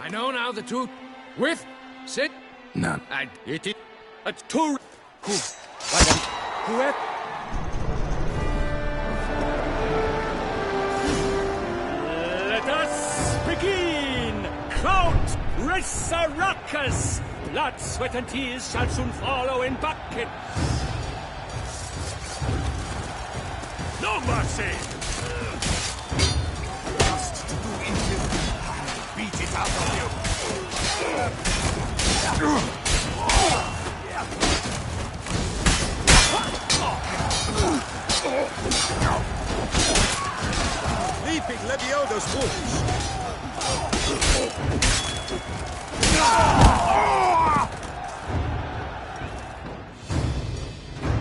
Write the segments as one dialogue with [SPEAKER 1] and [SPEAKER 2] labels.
[SPEAKER 1] I know now the truth. With, sit,
[SPEAKER 2] None.
[SPEAKER 1] and it is a two. Who? Whoever.
[SPEAKER 3] Let us begin! Count Resurrectus! Blood, sweat, and tears shall soon follow in bucket. No mercy!
[SPEAKER 4] Just to do evil, I'll beat it out of you.
[SPEAKER 5] Leaping Leviosa's wounds.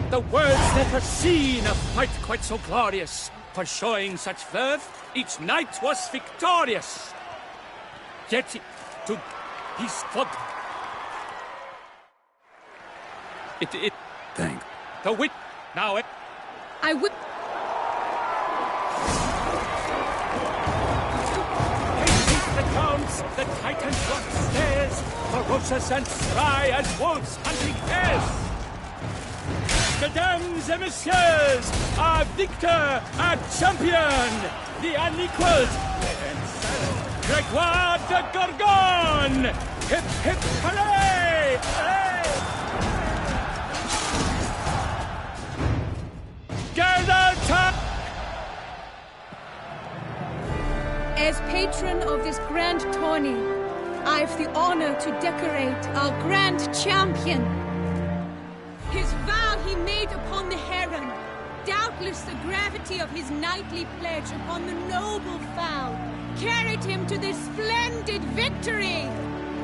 [SPEAKER 3] The world's never seen a fight quite so glorious. For showing such verve, each knight was victorious. Yet to his foot. It.
[SPEAKER 2] Thank.
[SPEAKER 3] The wit. Now it.
[SPEAKER 6] I would.
[SPEAKER 3] The counts, the titans walk stairs, ferocious and spry as wolves hunting hares. Mesdames et messieurs, our victor, our champion, the unequaled, Gregoire de Gorgon! Hip hip hooray! Hooray! Gather
[SPEAKER 6] As patron of this grand tourney, I have the honor to decorate our grand champion. His vow he made upon the heron, doubtless the gravity of his knightly pledge upon the noble fowl, carried him to this splendid victory.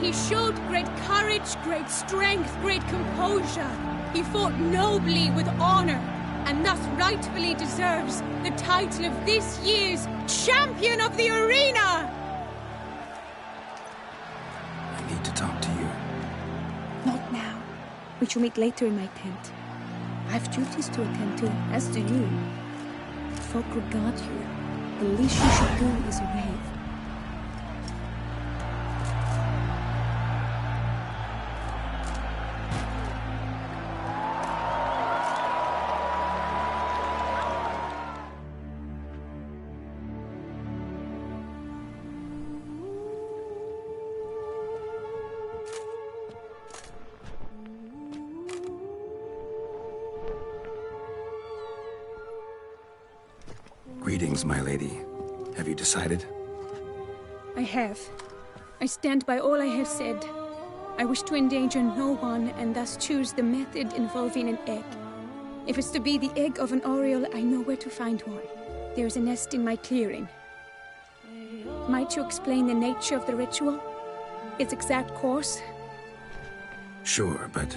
[SPEAKER 6] He showed great courage, great strength, great composure. He fought nobly with honor, and thus rightfully deserves the title of this year's Champion of the Arena!
[SPEAKER 2] I need to talk to you.
[SPEAKER 6] Not now. We shall meet later in my tent. I have duties to attend to, as do you. Folk regard you. The least you should do is wave.
[SPEAKER 2] Greetings, my lady. Have you decided?
[SPEAKER 6] I have. I stand by all I have said. I wish to endanger no one, and thus choose the method involving an egg. If it's to be the egg of an oriole, I know where to find one. There is a nest in my clearing. Might you explain the nature of the ritual? Its exact course?
[SPEAKER 2] Sure, but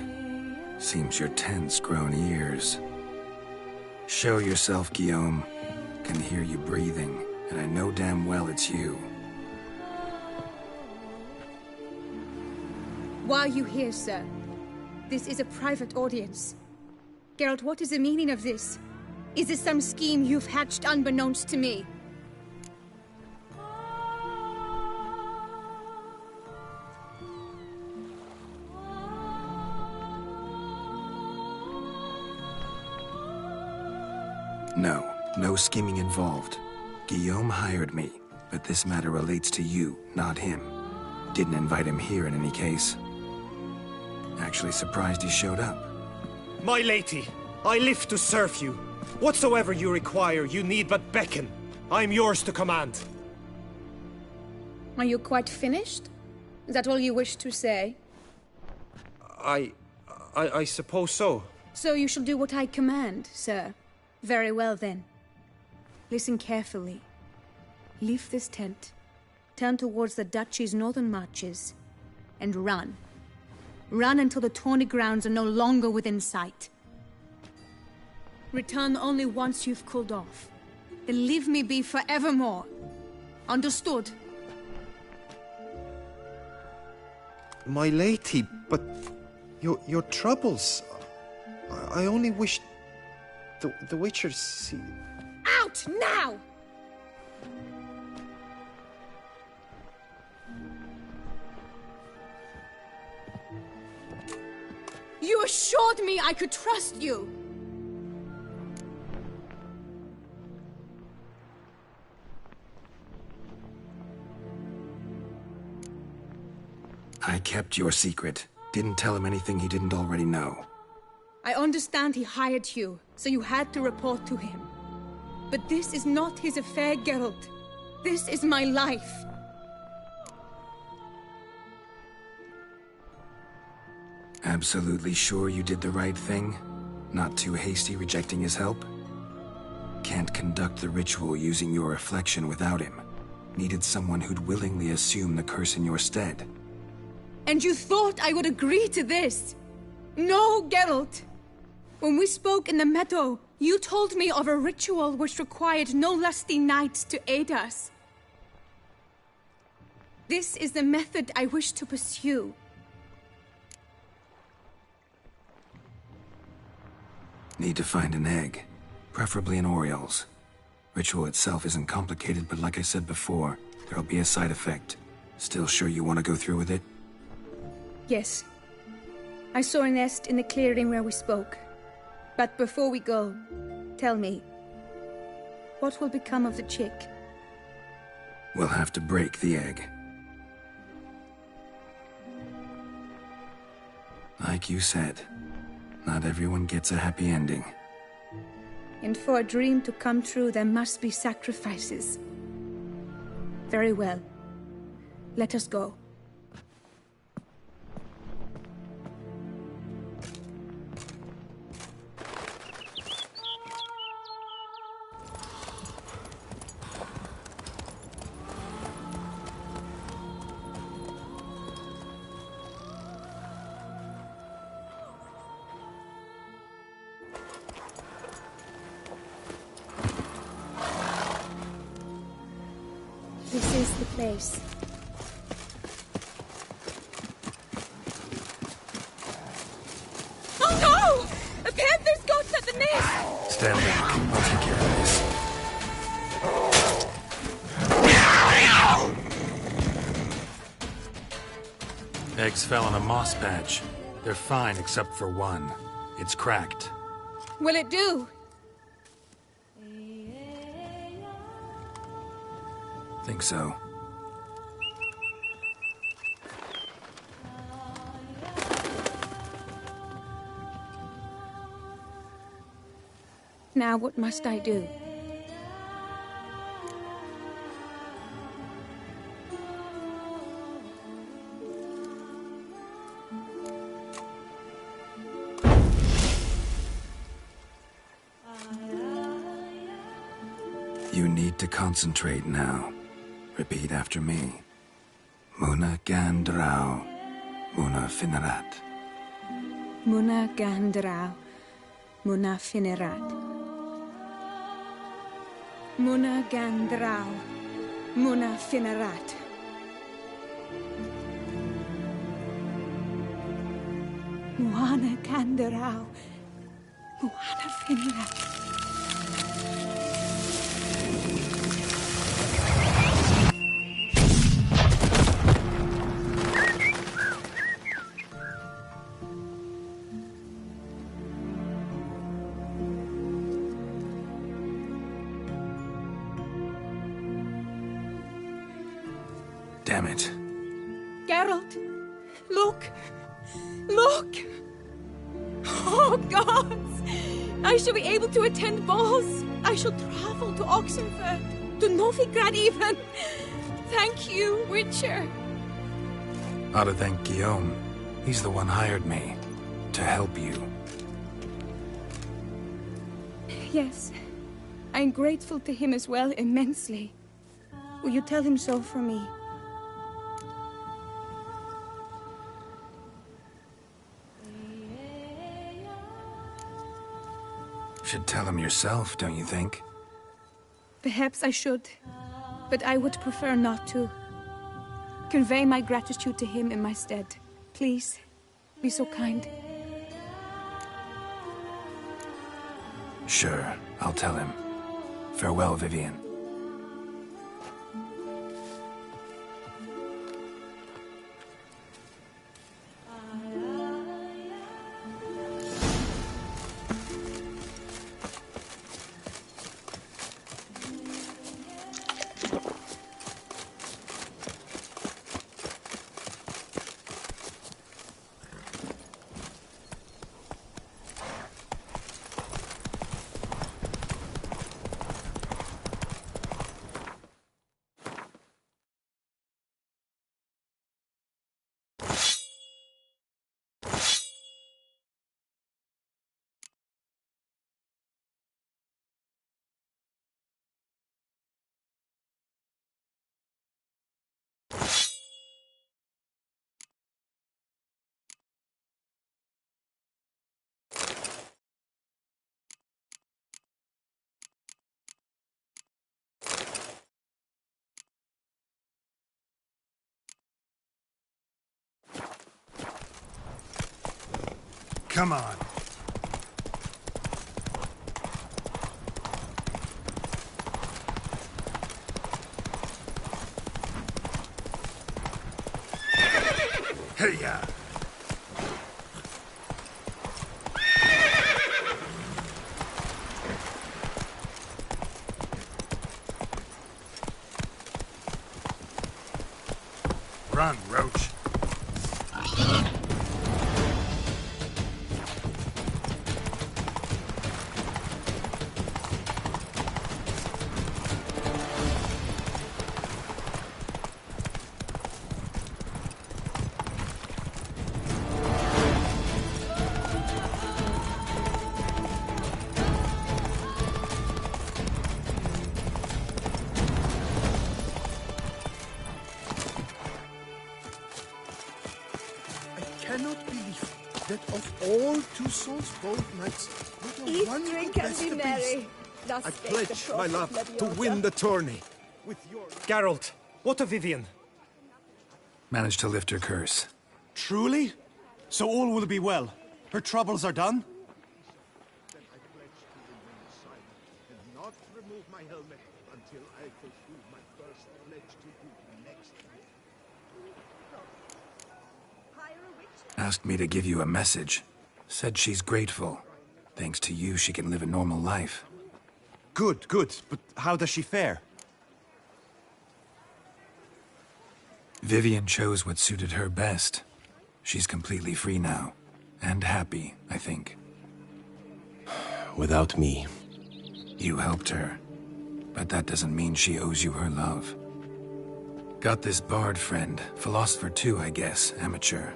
[SPEAKER 2] seems your tense grown ears. Show yourself, Guillaume. Can hear you breathing, and I know damn well it's you.
[SPEAKER 6] Why are you here, sir? This is a private audience. Geralt, what is the meaning of this? Is this some scheme you've hatched unbeknownst to me?
[SPEAKER 2] No scheming involved. Guillaume hired me, but this matter relates to you, not him. Didn't invite him here in any case. Actually surprised he showed up.
[SPEAKER 7] My lady, I live to serve you. Whatsoever you require, you need but beckon. I'm yours to command.
[SPEAKER 6] Are you quite finished? Is that all you wish to say?
[SPEAKER 7] I suppose so.
[SPEAKER 6] So you shall do what I command, sir. Very well, then. Listen carefully. Leave this tent, turn towards the duchy's northern marches, and run. Run until the tourney grounds are no longer within sight. Return only once you've cooled off. Then leave me be forevermore. Understood?
[SPEAKER 7] My lady, but your troubles. I only wish the Witcher see.
[SPEAKER 6] Out now! You assured me I could trust you.
[SPEAKER 2] I kept your secret. Didn't tell him anything he didn't already know.
[SPEAKER 6] I understand he hired you, so you had to report to him. But this is not his affair, Geralt. This is my life.
[SPEAKER 2] Absolutely sure you did the right thing? Not too hasty rejecting his help? Can't conduct the ritual using your reflection without him. Needed someone who'd willingly assume the curse in your stead.
[SPEAKER 6] And you thought I would agree to this? No, Geralt. When we spoke in the meadow, you told me of a ritual which required no lusty knights to aid us. This is the method I wish to pursue.
[SPEAKER 2] Need to find an egg, preferably an Oriole's. Ritual itself isn't complicated, but like I said before, there'll be a side effect. Still sure you want to go through with it?
[SPEAKER 6] Yes. I saw a nest in the clearing where we spoke. But before we go, tell me, what will become of the chick?
[SPEAKER 2] We'll have to break the egg. Like you said, not everyone gets a happy ending.
[SPEAKER 6] And for a dream to come true, there must be sacrifices. Very well. Let us go. This is the place. Oh no! A panther's got at the nest!
[SPEAKER 2] Stand back. I'll take care of this.
[SPEAKER 8] Eggs fell on a moss patch. They're fine except for one. It's cracked.
[SPEAKER 6] Will it do?
[SPEAKER 2] Think so.
[SPEAKER 6] Now what must I do?
[SPEAKER 2] You need to concentrate now. Repeat after me. Muna Gandrau, Muna Finerat.
[SPEAKER 6] Muna Gandrau, Muna Finerat. Muna Gandrau, Muna Finerat. Muana Gandrau, Muana Finerat.
[SPEAKER 2] Damn it.
[SPEAKER 6] Geralt, look! Look! Oh, gods! I shall be able to attend balls. I shall travel to Oxenfurt, to Novigrad even. Thank you, Witcher.
[SPEAKER 2] Ought to thank Guillaume. He's the one hired me. To help you.
[SPEAKER 6] Yes, I'm grateful to him as well, immensely. Will you tell him so for me?
[SPEAKER 2] Should tell him yourself, don't you think?
[SPEAKER 6] Perhaps I should, but I would prefer not to. Convey my gratitude to him in my stead. Please, be so kind.
[SPEAKER 2] Sure, I'll tell him. Farewell, Vivian.
[SPEAKER 8] Come on. Hey-ya! Run, Roach.
[SPEAKER 5] Cannot believe that of all Two Souls Gold Knights, not a
[SPEAKER 9] Eat,
[SPEAKER 5] one
[SPEAKER 9] drink,
[SPEAKER 5] could
[SPEAKER 9] and
[SPEAKER 5] best
[SPEAKER 9] be
[SPEAKER 5] the
[SPEAKER 9] merry.
[SPEAKER 5] beast.
[SPEAKER 9] Thus
[SPEAKER 7] I
[SPEAKER 9] spake the
[SPEAKER 7] pledge my
[SPEAKER 9] prophet
[SPEAKER 7] love to
[SPEAKER 9] Leviosa.
[SPEAKER 7] win the tourney. With your... Geralt, what of Vivian?
[SPEAKER 2] Managed to lift her curse.
[SPEAKER 7] Truly? So all will be well. Her troubles are done?
[SPEAKER 5] Then I pledge to remain silent and not remove my helmet until I fulfill my first pledge to you next year.
[SPEAKER 2] Asked me to give you a message. Said she's grateful. Thanks to you, she can live a normal life.
[SPEAKER 7] Good, good. But how does she fare?
[SPEAKER 2] Vivian chose what suited her best. She's completely free now. And happy, I think.
[SPEAKER 7] Without me.
[SPEAKER 2] You helped her. But that doesn't mean she owes you her love. Got this bard friend. Philosopher too, I guess. Amateur.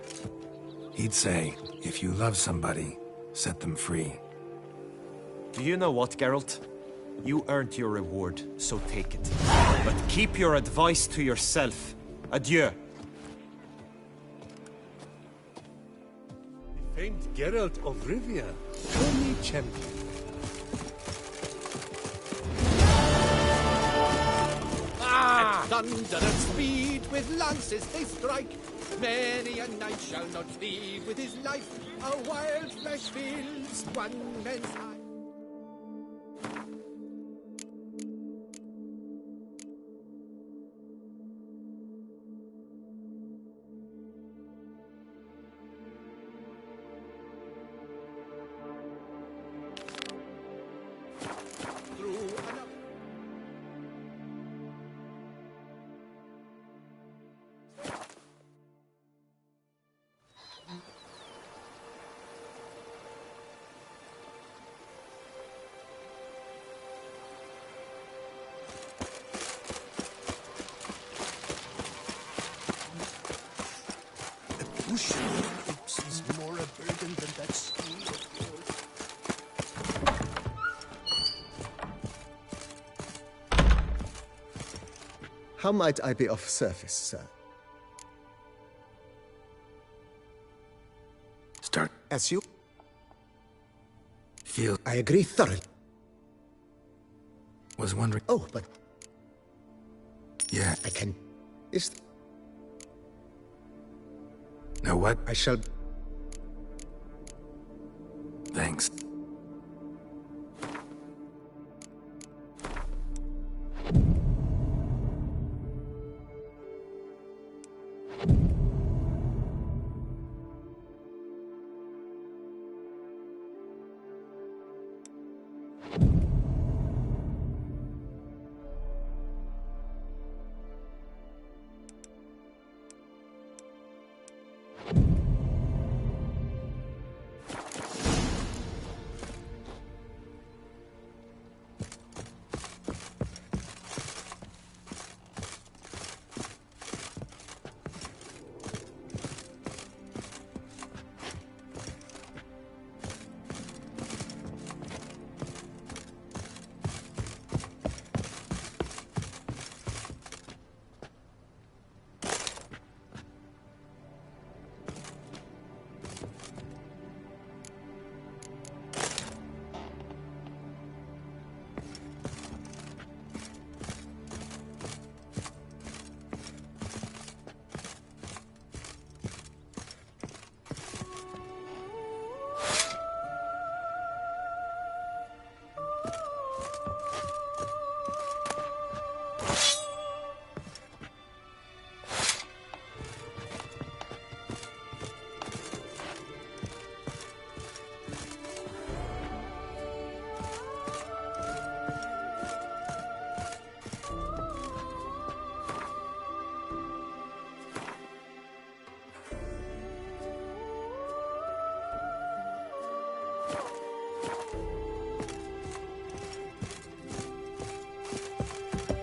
[SPEAKER 2] He'd say, if you love somebody, set them free.
[SPEAKER 7] Do you know what, Geralt? You earned your reward, so take it. But keep your advice to yourself. Adieu.
[SPEAKER 5] The famed Geralt of Rivia, only champion.
[SPEAKER 4] At thunderous speed with lances they strike. Many a knight shall not leave with his life. A wild flesh fills one man's eye.
[SPEAKER 5] Bush is more a burden than that speed of yours.
[SPEAKER 10] How might I be of service, sir?
[SPEAKER 2] Start.
[SPEAKER 10] As you...
[SPEAKER 2] Feel.
[SPEAKER 10] I agree thoroughly.
[SPEAKER 2] Was wondering.
[SPEAKER 10] Oh, but...
[SPEAKER 2] Yeah.
[SPEAKER 10] I can... Is...
[SPEAKER 2] Know what?
[SPEAKER 10] I shall...
[SPEAKER 2] Thanks.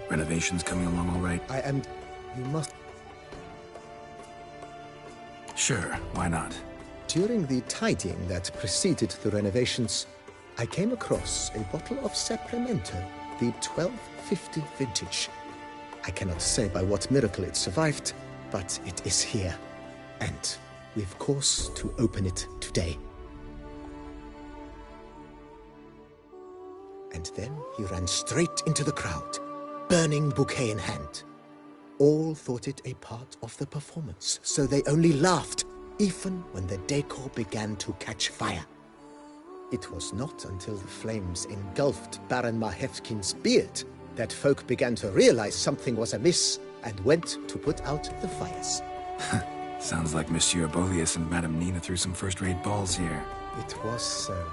[SPEAKER 2] Renovations coming along all right?
[SPEAKER 10] You must...
[SPEAKER 2] Sure, why not?
[SPEAKER 10] During the tidying that preceded the renovations, I came across a bottle of Sapramento, the 1250 vintage. I cannot say by what miracle it survived, but it is here. And we've cause to open it today. And then he ran straight into the crowd, burning bouquet in hand. All thought it a part of the performance, so they only laughed, even when the decor began to catch fire. It was not until the flames engulfed Baron Mahevkin's beard that folk began to realize something was amiss and went to put out the fires.
[SPEAKER 2] Sounds like Monsieur Bolius and Madame Nina threw some first-rate balls here.
[SPEAKER 10] It was so.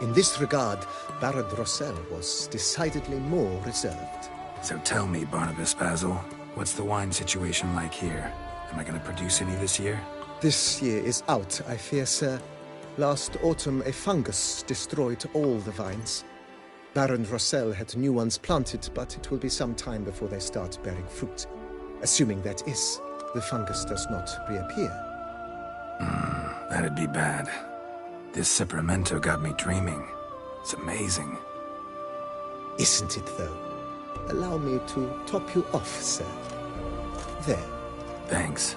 [SPEAKER 10] In this regard, Baron Rossel was decidedly more reserved.
[SPEAKER 2] So tell me, Barnabas Basil, what's the wine situation like here? Am I going to produce any this year?
[SPEAKER 10] This year is out, I fear, sir. Last autumn, a fungus destroyed all the vines. Baron Rossel had new ones planted, but it will be some time before they start bearing fruit. Assuming that is, the fungus does not reappear.
[SPEAKER 2] That'd be bad. This Sapramento got me dreaming. It's amazing.
[SPEAKER 10] Isn't it, though? Allow me to top you off, sir. There.
[SPEAKER 2] Thanks.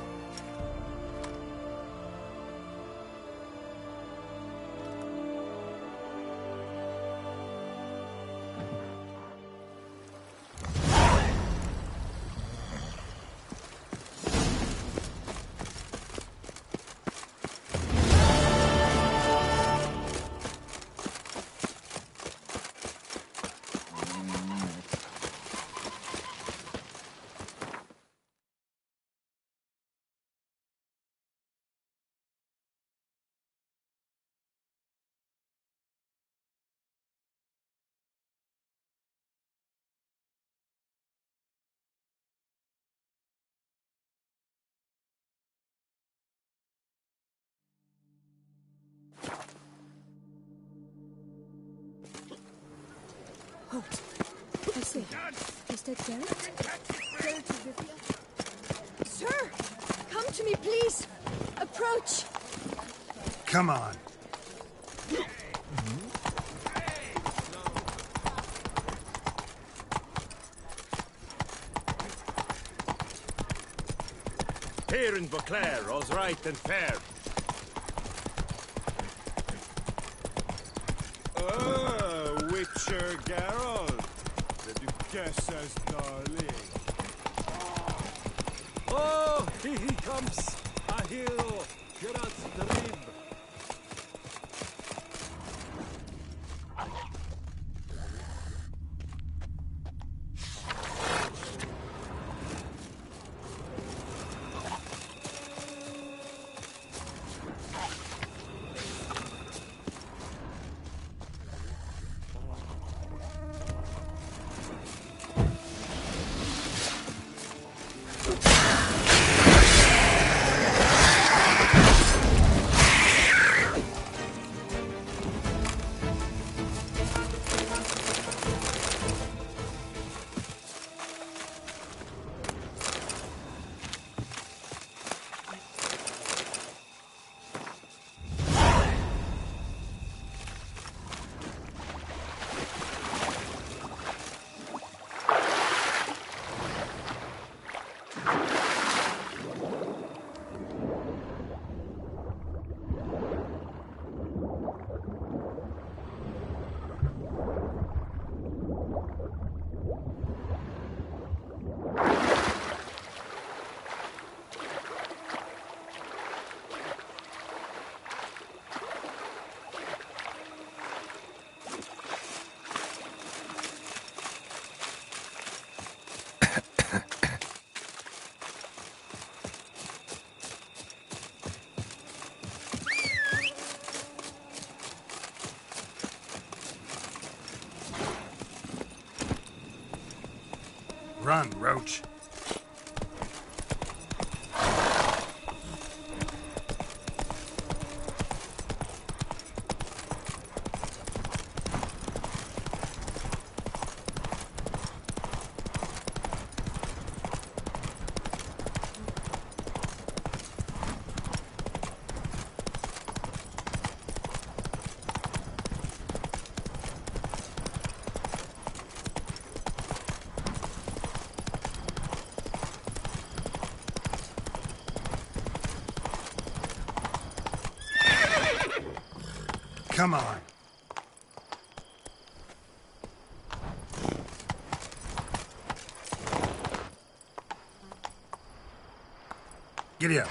[SPEAKER 6] Halt! I say, is that Geralt? Geralt of Rivia? Sir! Come to me, please! Approach!
[SPEAKER 8] Come on.
[SPEAKER 1] Here in Beauclair, all's right and fair.
[SPEAKER 5] Witcher Geralt, the Duchess's darling.
[SPEAKER 1] Oh, here he comes! A hero! Geralt's dream!
[SPEAKER 8] Run, Roach.
[SPEAKER 9] Come on. Giddy up.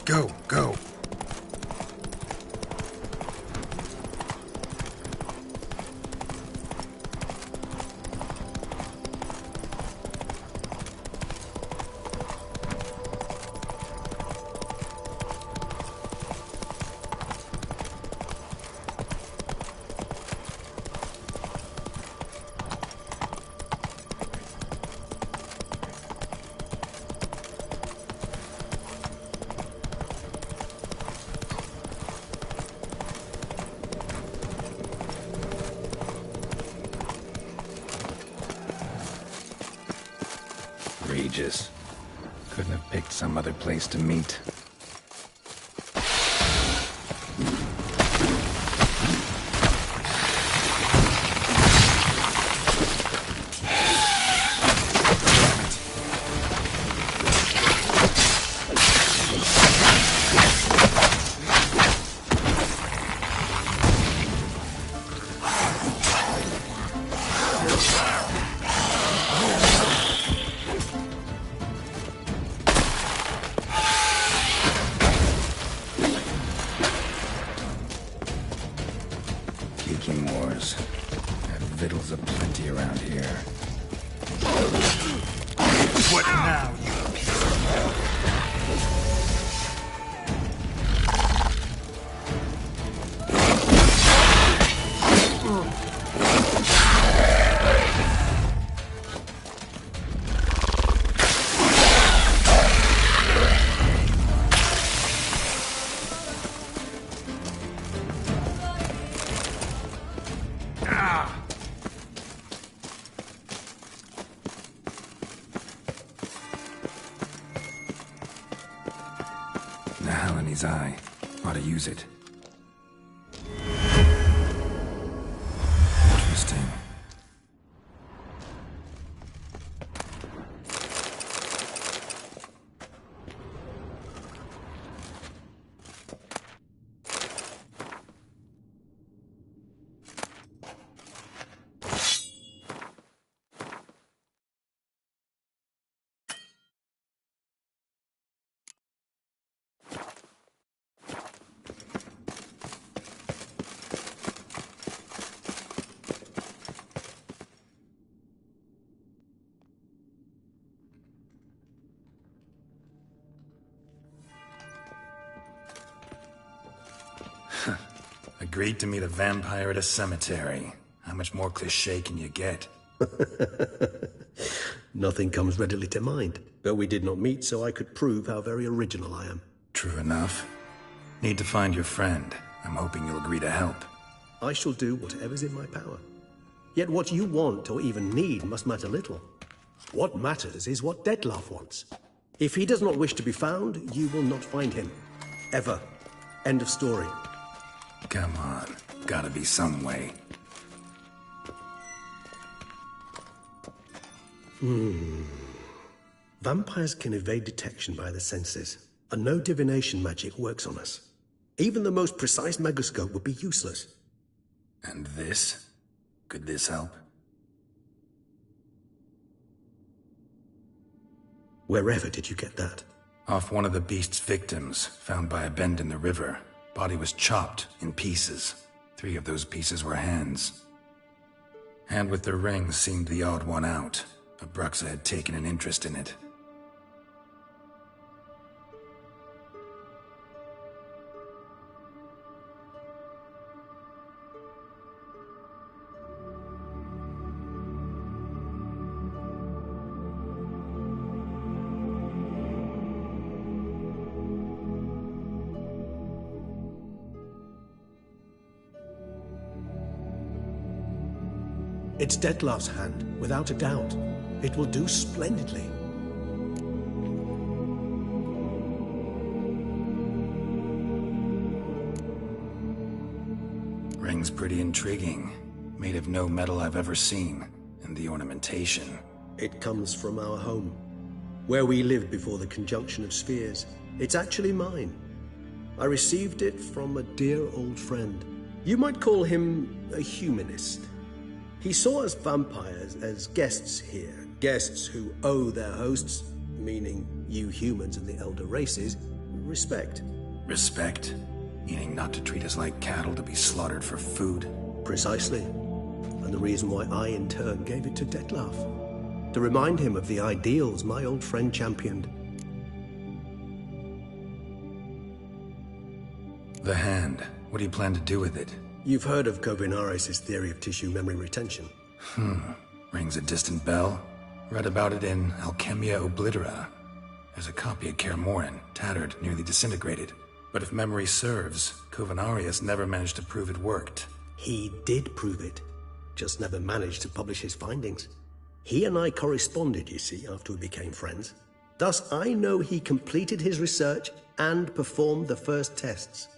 [SPEAKER 9] Go, go.
[SPEAKER 2] Regis. Couldn't have picked some other place to meet. Wars. Have victuals aplenty around here.
[SPEAKER 9] What now, you piece of...
[SPEAKER 2] His eye. Ought to use it. Interesting.
[SPEAKER 9] Agreed to meet a vampire at a cemetery. How much more cliché can you get?
[SPEAKER 11] Nothing comes readily to mind. But we did not meet, so I could prove how very original I am.
[SPEAKER 9] True enough. Need to find your friend. I'm hoping you'll agree to help.
[SPEAKER 11] I shall do whatever's in my power. Yet what you want or even need must matter little. What matters is what Dettlaff wants. If he does not wish to be found, you will not find him. Ever. End of story.
[SPEAKER 9] Come on. Gotta be some way.
[SPEAKER 11] Vampires can evade detection by the senses, and no divination magic works on us. Even the most precise megascope would be useless.
[SPEAKER 9] And this? Could this help?
[SPEAKER 11] Wherever did you get that?
[SPEAKER 9] Off one of the beast's victims, found by a bend in the river. Body was chopped in pieces. 3 of those pieces were hands. Hand with the ring seemed the odd one out. Abruxa had taken an interest in it.
[SPEAKER 11] It's Detlef's hand, without a doubt. It will do splendidly.
[SPEAKER 9] Ring's pretty intriguing. Made of no metal I've ever seen. And the ornamentation.
[SPEAKER 11] It comes from our home, where we lived before the conjunction of spheres. It's actually mine. I received it from a dear old friend. You might call him a humanist. He saw us vampires as guests here, guests who owe their hosts, meaning you humans and the elder races, respect.
[SPEAKER 9] Respect? Meaning not to treat us like cattle to be slaughtered for food?
[SPEAKER 11] Precisely. And the reason why I, in turn, gave it to Detlef. To remind him of the ideals my old friend championed.
[SPEAKER 9] The hand. What do you plan to do with it?
[SPEAKER 11] You've heard of Kovinaris' theory of tissue memory retention.
[SPEAKER 9] Rings a distant bell. Read about it in Alchemia Oblitera. There's a copy of Kermoran, tattered, nearly disintegrated. But if memory serves, Kovinaris never managed to prove it worked.
[SPEAKER 11] He did prove it, just never managed to publish his findings. He and I corresponded, you see, after we became friends. Thus, I know he completed his research and performed the first tests.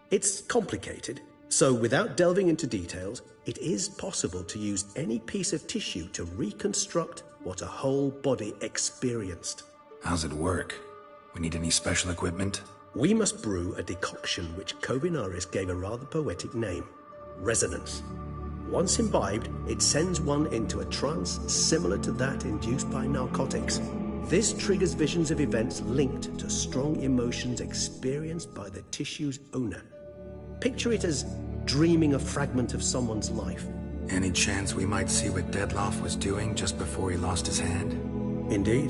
[SPEAKER 11] It's complicated, so without delving into details, it is possible to use any piece of tissue to reconstruct what a whole body experienced.
[SPEAKER 9] How's it work? We need any special equipment?
[SPEAKER 11] We must brew a decoction which Kovinaris gave a rather poetic name, resonance. Once imbibed, it sends one into a trance similar to that induced by narcotics. This triggers visions of events linked to strong emotions experienced by the tissue's owner. Picture it as dreaming a fragment of someone's life.
[SPEAKER 9] Any chance we might see what Detlef was doing just before he lost his hand?
[SPEAKER 11] Indeed.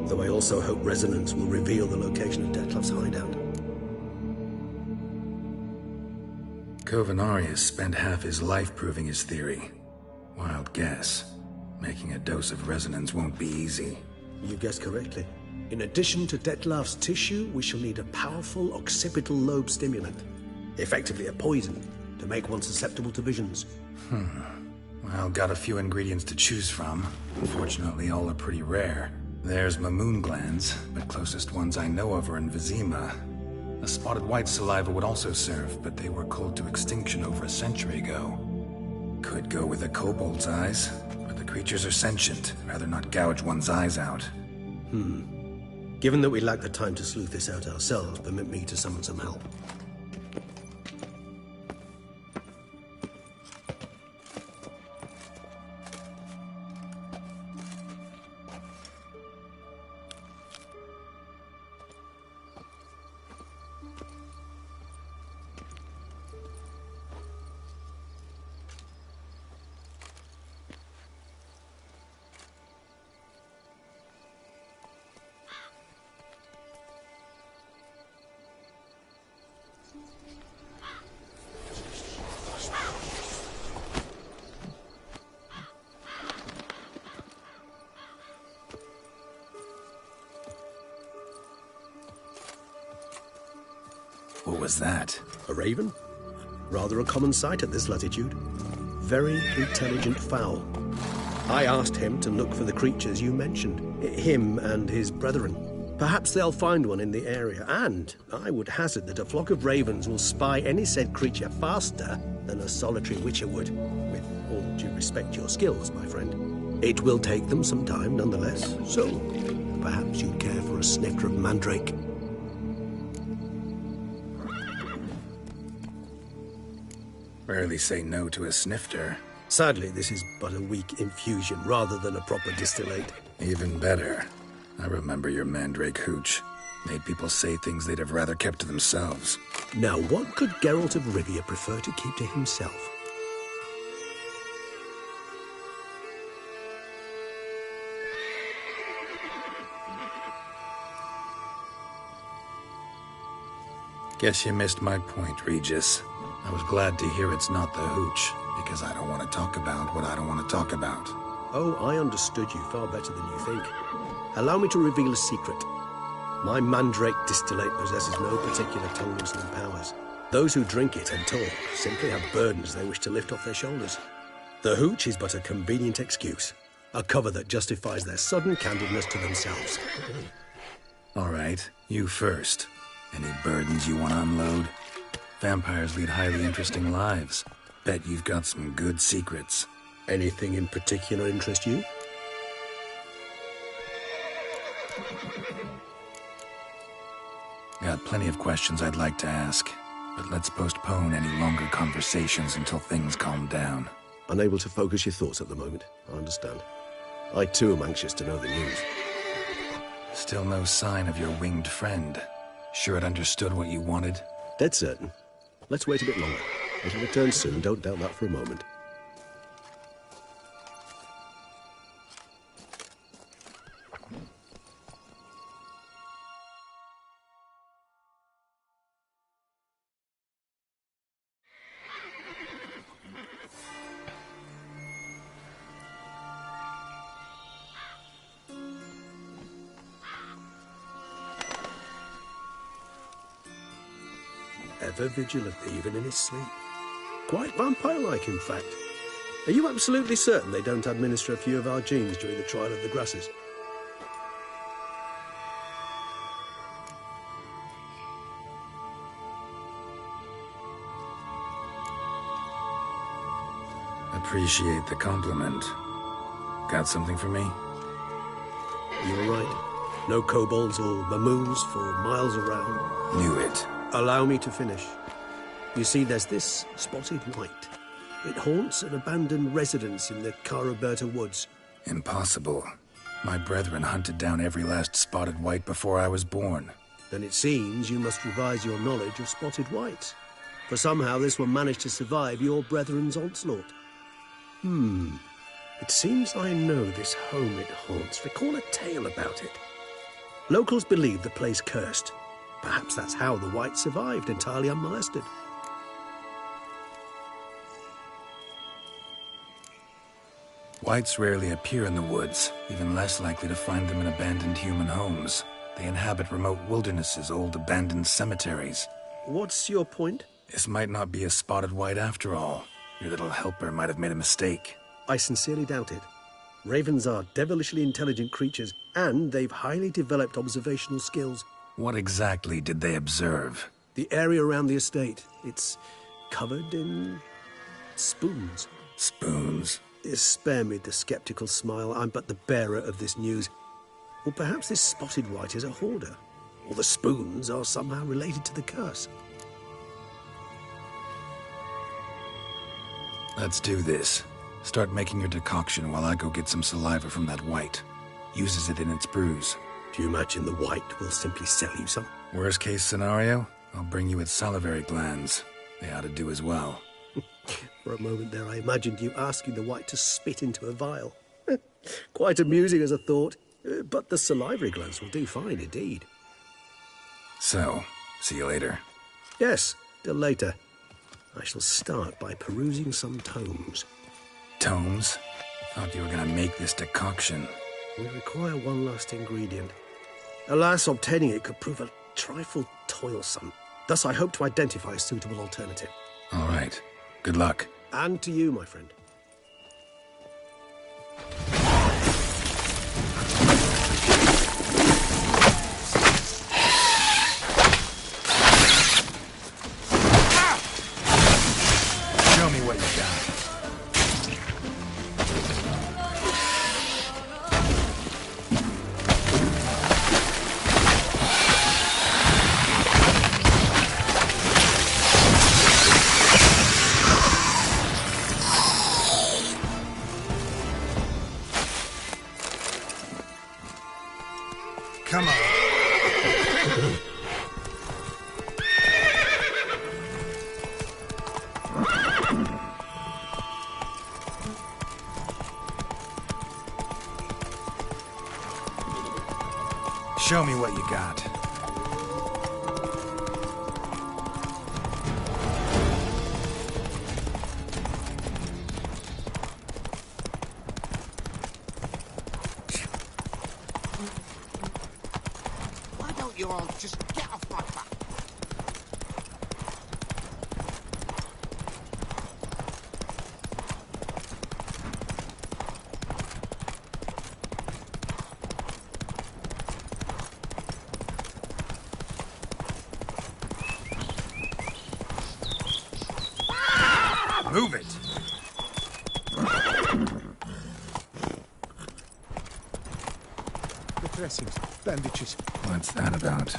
[SPEAKER 11] Though I also hope resonance will reveal the location of Detlef's hideout.
[SPEAKER 9] Kovinaris spent half his life proving his theory. Wild guess. Making a dose of resonance won't be easy.
[SPEAKER 11] You guessed correctly. In addition to Detlef's tissue, we shall need a powerful occipital lobe stimulant. Effectively a poison, to make one susceptible to visions.
[SPEAKER 9] Well, got a few ingredients to choose from. Unfortunately, all are pretty rare. There's Mamoon glands, but closest ones I know of are in Vizima. A spotted white saliva would also serve, but they were cold to extinction over a century ago. Could go with a kobold's eyes, but the creatures are sentient. Rather not gouge one's eyes out.
[SPEAKER 11] Given that we lack the time to sleuth this out ourselves, permit me to summon some help.
[SPEAKER 9] What was that?
[SPEAKER 11] A raven? Rather a common sight at this latitude. Very intelligent fowl. I asked him to look for the creatures you mentioned. Him and his brethren. Perhaps they'll find one in the area, and I would hazard that a flock of ravens will spy any said creature faster than a solitary witcher would. With all due respect to your skills, my friend. It will take them some time, nonetheless, so perhaps you'd care for a snifter of mandrake.
[SPEAKER 9] Rarely say no to a snifter.
[SPEAKER 11] Sadly, this is but a weak infusion rather than a proper distillate.
[SPEAKER 9] Even better. I remember your mandrake hooch. Made people say things they'd have rather kept to themselves.
[SPEAKER 11] Now, what could Geralt of Rivia prefer to keep to himself?
[SPEAKER 9] Guess you missed my point, Regis. I was glad to hear it's not the hooch, because I don't want to talk about what I don't want to talk about.
[SPEAKER 11] Oh, I understood you far better than you think. Allow me to reveal a secret. My mandrake distillate possesses no particular tongue-loosening powers. Those who drink it and talk simply have burdens they wish to lift off their shoulders. The hooch is but a convenient excuse. A cover that justifies their sudden candidness to themselves.
[SPEAKER 9] All right, you first. Any burdens you want to unload? Vampires lead highly interesting lives. Bet you've got some good secrets.
[SPEAKER 11] Anything in particular interest you?
[SPEAKER 9] Got plenty of questions I'd like to ask, but let's postpone any longer conversations until things calm down.
[SPEAKER 11] Unable to focus your thoughts at the moment, I understand. I too am anxious to know the news.
[SPEAKER 9] Still no sign of your winged friend. Sure it understood what you wanted?
[SPEAKER 11] Dead certain. Let's wait a bit longer. It'll return soon, don't doubt that for a moment. Ever vigilant, even in his sleep. Quite vampire-like, in fact. Are you absolutely certain they don't administer a few of our genes during the trial of the grasses?
[SPEAKER 9] Appreciate the compliment. Got something for me?
[SPEAKER 11] You were right. No kobolds or mamoons for miles around.
[SPEAKER 9] Knew it.
[SPEAKER 11] Allow me to finish. You see, there's this spotted white. It haunts an abandoned residence in the Caraberta woods.
[SPEAKER 9] Impossible. My brethren hunted down every last spotted white before I was born.
[SPEAKER 11] Then it seems you must revise your knowledge of spotted whites. For somehow this one managed to survive your brethren's onslaught. It seems I know this home it haunts. Recall a tale about it. Locals believe the place cursed. Perhaps that's how the white survived, entirely unmolested.
[SPEAKER 9] Whites rarely appear in the woods, even less likely to find them in abandoned human homes. They inhabit remote wildernesses, old abandoned cemeteries.
[SPEAKER 11] What's your point?
[SPEAKER 9] This might not be a spotted white after all. Your little helper might have made a mistake.
[SPEAKER 11] I sincerely doubt it. Ravens are devilishly intelligent creatures, and they've highly developed observational skills.
[SPEAKER 9] What exactly did they observe?
[SPEAKER 11] The area around the estate. It's covered in spoons.
[SPEAKER 9] Spoons?
[SPEAKER 11] Spare me the skeptical smile. I'm but the bearer of this news. Or perhaps this spotted white is a hoarder. Or the spoons are somehow related to the curse.
[SPEAKER 9] Let's do this. Start making your decoction while I go get some saliva from that white. Uses it in its brews.
[SPEAKER 11] Do you imagine the white will simply sell you some?
[SPEAKER 9] Worst case scenario, I'll bring you its salivary glands. They ought to do as well.
[SPEAKER 11] For a moment there I imagined you asking the white to spit into a vial. Quite amusing as a thought, but the salivary glands will do fine indeed.
[SPEAKER 9] So, see you later.
[SPEAKER 11] Yes, till later. I shall start by perusing some tomes.
[SPEAKER 9] Tomes? Thought you were gonna make this decoction.
[SPEAKER 11] We require one last ingredient. Alas, obtaining it could prove a trifle toilsome. Thus I hope to identify a suitable alternative.
[SPEAKER 9] All right. Good luck.
[SPEAKER 11] And to you, my friend.
[SPEAKER 9] Show me what you got. Come on. Show me what you got.
[SPEAKER 4] Why don't you all just get off my back?
[SPEAKER 9] Move it!
[SPEAKER 5] The dressings, bandages.
[SPEAKER 2] What's that about?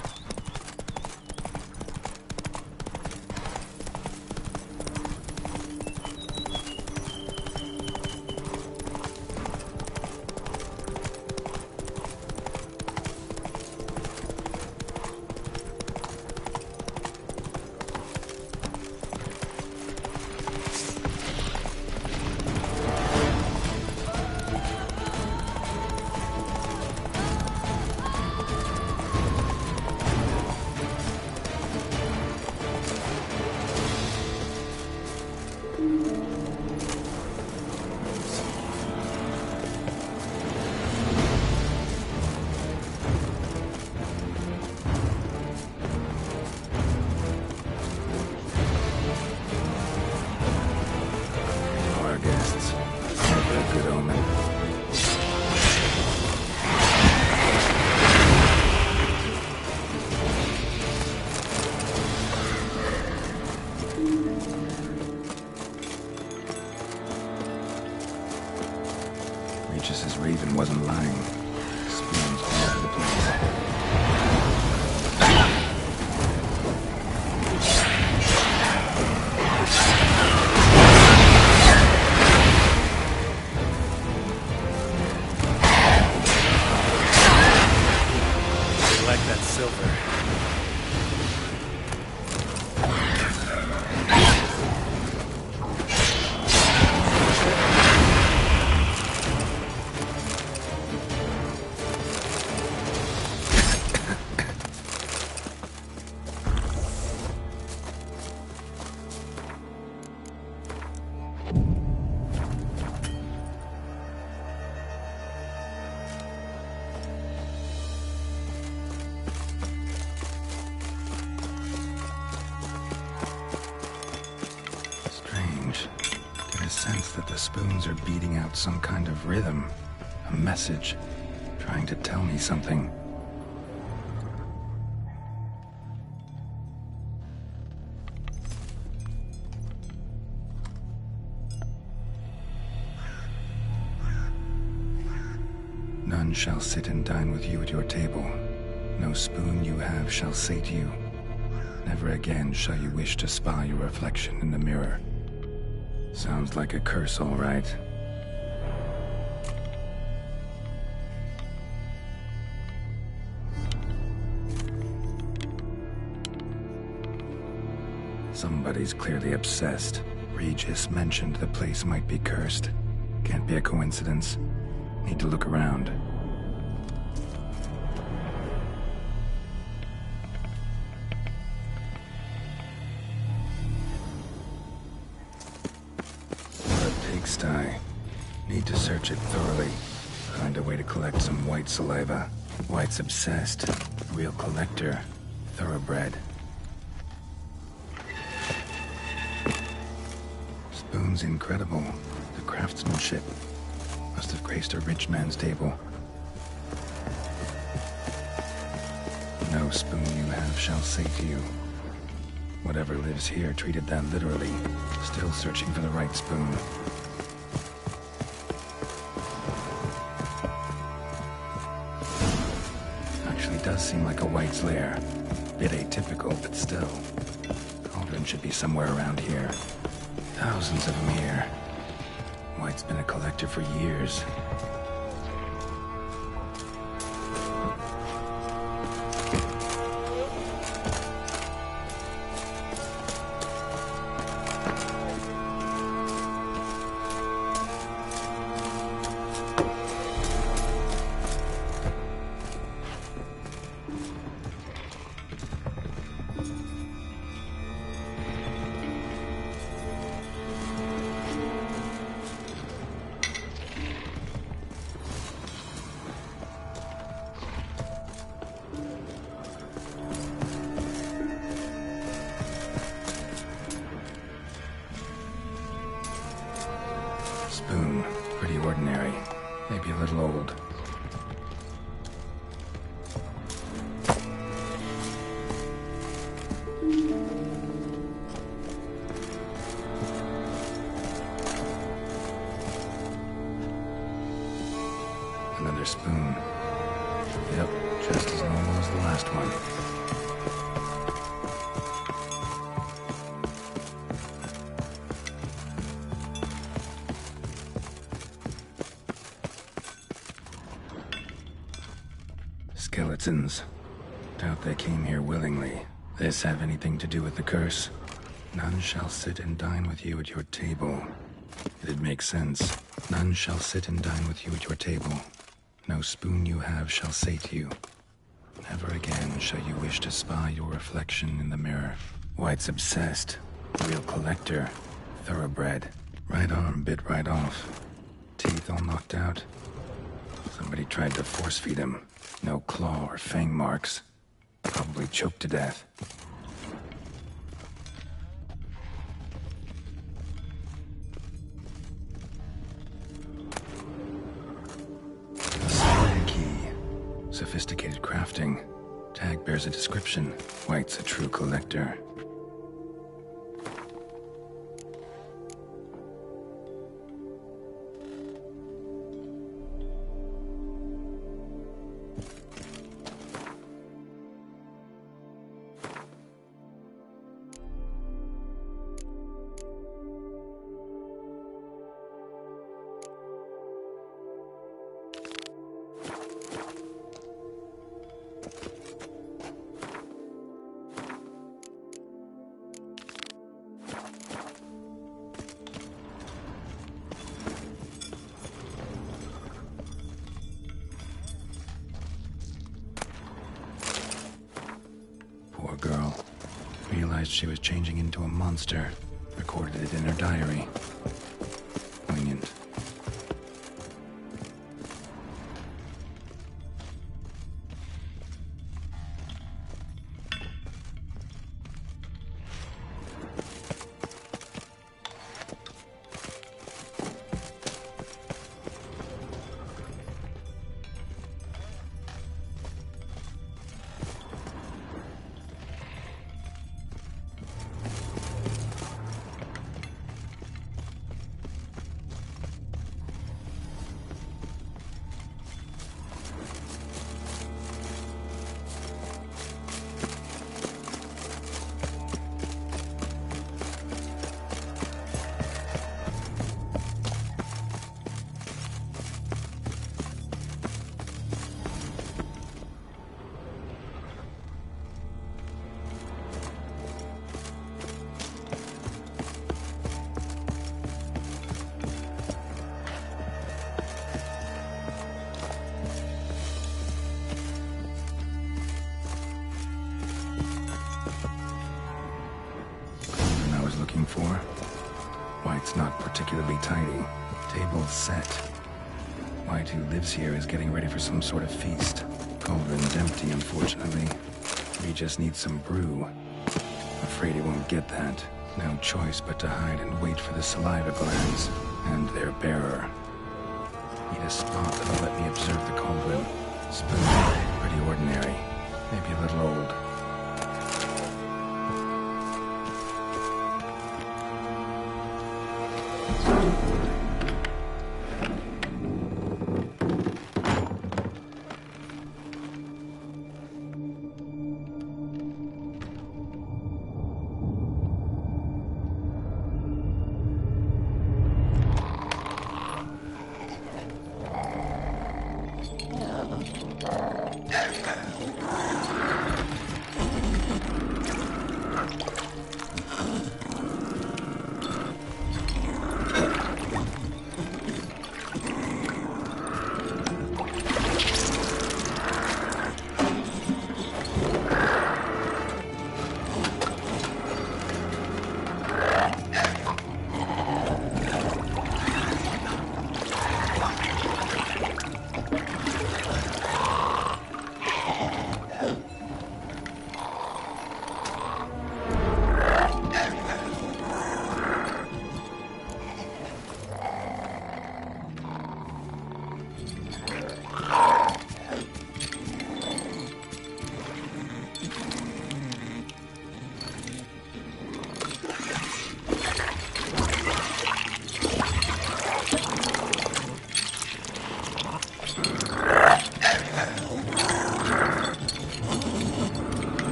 [SPEAKER 2] Regis' raven wasn't lying. Spoons all over the place.
[SPEAKER 8] I like that silver.
[SPEAKER 2] Sense that the spoons are beating out some kind of rhythm, a message, trying to tell me something. None shall sit and dine with you at your table. No spoon you have shall say to you, never again shall you wish to spy your reflection in the mirror. Sounds like a curse, all right. Somebody's clearly obsessed. Regis mentioned the place might be cursed. Can't be a coincidence. Need to look around. Pigsty. Need to search it thoroughly. Find a way to collect some white saliva. White's obsessed. Real collector. Thoroughbred. Spoon's incredible. The craftsmanship. Must have graced a rich man's table. No spoon you have shall say to you. Whatever lives here treated that literally. Still searching for the right spoon. Actually does seem like a white's lair. Bit atypical, but still. Cauldron should be somewhere around here. Thousands of them here. White's been a collector for years. Spoon, pretty ordinary. Maybe a little old. Another spoon. Yep, just as normal as the last one. Skeletons. Doubt they came here willingly. This have anything to do with the curse? None shall sit and dine with you at your table. It'd make sense. None shall sit and dine with you at your table. No spoon you have shall sate you. Never again shall you wish to spy your reflection in the mirror. White's obsessed. Real collector. Thoroughbred. Right arm bit right off. Teeth all knocked out. Somebody tried to force feed him. No claw or fang marks. Probably choked to death. Sophisticated crafting. Tag bears a description. White's a true collector. Poor girl. Realized she was changing into a monster. Recorded it in her diary. Poignant. For. White's not particularly tidy. Table's set. White, who lives here, is getting ready for some sort of feast. Cauldron's empty, unfortunately. We just need some brew. Afraid he won't get that. No choice but to hide and wait for the saliva glands and their bearer. Need a spot that'll let me observe the cauldron. Spoon, pretty ordinary. Maybe a little old.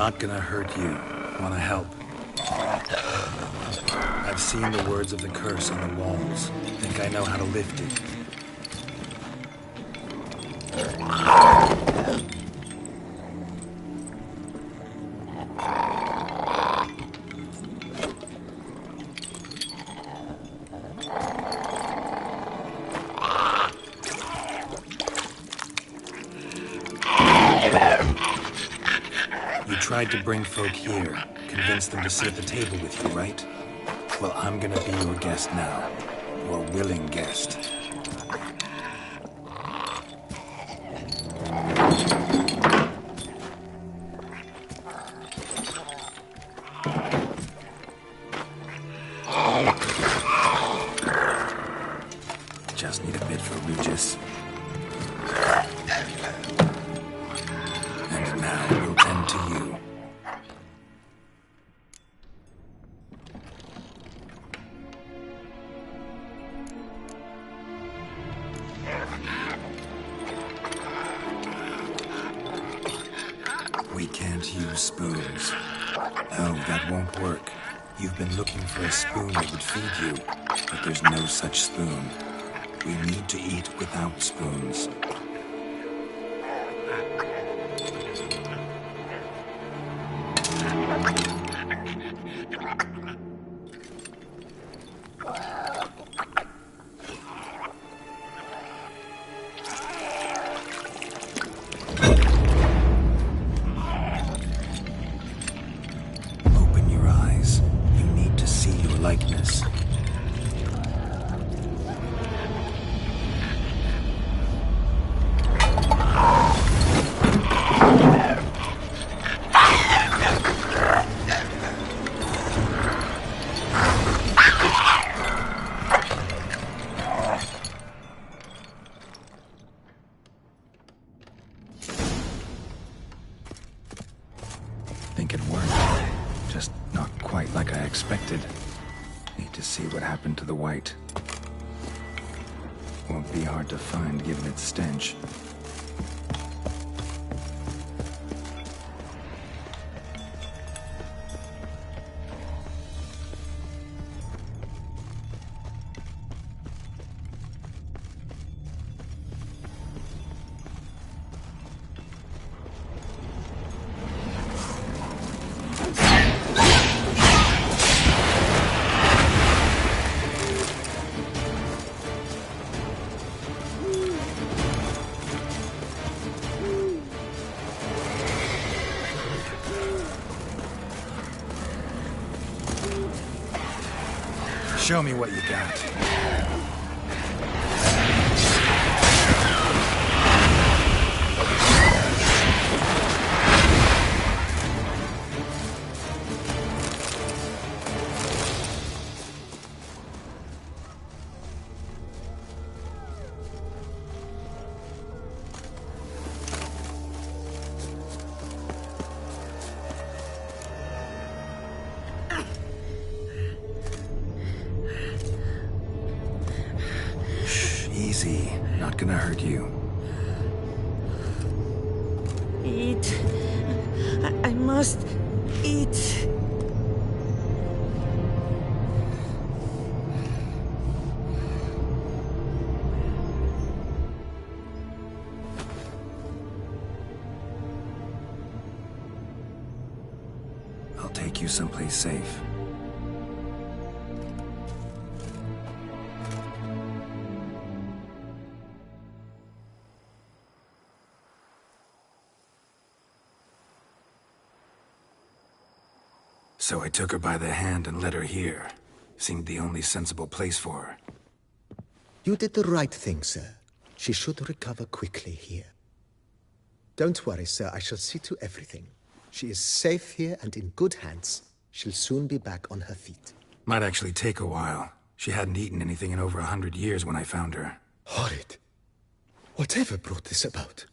[SPEAKER 9] Not gonna hurt you. Wanna help? I've seen the words of the curse on the walls. Think I know how to lift it. You tried to bring folk here, convince them to sit at the table with you, right? Well, I'm gonna be your guest now. Your willing guest. Just need a bit for Regis. And now we'll tend to you. We can't use spoons. No, that won't work. You've been looking for a spoon that would feed you, but there's no such spoon. We need to eat without spoons. Open your eyes. You need to see your likeness. Think it worked. Just not quite like I expected. Need to see what happened to the white. Won't be hard to find given its stench. Show me what you got. Easy. Not gonna hurt you.
[SPEAKER 12] Eat. I must eat.
[SPEAKER 2] I'll take you someplace safe. So I took her by the hand and led her here. Seemed the only sensible place for her.
[SPEAKER 10] You did the right thing, sir. She should recover quickly here. Don't worry, sir. I shall see to everything. She is safe here and in good hands. She'll soon be back on her feet.
[SPEAKER 2] Might actually take a while. She hadn't eaten anything in over 100 years when I found her.
[SPEAKER 10] Horrid. Whatever brought this about?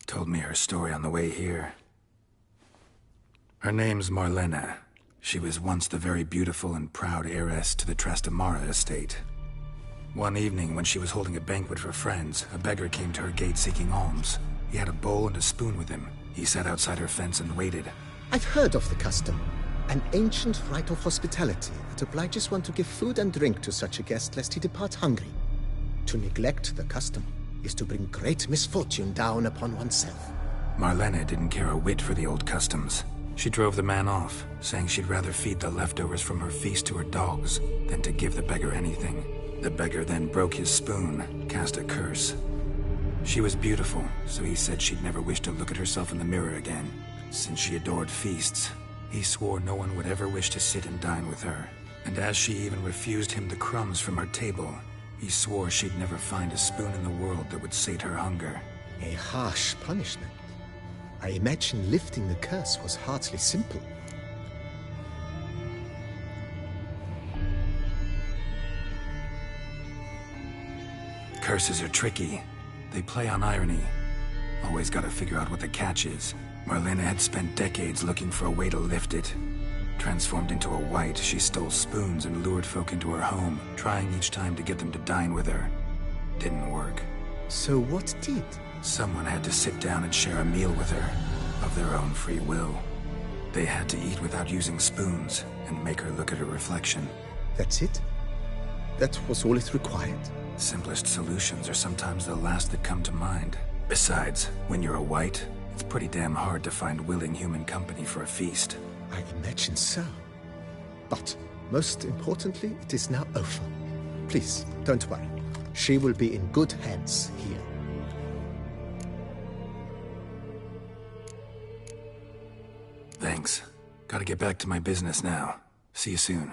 [SPEAKER 2] Told me her story on the way here. Her name's Marlena. She was once the very beautiful and proud heiress to the Trastamara estate. One evening, when she was holding a banquet for friends, a beggar came to her gate seeking alms. He had a bowl and a spoon with him. He sat outside her fence and waited.
[SPEAKER 10] I've heard of the custom. An ancient rite of hospitality that obliges one to give food and drink to such a guest lest he depart hungry. To neglect the custom is to bring great misfortune down upon oneself.
[SPEAKER 2] Marlena didn't care a whit for the old customs. She drove the man off, saying she'd rather feed the leftovers from her feast to her dogs than to give the beggar anything. The beggar then broke his spoon, cast a curse. She was beautiful, so he said she'd never wish to look at herself in the mirror again. Since she adored feasts, he swore no one would ever wish to sit and dine with her. And as she even refused him the crumbs from her table, he swore she'd never find a spoon in the world that would sate her hunger.
[SPEAKER 10] A harsh punishment. I imagine lifting the curse was hardly simple.
[SPEAKER 2] Curses are tricky. They play on irony. Always gotta figure out what the catch is. Marlena had spent decades looking for a way to lift it. Transformed into a wight, she stole spoons and lured folk into her home, trying each time to get them to dine with her. Didn't work.
[SPEAKER 10] So what did?
[SPEAKER 2] Someone had to sit down and share a meal with her, of their own free will. They had to eat without using spoons, and make her look at her reflection.
[SPEAKER 10] That's it? That was all it required?
[SPEAKER 2] Simplest solutions are sometimes the last that come to mind. Besides, when you're a wight, it's pretty damn hard to find willing human company for a feast.
[SPEAKER 10] I imagine so. But, most importantly, it is now over. Please, don't worry. She will be in good hands here.
[SPEAKER 2] Thanks. Gotta get back to my business now. See you soon.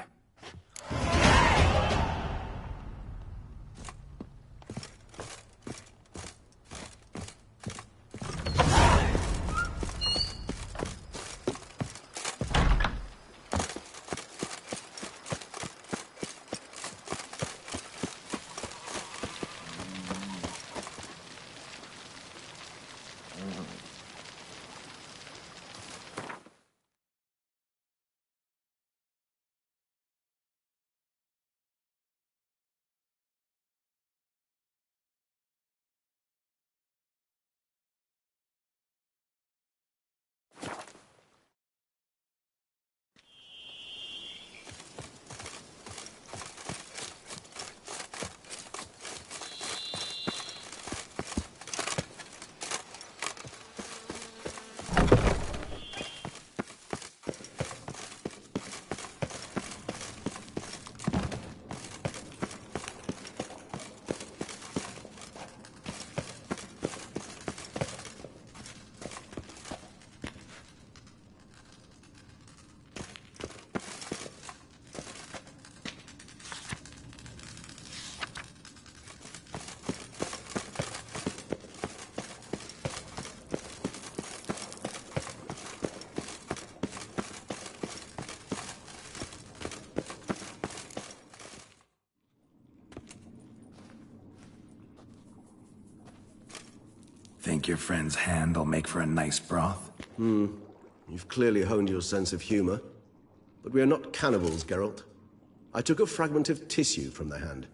[SPEAKER 2] Think your friend's hand will make for a nice broth?
[SPEAKER 11] You've clearly honed your sense of humor. But we are not cannibals, Geralt. I took a fragment of tissue from the hand.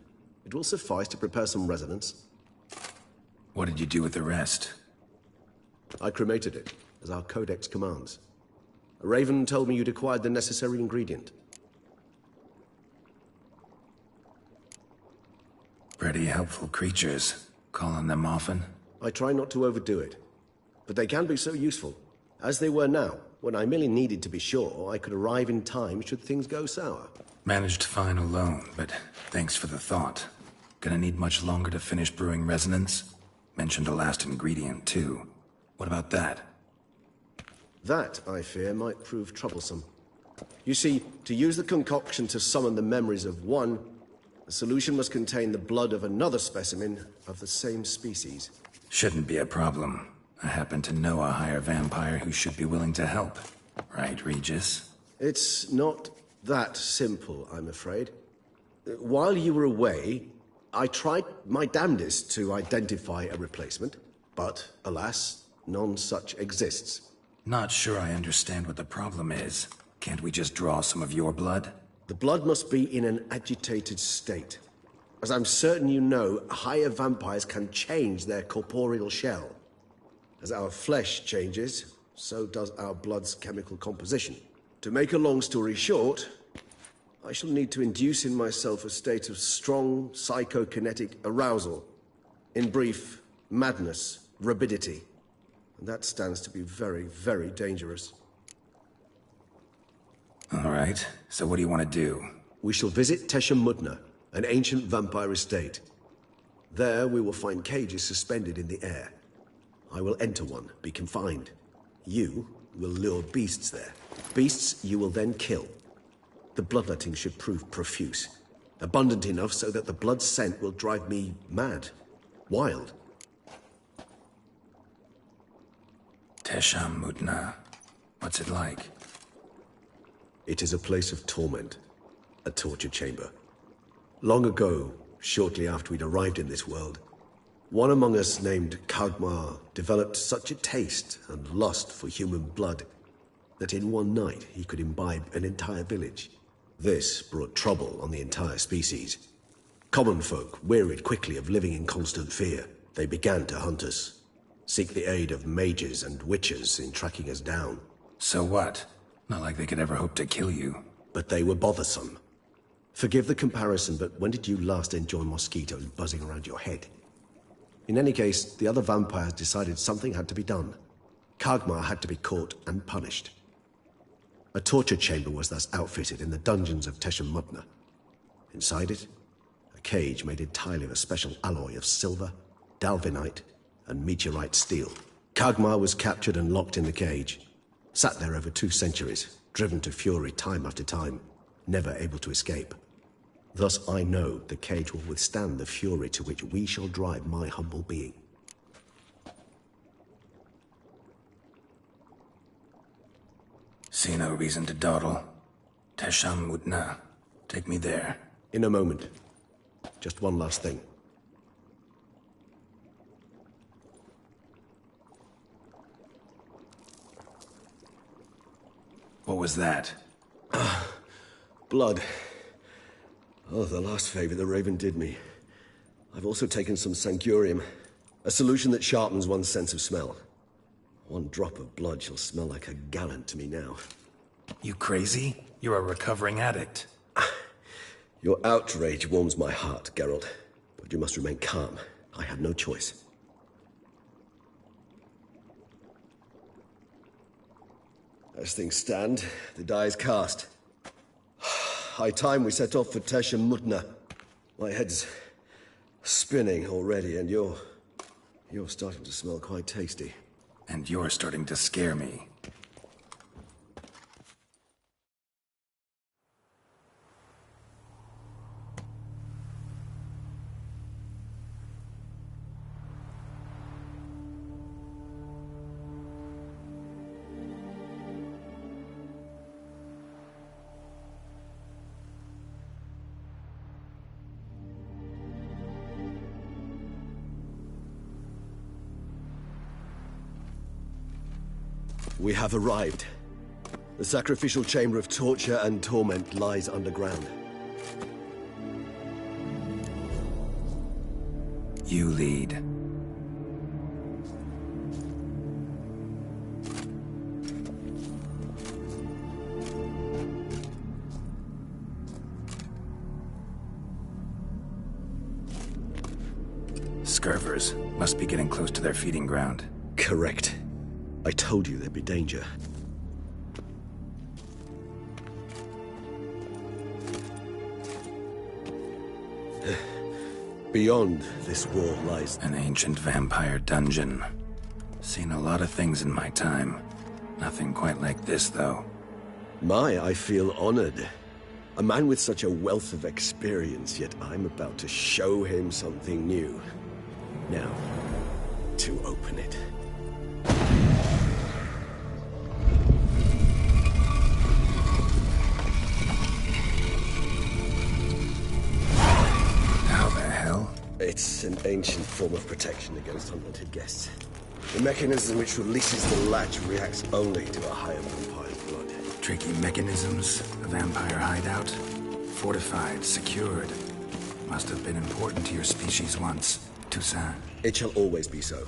[SPEAKER 11] It will suffice to prepare some resonance.
[SPEAKER 2] What did you do with the rest?
[SPEAKER 11] I cremated it, as our codex commands. A raven told me you'd acquired the necessary ingredient.
[SPEAKER 2] Pretty helpful creatures. Call on them often?
[SPEAKER 11] I try not to overdo it. But they can be so useful. As they were now, when I merely needed to be sure I could arrive in time should things go sour.
[SPEAKER 2] Managed fine alone, but thanks for the thought. Gonna need much longer to finish brewing resonance? Mentioned a last ingredient, too. What about that?
[SPEAKER 11] That, I fear, might prove troublesome. You see, to use the concoction to summon the memories of one, the solution must contain the blood of another specimen of the same species.
[SPEAKER 2] Shouldn't be a problem. I happen to know a higher vampire who should be willing to help. Right, Regis?
[SPEAKER 11] It's not that simple, I'm afraid. While you were away, I tried my damnedest to identify a replacement, but, alas, none such exists.
[SPEAKER 2] Not sure I understand what the problem is. Can't we just draw some of your blood?
[SPEAKER 11] The blood must be in an agitated state. As I'm certain you know, higher vampires can change their corporeal shell. As our flesh changes, so does our blood's chemical composition. To make a long story short, I shall need to induce in myself a state of strong psychokinetic arousal. In brief, madness, rabidity. And that stands to be very, very dangerous.
[SPEAKER 2] All right, so what do you want to do?
[SPEAKER 11] We shall visit Tesham-Mutna, an ancient vampire estate. There we will find cages suspended in the air. I will enter one, be confined. You will lure beasts there. Beasts you will then kill. The bloodletting should prove profuse. Abundant enough so that the blood scent will drive me mad. Wild.
[SPEAKER 2] Tesham-Mutna. What's it like?
[SPEAKER 11] It is a place of torment. A torture chamber. Long ago, shortly after we'd arrived in this world, one among us named Kagmar developed such a taste and lust for human blood that in one night he could imbibe an entire village. This brought trouble on the entire species. Common folk wearied quickly of living in constant fear. They began to hunt us, seek the aid of mages and witches in tracking us down.
[SPEAKER 2] So what? Not like they could ever hope to kill you.
[SPEAKER 11] But they were bothersome. Forgive the comparison, but when did you last enjoy mosquitoes buzzing around your head? In any case, the other vampires decided something had to be done. Kagmar had to be caught and punished. A torture chamber was thus outfitted in the dungeons of Tesham-Mutna. Inside it, a cage made entirely of a special alloy of silver, dalvinite, and meteorite steel. Kagmar was captured and locked in the cage. Sat there over 2 centuries, driven to fury time after time, never able to escape. Thus I know the cage will withstand the fury to which we shall drive my humble being.
[SPEAKER 2] See no reason to dawdle. Tesham-Mutna. Take me there.
[SPEAKER 11] In a moment. Just one last thing.
[SPEAKER 2] What was that?
[SPEAKER 11] Blood. Oh, the last favor the Raven did me. I've also taken some Sancurium, a solution that sharpens one's sense of smell. 1 drop of blood shall smell like a gallon to me now.
[SPEAKER 2] You crazy? You're a recovering addict.
[SPEAKER 11] Your outrage warms my heart, Geralt. But you must remain calm. I had no choice. As things stand, the die is cast. High time we set off for Tesham-Mutna. My head's spinning already, and you're starting to smell quite tasty.
[SPEAKER 2] And you're starting to scare me.
[SPEAKER 11] We have arrived. The sacrificial chamber of torture and torment lies underground.
[SPEAKER 2] You lead. Scurvers must be getting close to their feeding ground.
[SPEAKER 11] Correct. I told you there'd be danger. Beyond this wall lies
[SPEAKER 2] an ancient vampire dungeon. Seen a lot of things in my time. Nothing quite like this, though.
[SPEAKER 11] I feel honored. A man with such a wealth of experience, yet I'm about to show him something new. Now, to open it. It's an ancient form of protection against unwanted guests. The mechanism which releases the latch reacts only to a higher vampire blood.
[SPEAKER 2] Tricky mechanisms, a vampire hideout. Fortified, secured. Must have been important to your species once, Toussaint.
[SPEAKER 13] It shall always be so.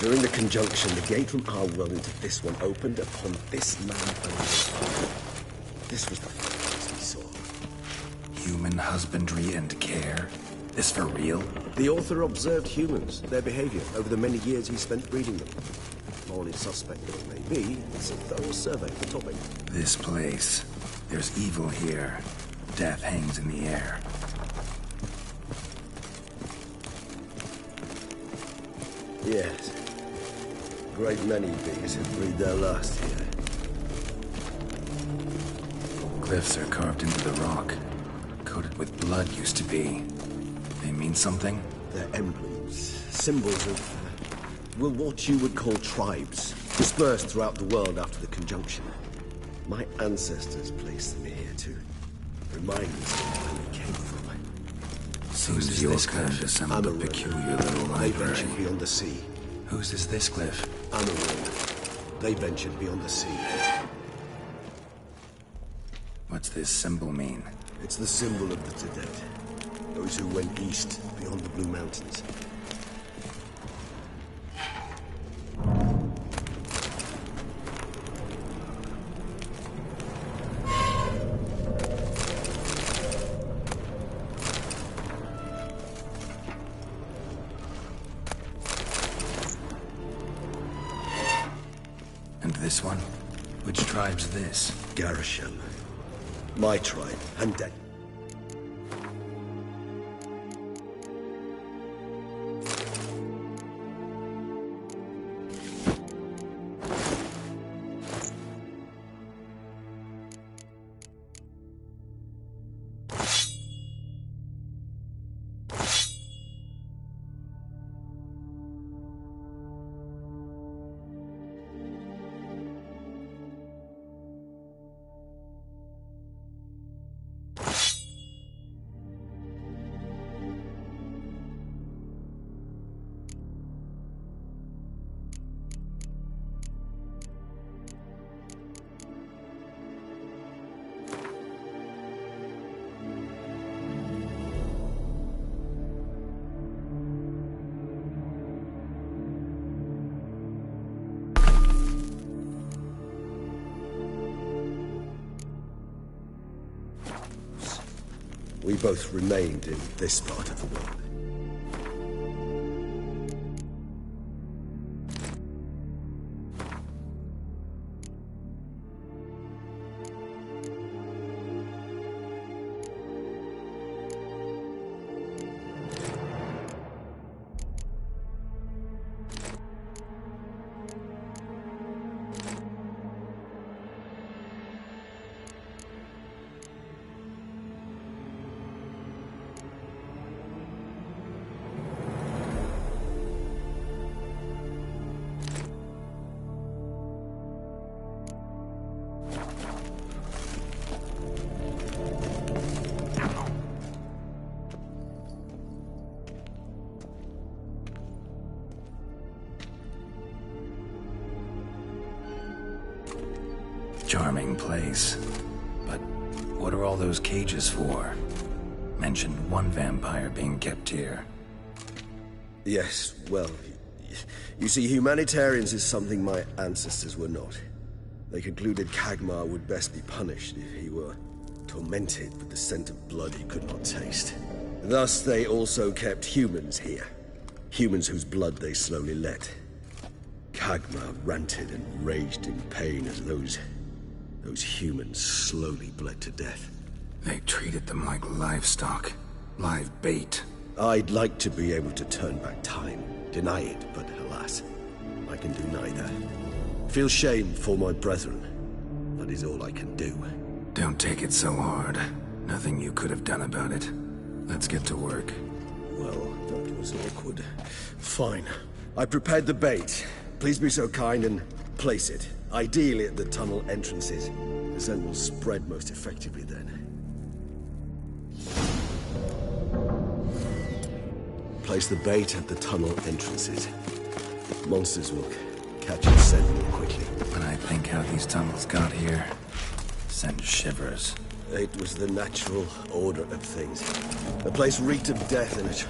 [SPEAKER 13] During the conjunction, the gate from our world into this one opened upon this land only. This was the first place we saw.
[SPEAKER 2] Human husbandry and care? This for real?
[SPEAKER 11] The author observed humans, their behavior, over the many years he spent breeding them. Morally suspect as it may be, it's a thorough survey of the topic.
[SPEAKER 2] This place. There's evil here. Death hangs in the air.
[SPEAKER 13] Yes. A great many bees have breathed their last here.
[SPEAKER 2] Glyphs are carved into the rock. Coated with blood used to be. They mean something?
[SPEAKER 11] They're emblems, symbols of, well, what you would call tribes, dispersed throughout the world after the conjunction. My ancestors placed them here to remind us of where we came from.
[SPEAKER 2] Seems your kind assembled a peculiar little library.
[SPEAKER 11] They ventured beyond the sea.
[SPEAKER 2] Whose is this glyph?
[SPEAKER 11] Amarin. They ventured beyond the sea.
[SPEAKER 2] What's this symbol mean?
[SPEAKER 11] It's the symbol of the Tedet. Those who went east, beyond the Blue Mountains.
[SPEAKER 2] And this one? Which tribe's this?
[SPEAKER 11] Garisham. My tribe, and dead. We both remained in this part of the world.
[SPEAKER 2] Charming place. But what are all those cages for? Mentioned one vampire being kept here.
[SPEAKER 11] Yes, well, you see, humanitarians is something my ancestors were not. They concluded Kagmar would best be punished if he were tormented with the scent of blood he could not taste. Thus, they also kept humans here. Humans whose blood they slowly let. Kagmar ranted and raged in pain as those humans slowly bled to death.
[SPEAKER 2] They treated them like livestock. Live bait.
[SPEAKER 11] I'd like to be able to turn back time, deny it, but alas, I can do neither. Feel shame for my brethren. That is all I can do.
[SPEAKER 2] Don't take it so hard. Nothing you could have done about it. Let's get to work.
[SPEAKER 11] Well, that was awkward. Fine. I prepared the bait. Please be so kind and place it. Ideally at the tunnel entrances. The scent will spread most effectively then. Place the bait at the tunnel entrances. Monsters will catch its scent more quickly.
[SPEAKER 2] When I think how these tunnels got here, send shivers.
[SPEAKER 13] It was the natural order of things. The place reeked of death and it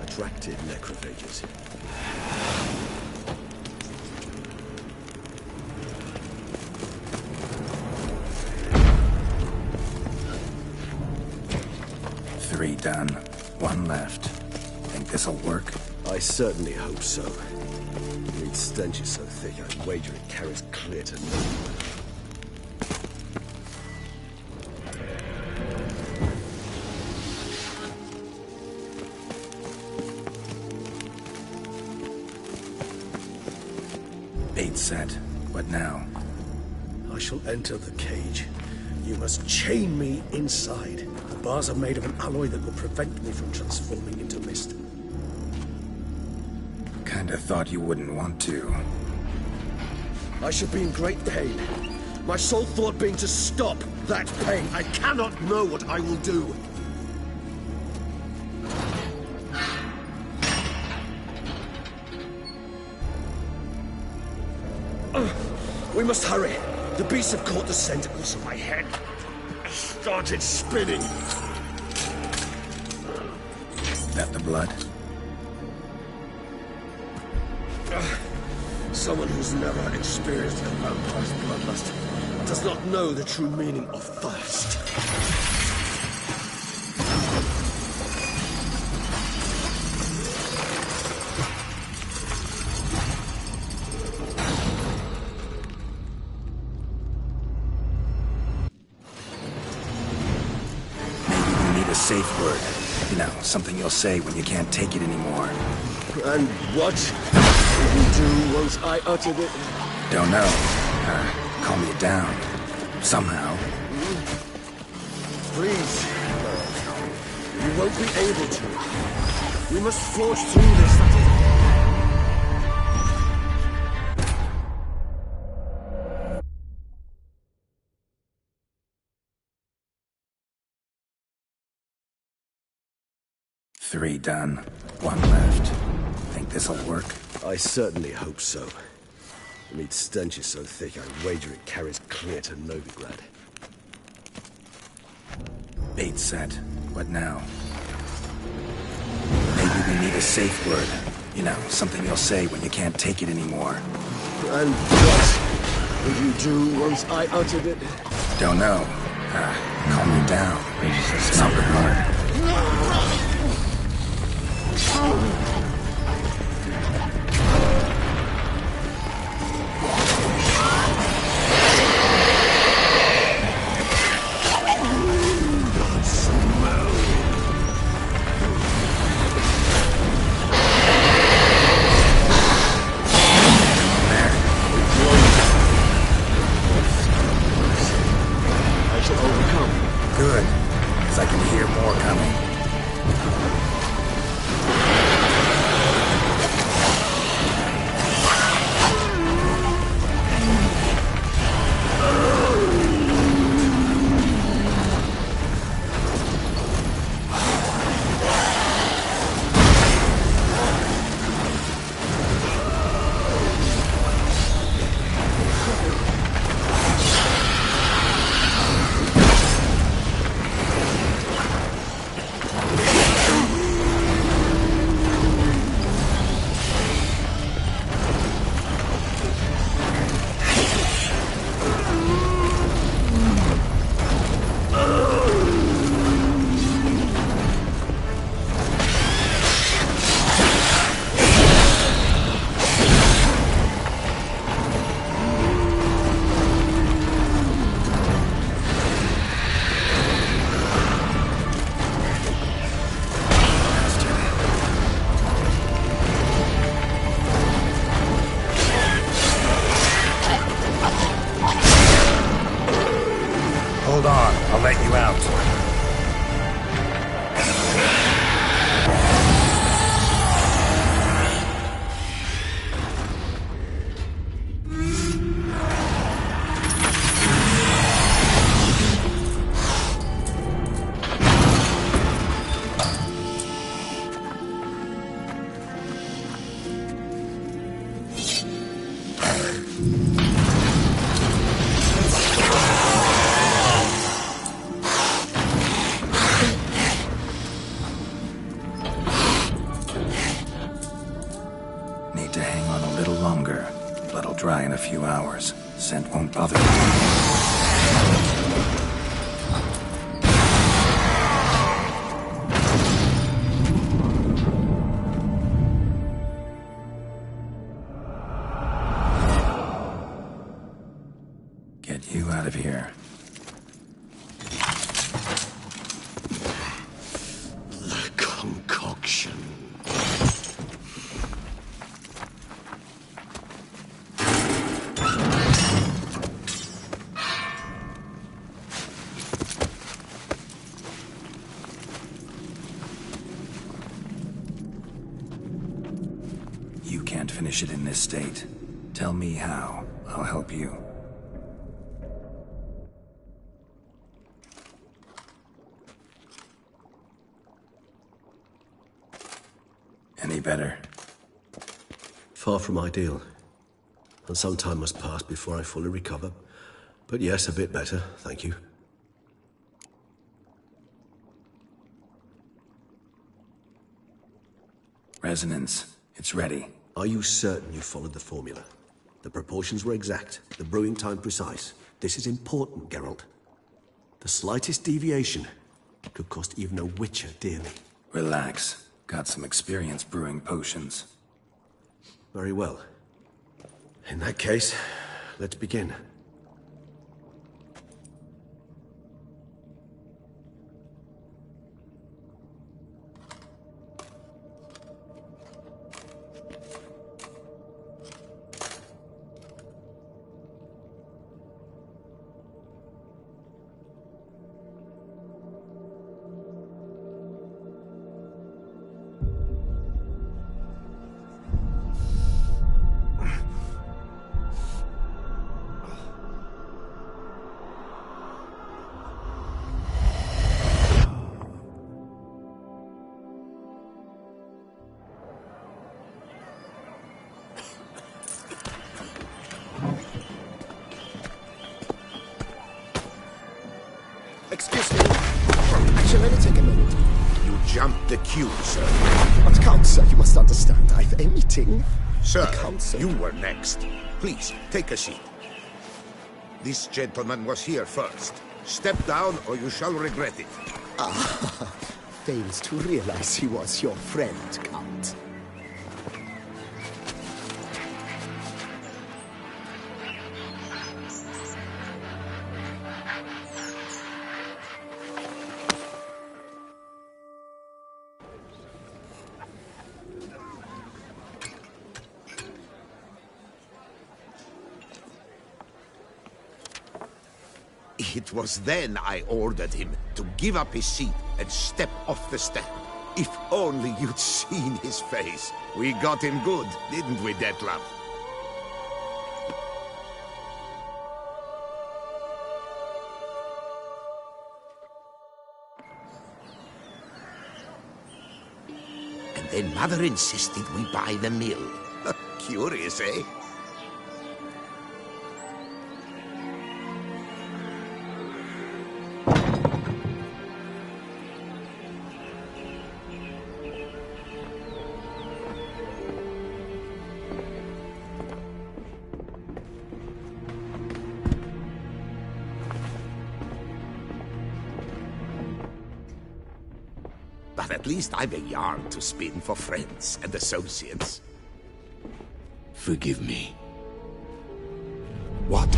[SPEAKER 13] attracted necrophages.
[SPEAKER 2] Three done. One left. Think this'll work?
[SPEAKER 13] I certainly hope so. The meat stench is so thick, I'd wager it carries clear to nowhere.
[SPEAKER 2] Bait set. What now?
[SPEAKER 11] I shall enter the cage. You must chain me inside. The bars are made of an alloy that will prevent me from transforming into mist.
[SPEAKER 2] Kinda thought you wouldn't want to.
[SPEAKER 13] I should be in great pain. My sole thought being to stop that pain. I cannot know what I will do. We must hurry. The beasts have caught the scent, also my head started spinning.
[SPEAKER 2] That the blood?
[SPEAKER 13] Someone who's never experienced a vampire's bloodlust does not know the true meaning of thirst.
[SPEAKER 2] Safe word. You know, something you'll say when you can't take it anymore.
[SPEAKER 13] And what will you do once I uttered it?
[SPEAKER 2] Don't know. Calm you down. Somehow.
[SPEAKER 13] Please. You won't be able to. We must forge through this, that is.
[SPEAKER 2] Three done. One left. Think this'll work?
[SPEAKER 13] I certainly hope so. The meat stench is so thick, I wager it carries clear to Novigrad.
[SPEAKER 2] Bait set. What now? Maybe we need a safe word. You know, something you'll say when you can't take it anymore.
[SPEAKER 13] And what will you do once I uttered it?
[SPEAKER 2] Don't know. Calm you down. Something.
[SPEAKER 13] I shall overcome.
[SPEAKER 2] Good, because I can hear more coming. dry in a few hours. Scent won't bother you. Get you out of here.
[SPEAKER 11] The concoction.
[SPEAKER 2] You can't finish it in this state. Tell me how. I'll help you. Any better?
[SPEAKER 11] Far from ideal. And some time must pass before I fully recover. But yes, a bit better, thank you.
[SPEAKER 2] Resonance. It's ready.
[SPEAKER 11] Are you certain you followed the formula? The proportions were exact, the brewing time precise. This is important, Geralt. The slightest deviation could cost even a witcher dearly.
[SPEAKER 2] Relax. Got some experience brewing potions.
[SPEAKER 11] Very well. In that case, let's begin.
[SPEAKER 10] Excuse me. Actually, let me take a minute.
[SPEAKER 5] You jumped the queue, sir.
[SPEAKER 10] But Count, sir, you must understand. I've a meeting.
[SPEAKER 5] Sir,
[SPEAKER 10] Council.
[SPEAKER 5] you were next. Please, take a seat. This gentleman was here first. Step down or you shall regret it.
[SPEAKER 10] Ah, fails to realize he was your friend, Count.
[SPEAKER 5] It was then I ordered him to give up his seat and step off the step. If only you'd seen his face. We got him good, didn't we, Detlef? And then Mother insisted we buy the mill. Curious, eh? But at least I'm a yarn to spin for friends and associates.
[SPEAKER 14] Forgive me.
[SPEAKER 5] What?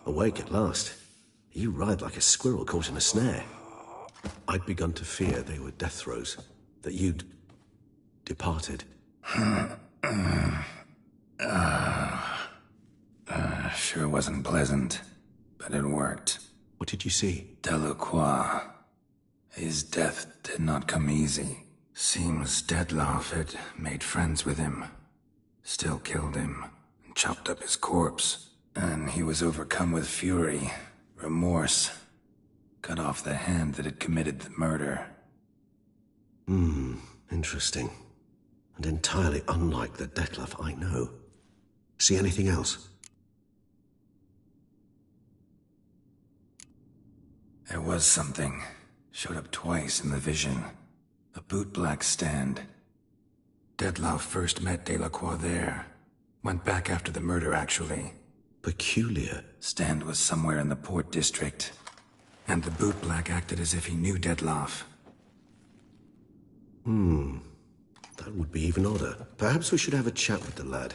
[SPEAKER 11] Awake at last. You ride like a squirrel caught in a snare. I'd begun to fear they were death throes, that you'd departed.
[SPEAKER 9] Sure wasn't pleasant, but it worked.
[SPEAKER 11] What did you see?
[SPEAKER 9] Delacroix. His death did not come easy. Seems Detlaff had made friends with him. Still killed him, and chopped up his corpse. And he was overcome with fury, remorse. Cut off the hand that had committed the murder.
[SPEAKER 11] Interesting. And entirely unlike the Detlaff I know. See anything else?
[SPEAKER 9] There was something. Showed up twice in the vision. A bootblack stand. Detlaff first met Delacroix there. Went back after the murder, actually.
[SPEAKER 11] Peculiar.
[SPEAKER 9] Stand was somewhere in the Port District. And the bootblack acted as if he knew Detlaff.
[SPEAKER 11] That would be even odder. Perhaps we should have a chat with the lad.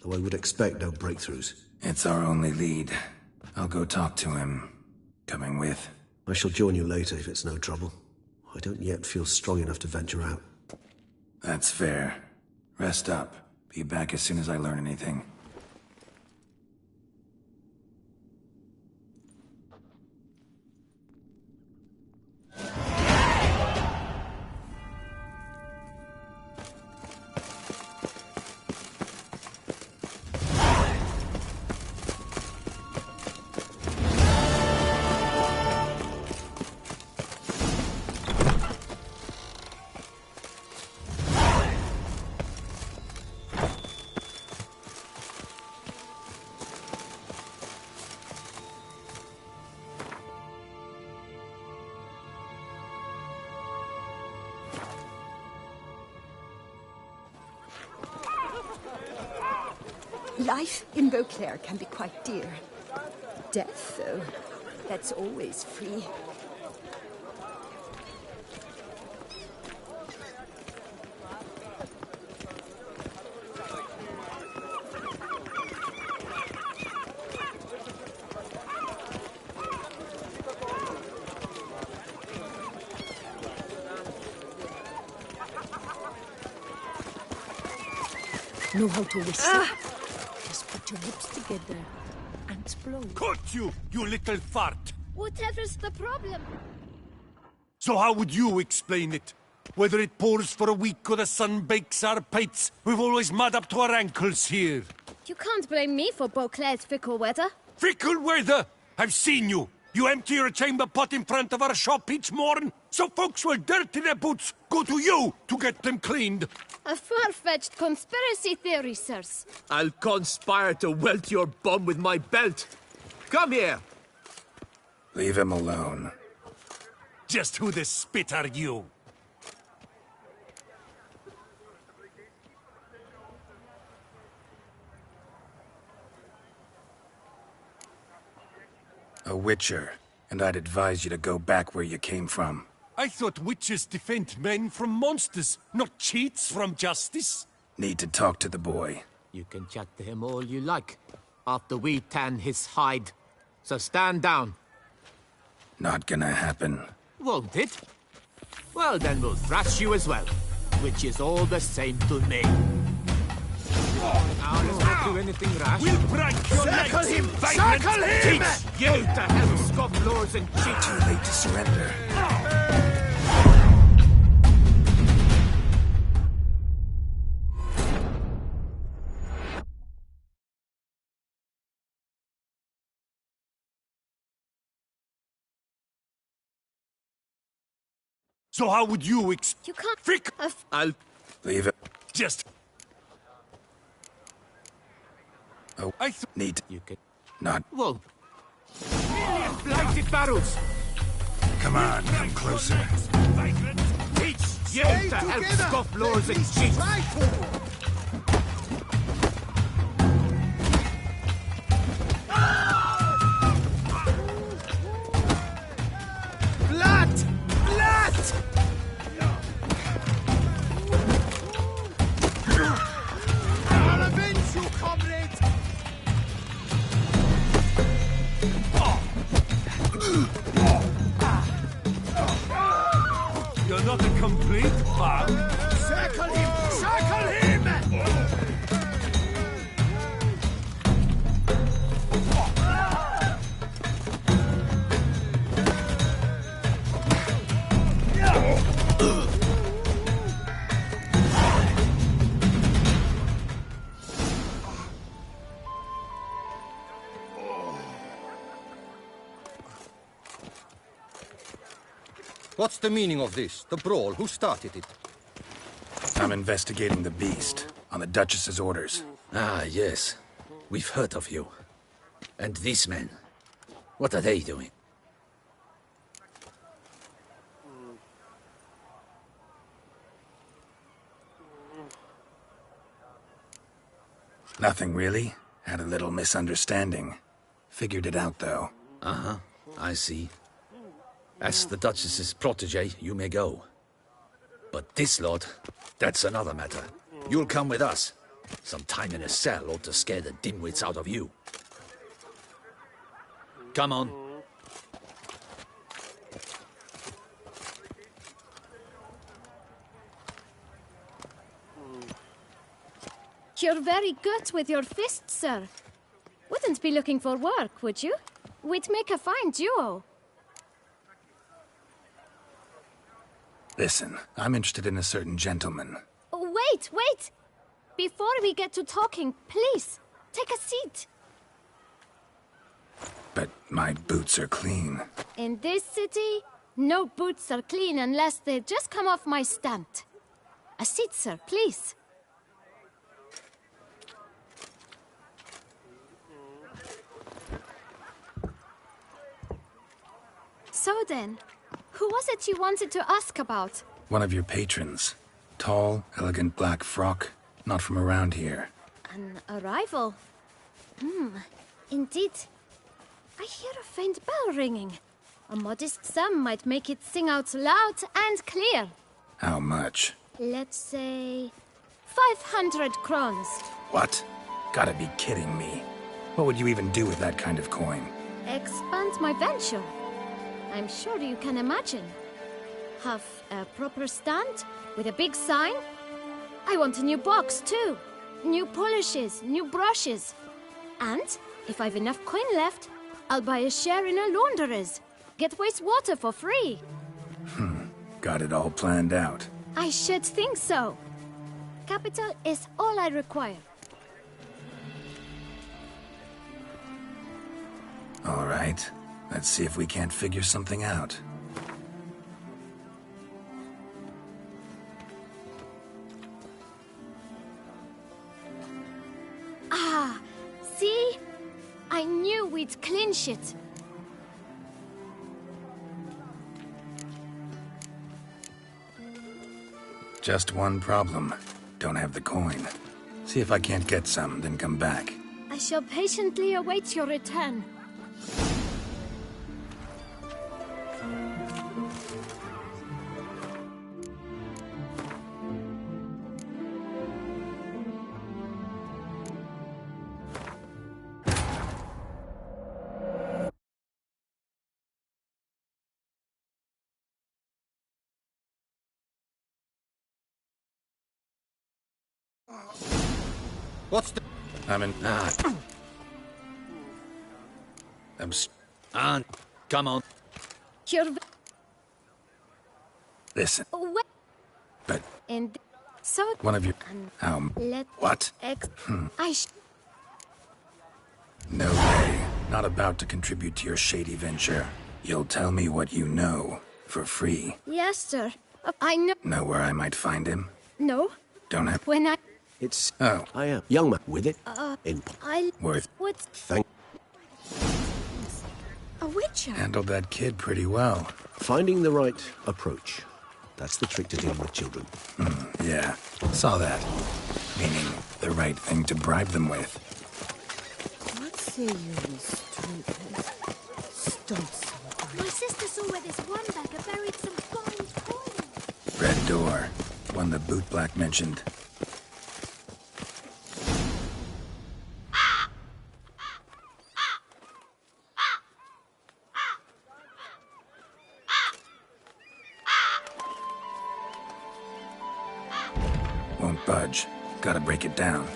[SPEAKER 11] Though I would expect no breakthroughs.
[SPEAKER 9] It's our only lead. I'll go talk to him. Coming with?
[SPEAKER 11] I shall join you later if it's no trouble. I don't yet feel strong enough to venture out.
[SPEAKER 9] That's fair. Rest up. Be back as soon as I learn anything.
[SPEAKER 12] Life in Beauclair can be quite dear. Death, though, that's always free.
[SPEAKER 6] Know how to whistle? Just put your lips together and blow.
[SPEAKER 1] Caught you, you little fart!
[SPEAKER 6] Whatever's the problem?
[SPEAKER 1] So how would you explain it? Whether it pours for a week or the sun bakes our pates, we've always mud up to our ankles here.
[SPEAKER 6] You can't blame me for Beauclair's fickle weather.
[SPEAKER 1] Fickle weather? I've seen you. You empty your chamber pot in front of our shop each morn, so folks will dirty their boots, go to you to get them cleaned.
[SPEAKER 6] A far-fetched conspiracy theory, sirs.
[SPEAKER 4] I'll conspire to welt your bum with my belt. Come here.
[SPEAKER 9] Leave him alone.
[SPEAKER 1] Just who the spit are you?
[SPEAKER 9] A witcher, and I'd advise you to go back where you came from.
[SPEAKER 1] I thought witches defend men from monsters, not cheats from justice.
[SPEAKER 9] Need to talk to the boy.
[SPEAKER 4] You can chat to him all you like, after we tan his hide. So stand down.
[SPEAKER 9] Not gonna happen.
[SPEAKER 4] Won't it? Well, then we'll thrash you as well, which is all the same to me. Now let's not do anything rash.
[SPEAKER 1] We'll break your legs!
[SPEAKER 4] Circle him!
[SPEAKER 1] Vagrant!
[SPEAKER 4] Circle him! Teach you to help scofflaws and cheat!
[SPEAKER 9] Too late to surrender.
[SPEAKER 1] So how would you
[SPEAKER 6] You can't...
[SPEAKER 1] Frick!
[SPEAKER 4] I'll...
[SPEAKER 9] Leave it.
[SPEAKER 1] Just...
[SPEAKER 9] Oh, need to...
[SPEAKER 4] You can...
[SPEAKER 9] Not...
[SPEAKER 4] Whoa. Million blighted barrels!
[SPEAKER 9] Come on, come closer.
[SPEAKER 1] Vagrant!
[SPEAKER 4] Teach you to help scofflaws and cheat!
[SPEAKER 1] You're not a complete bug.
[SPEAKER 4] Circle him! Circle him!
[SPEAKER 15] What's the meaning of this? The brawl? Who started it?
[SPEAKER 9] I'm investigating the beast, on the Duchess's orders.
[SPEAKER 14] Ah, yes. We've heard of you. And these men, what are they doing?
[SPEAKER 9] Nothing really. Had a little misunderstanding. Figured it out, though.
[SPEAKER 14] Uh-huh, I see. As the Duchess's protege, you may go. But this lot, that's another matter. You'll come with us. Some time in a cell ought to scare the dimwits out of you. Come on.
[SPEAKER 16] You're very good with your fists, sir. Wouldn't be looking for work, would you? We'd make a fine duo.
[SPEAKER 9] Listen, I'm interested in a certain gentleman.
[SPEAKER 16] Wait, wait! Before we get to talking, please, take a seat.
[SPEAKER 9] But my boots are clean.
[SPEAKER 16] In this city, no boots are clean unless they just come off my stand. A seat, sir, please. So then, who was it you wanted to ask about?
[SPEAKER 9] One of your patrons. Tall, elegant black frock. Not from around here.
[SPEAKER 16] An arrival? Indeed. I hear a faint bell ringing. A modest sum might make it sing out loud and clear.
[SPEAKER 9] How much?
[SPEAKER 16] Let's say 500 crowns.
[SPEAKER 9] What? Gotta be kidding me. What would you even do with that kind of coin?
[SPEAKER 16] Expand my venture. I'm sure you can imagine. Have a proper stand with a big sign. I want a new box too. New polishes, new brushes. And if I've enough coin left, I'll buy a share in a launderer's. Get wastewater for free.
[SPEAKER 9] Got it all planned out.
[SPEAKER 16] I should think so. Capital is all I require.
[SPEAKER 9] All right. Let's see if we can't figure something out.
[SPEAKER 16] Ah, see? I knew we'd clinch it.
[SPEAKER 9] Just one problem. Don't have the coin. See if I can't get some, then come back.
[SPEAKER 16] I shall patiently await your return.
[SPEAKER 15] What's the...
[SPEAKER 9] I'm in...
[SPEAKER 14] Come on.
[SPEAKER 16] You're...
[SPEAKER 9] Listen.
[SPEAKER 16] Wait.
[SPEAKER 9] But...
[SPEAKER 16] And... So...
[SPEAKER 9] One of you...
[SPEAKER 16] Let...
[SPEAKER 9] What?
[SPEAKER 16] I
[SPEAKER 9] No way. Not about to contribute to your shady venture. You'll tell me what you know. For free.
[SPEAKER 16] Yes, sir. I know...
[SPEAKER 9] Know where I might find him?
[SPEAKER 16] No.
[SPEAKER 9] Don't have...
[SPEAKER 16] When I...
[SPEAKER 11] It's...
[SPEAKER 9] Oh.
[SPEAKER 11] I am. Young man with it. In...
[SPEAKER 9] Worth...
[SPEAKER 16] What?
[SPEAKER 11] Thank...
[SPEAKER 16] A witcher?
[SPEAKER 9] Handled that kid pretty well.
[SPEAKER 11] Finding the right approach. That's the trick to dealing with children.
[SPEAKER 9] Yeah. Saw that. Meaning, the right thing to bribe them with.
[SPEAKER 17] What say you, Miss Street? Stop.
[SPEAKER 16] My sister saw where this one bagger buried some fine coin.
[SPEAKER 9] Red door. One the boot black mentioned. won't budge. Gotta break it down.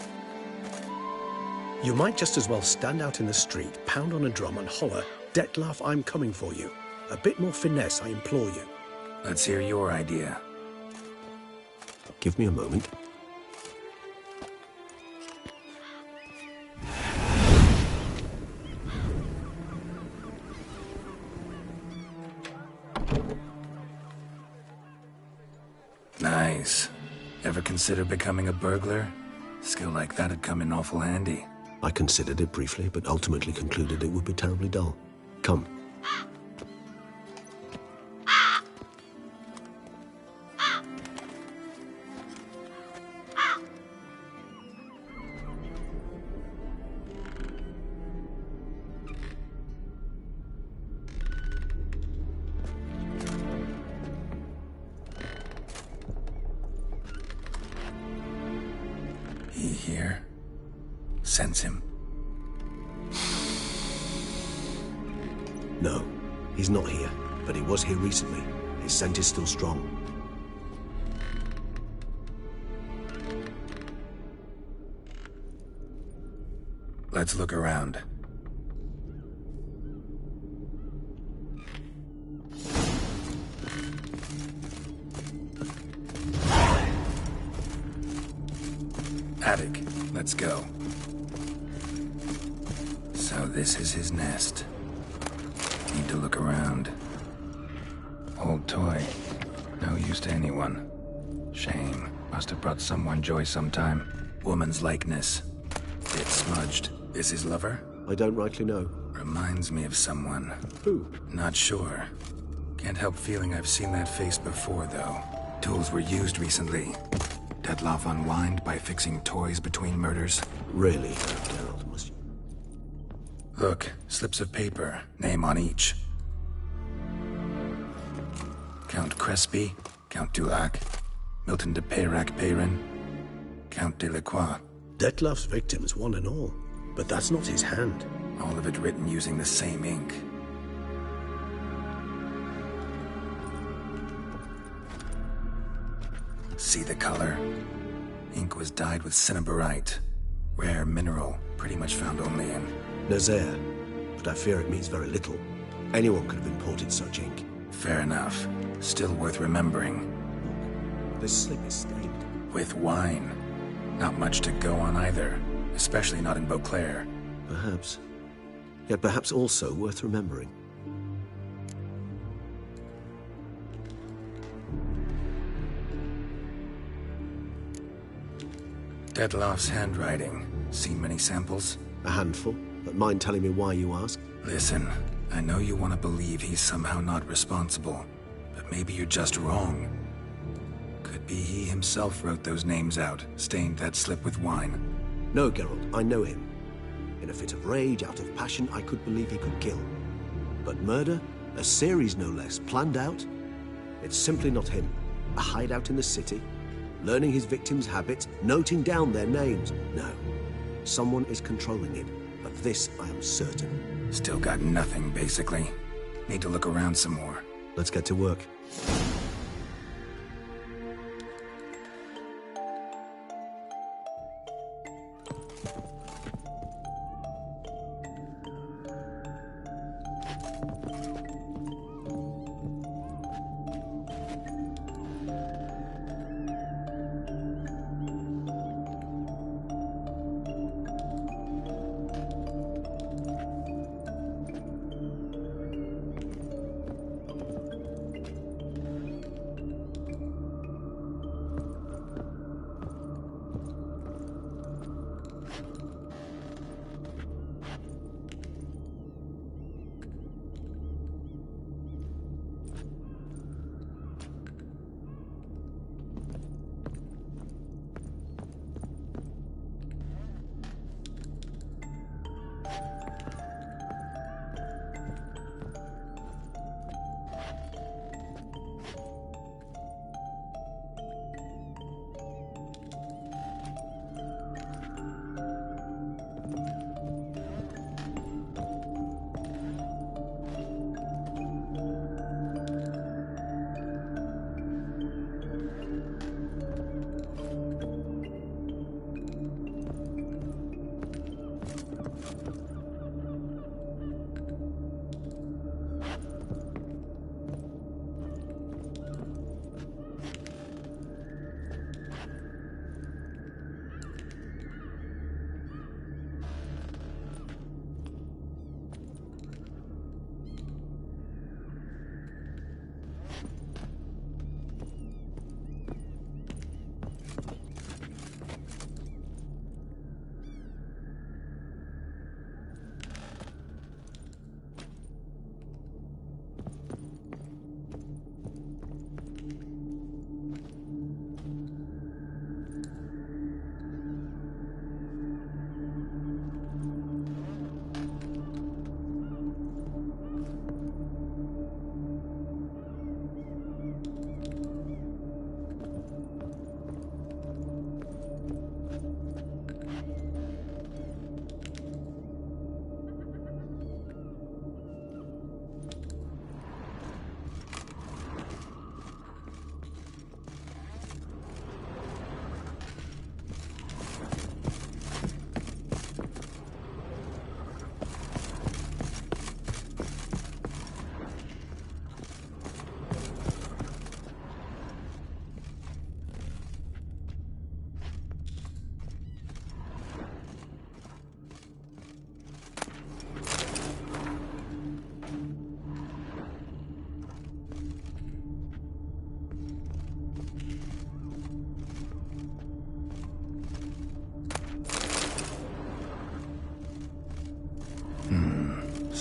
[SPEAKER 11] You might just as well stand out in the street, pound on a drum and holler, "Detlef, I'm coming for you." A bit more finesse, I implore you.
[SPEAKER 9] Let's hear your idea.
[SPEAKER 11] Give me a moment.
[SPEAKER 9] Nice. Ever consider becoming a burglar? Skill like that'd come in awful handy.
[SPEAKER 11] I considered it briefly, but ultimately concluded it would be terribly dull. Come.
[SPEAKER 9] He here? Sense him?
[SPEAKER 11] No, he's not here, but he was here recently. His scent is still strong.
[SPEAKER 9] Let's look around. Attic, let's go. So this is his nest. Need to look around. Old toy. No use to anyone. Shame. Must have brought someone joy sometime. Woman's likeness. Bit smudged. Is his lover?
[SPEAKER 11] I don't rightly know.
[SPEAKER 9] Reminds me of someone.
[SPEAKER 11] Who?
[SPEAKER 9] Not sure. Can't help feeling I've seen that face before, though. Tools were used recently. Detlef unwind by fixing toys between murders.
[SPEAKER 11] Really, Geralt, must you?
[SPEAKER 9] Look, slips of paper, name on each. Count Crespi, Count Dulac, Milton de Peyrac-Peyrin, Count Delacroix.
[SPEAKER 11] Detlef's victims, one and all. But that's not his hand.
[SPEAKER 9] All of it written using the same ink. See the color? Ink was dyed with cinnabarite. Rare mineral, pretty much found only in
[SPEAKER 11] Nazaire, but I fear it means very little. Anyone could have imported such ink.
[SPEAKER 9] Fair enough. Still worth remembering.
[SPEAKER 11] This slip is stained.
[SPEAKER 9] With wine. Not much to go on either, especially not in Beauclair.
[SPEAKER 11] Perhaps. Yet perhaps also worth remembering.
[SPEAKER 9] Detlef's handwriting. Seen many samples?
[SPEAKER 11] A handful, but mind telling me why you ask?
[SPEAKER 9] Listen, I know you want to believe he's somehow not responsible, but maybe you're just wrong. Could be he himself wrote those names out, stained that slip with wine.
[SPEAKER 11] No, Geralt, I know him. In a fit of rage, out of passion, I could believe he could kill. But murder? A series no less, planned out? It's simply not him. A hideout in the city, learning his victims' habits, noting down their names. No. Someone is controlling it. Of this, I am certain.
[SPEAKER 9] Still got nothing, basically. Need to look around some more.
[SPEAKER 11] Let's get to work.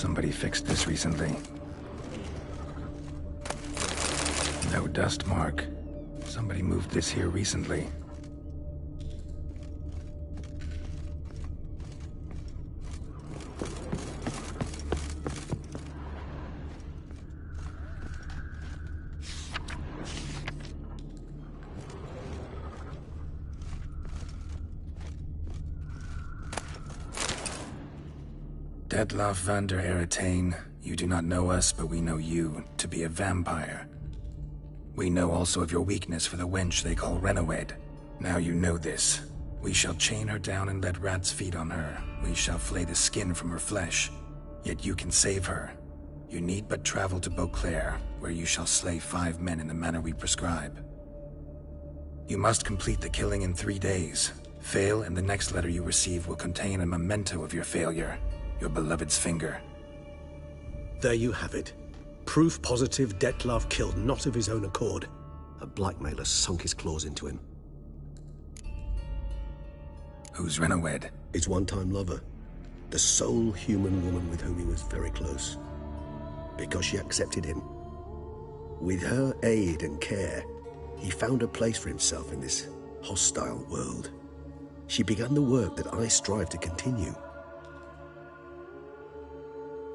[SPEAKER 9] Somebody fixed this recently. No dust mark. Somebody moved this here recently. Detlaff van der Eretain, you do not know us, but we know you to be a vampire. We know also of your weakness for the wench they call Renawed. Now you know this. We shall chain her down and let rats feed on her. We shall flay the skin from her flesh. Yet you can save her. You need but travel to Beauclair, where you shall slay 5 men in the manner we prescribe. You must complete the killing in 3 days. Fail, and the next letter you receive will contain a memento of your failure. Your beloved's finger.
[SPEAKER 11] There you have it. Proof positive Detlaff killed not of his own accord. A blackmailer sunk his claws into him.
[SPEAKER 9] Who's Renawed?
[SPEAKER 11] His one-time lover. The sole human woman with whom he was very close. Because she accepted him. With her aid and care, he found a place for himself in this hostile world. She began the work that I strive to continue.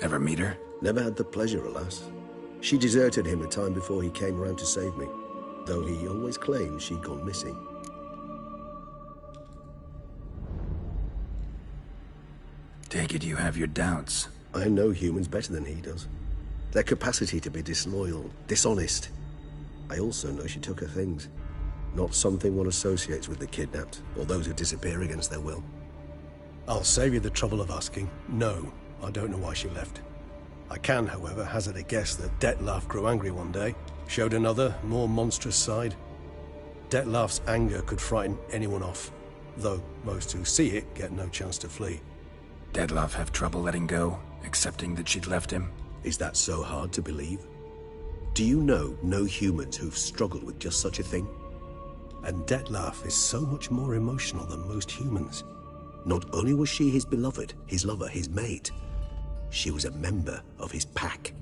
[SPEAKER 9] Ever meet her?
[SPEAKER 11] Never had the pleasure, alas. She deserted him a time before he came around to save me, though he always claimed she'd gone missing.
[SPEAKER 9] Take it you have your doubts.
[SPEAKER 11] I know humans better than he does. Their capacity to be disloyal, dishonest. I also know she took her things. Not something one associates with the kidnapped, or those who disappear against their will. I'll save you the trouble of asking. No, I don't know why she left. I can, however, hazard a guess that Detlaff grew angry one day, showed another, more monstrous side. Detlaff's anger could frighten anyone off, though most who see it get no chance to flee.
[SPEAKER 9] Detlaff have trouble letting go, accepting that she'd left him?
[SPEAKER 11] Is that so hard to believe? Do you know no humans who've struggled with just such a thing? And Detlaff is so much more emotional than most humans. Not only was she his beloved, his lover, his mate, she was a member of his pack.